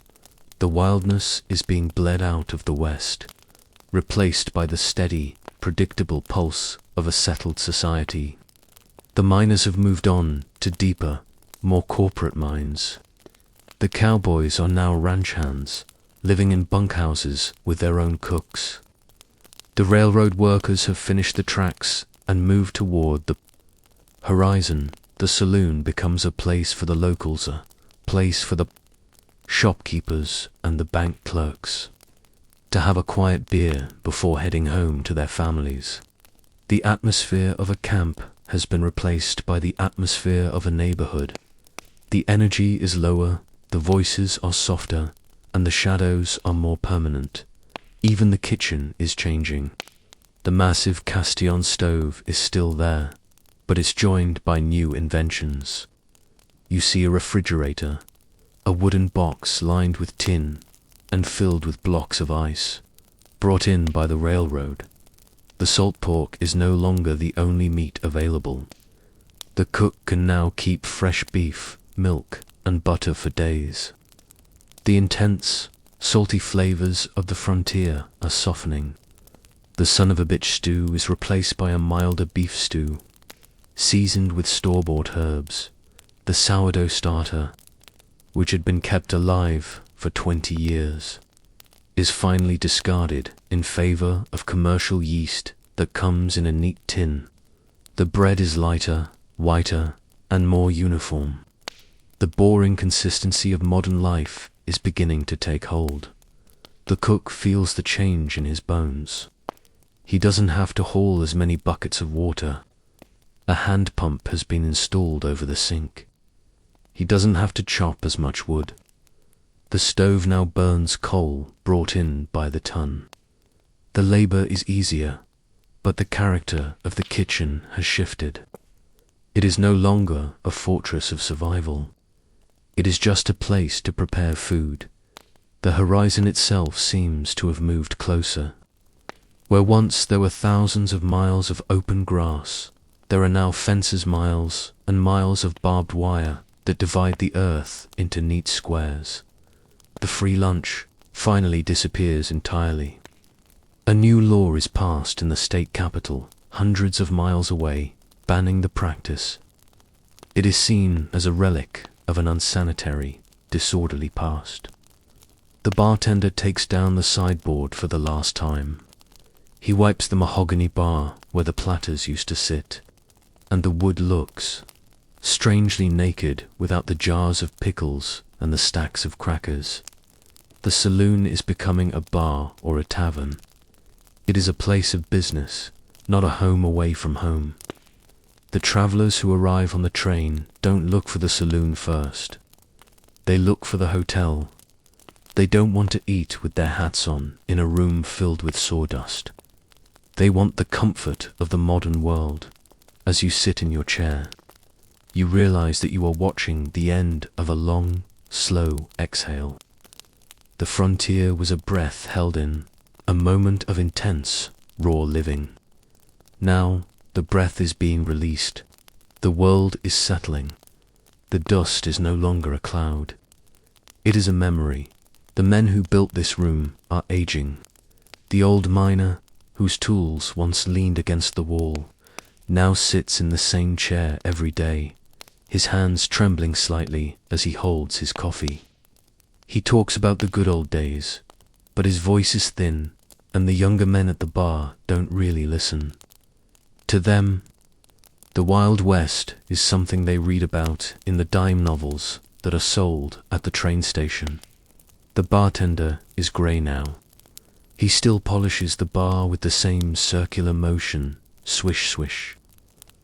The wildness is being bled out of the West, replaced by the steady, predictable pulse of a settled society. The miners have moved on to deeper, more corporate mines. The cowboys are now ranch hands, living in bunkhouses with their own cooks. The railroad workers have finished the tracks and moved toward the horizon. The saloon becomes a place for the locals, a place for the shopkeepers and the bank clerks to have a quiet beer before heading home to their families. The atmosphere of a camp has been replaced by the atmosphere of a neighborhood. The energy is lower, the voices are softer, and the shadows are more permanent. Even the kitchen is changing. The massive Castillon stove is still there, but it's joined by new inventions. You see a refrigerator, a wooden box lined with tin and filled with blocks of ice, brought in by the railroad. The salt pork is no longer the only meat available. The cook can now keep fresh beef, milk, and butter for days. The intense, salty flavors of the frontier are softening. The son-of-a-bitch stew is replaced by a milder beef stew, seasoned with store-bought herbs. The sourdough starter, which had been kept alive for 20 years, is finally discarded in favor of commercial yeast that comes in a neat tin. The bread is lighter, whiter, and more uniform. The boring consistency of modern life is beginning to take hold. The cook feels the change in his bones. He doesn't have to haul as many buckets of water. A hand pump has been installed over the sink. He doesn't have to chop as much wood. The stove now burns coal brought in by the ton. The labor is easier, but the character of the kitchen has shifted. It is no longer a fortress of survival. It is just a place to prepare food. The horizon itself seems to have moved closer. Where once there were thousands of miles of open grass, there are now fences miles and miles of barbed wire that divide the earth into neat squares. The free lunch finally disappears entirely. A new law is passed in the state capital, hundreds of miles away, banning the practice. It is seen as a relic of an unsanitary, disorderly past. The bartender takes down the sideboard for the last time. He wipes the mahogany bar where the platters used to sit, and the wood looks strangely naked without the jars of pickles and the stacks of crackers. The saloon is becoming a bar or a tavern. It is a place of business, not a home away from home. The travelers who arrive on the train don't look for the saloon first. They look for the hotel. They don't want to eat with their hats on in a room filled with sawdust. They want the comfort of the modern world. As you sit in your chair, you realize that you are watching the end of a long, slow exhale. The frontier was a breath held in, a moment of intense, raw living. Now, the breath is being released. The world is settling. The dust is no longer a cloud. It is a memory. The men who built this room are aging. The old miner, whose tools once leaned against the wall, now sits in the same chair every day, his hands trembling slightly as he holds his coffee. He talks about the good old days, but his voice is thin, and the younger men at the bar don't really listen. To them, the Wild West is something they read about in the dime novels that are sold at the train station. The bartender is grey now. He still polishes the bar with the same circular motion, swish, swish.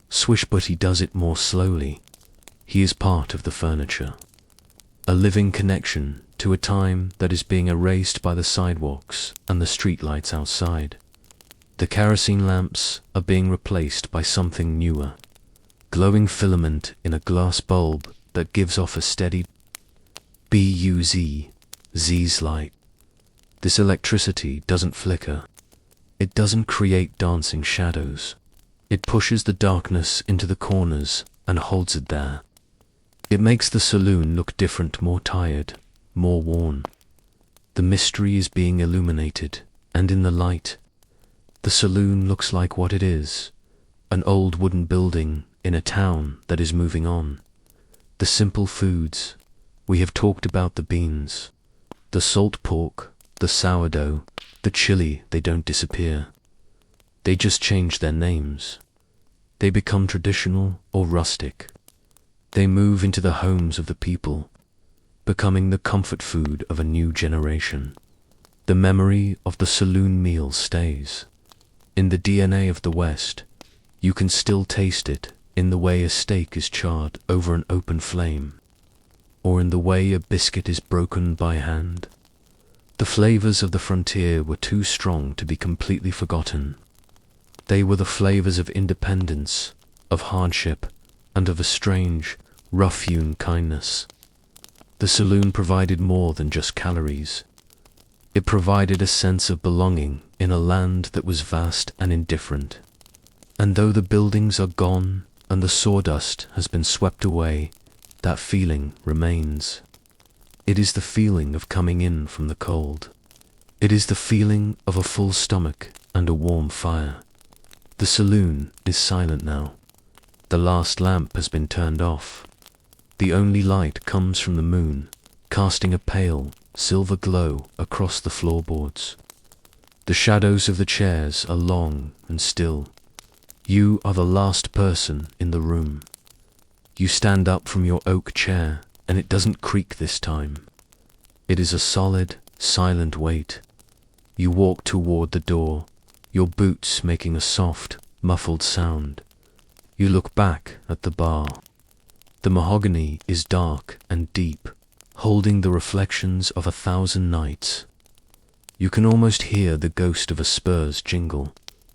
Swish, but he does it more slowly. He is part of the furniture. A living connection to a time that is being erased by the sidewalks and the streetlights outside. The kerosene lamps are being replaced by something newer. Glowing filament in a glass bulb that gives off a steady buzz, Z's light. This electricity doesn't flicker. It doesn't create dancing shadows. It pushes the darkness into the corners and holds it there. It makes the saloon look different, more tired, more worn. The mystery is being illuminated, and in the light, the saloon looks like what it is, an old wooden building in a town that is moving on. The simple foods, we have talked about the beans, The salt pork, the sourdough, the chili, they don't disappear. They just change their names. They become traditional or rustic. They move into the homes of the people, becoming the comfort food of a new generation. The memory of the saloon meal stays. In the DNA of the West, you can still taste it in the way a steak is charred over an open flame, or in the way a biscuit is broken by hand. The flavors of the frontier were too strong to be completely forgotten. They were the flavors of independence, of hardship, and of a strange, rough-hewn kindness. The saloon provided more than just calories. It provided a sense of belonging in a land that was vast and indifferent. And though the buildings are gone and the sawdust has been swept away, that feeling remains. It is the feeling of coming in from the cold. It is the feeling of a full stomach and a warm fire. The saloon is silent now. The last lamp has been turned off. The only light comes from the moon, casting a pale, silver glow across the floorboards. The shadows of the chairs are long and still. You are the last person in the room. You stand up from your oak chair, and it doesn't creak this time. It is a solid, silent weight. You walk toward the door, your boots making a soft, muffled sound. You look back at the bar. The mahogany is dark and deep, holding the reflections of 1,000 nights. You can almost hear the ghost of a spurs jingle,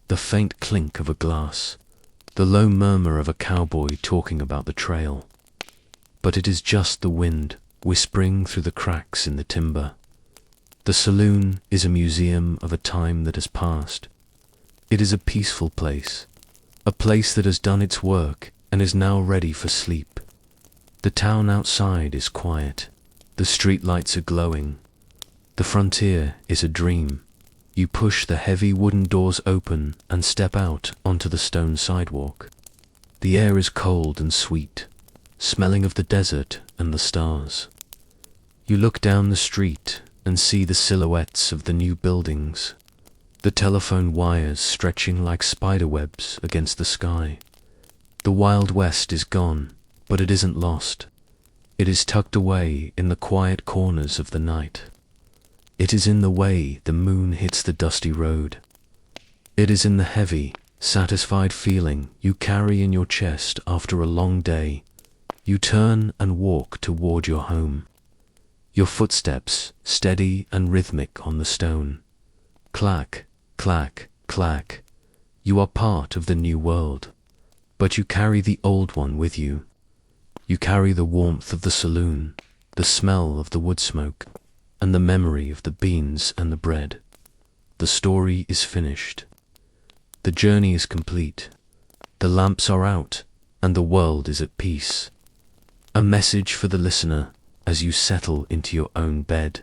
the faint clink of a glass, the low murmur of a cowboy talking about the trail. But it is just the wind whispering through the cracks in the timber. The saloon is a museum of a time that has passed. It is a peaceful place, a place that has done its work and is now ready for sleep. The town outside is quiet. The street lights are glowing. The frontier is a dream. You push the heavy wooden doors open and step out onto the stone sidewalk. The air is cold and sweet, smelling of the desert and the stars. You look down the street and see the silhouettes of the new buildings, the telephone wires stretching like spider webs against the sky. The Wild West is gone, but it isn't lost. It is tucked away in the quiet corners of the night. It is in the way the moon hits the dusty road. It is in the heavy, satisfied feeling you carry in your chest after a long day. You turn and walk toward your home. Your footsteps steady and rhythmic on the stone. Clack, clack, clack. You are part of the new world, but you carry the old one with you. You carry the warmth of the saloon, the smell of the wood smoke, and the memory of the beans and the bread. The story is finished. The journey is complete. The lamps are out, and the world is at peace. A message for the listener as you settle into your own bed.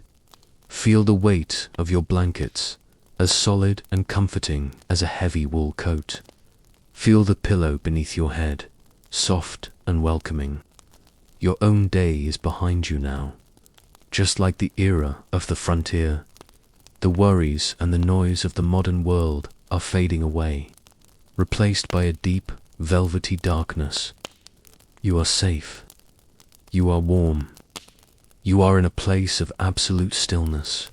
Feel the weight of your blankets, as solid and comforting as a heavy wool coat. Feel the pillow beneath your head, soft and welcoming. Your own day is behind you now. Just like the era of the frontier, the worries and the noise of the modern world are fading away, replaced by a deep, velvety darkness. You are safe. You are warm. You are in a place of absolute stillness.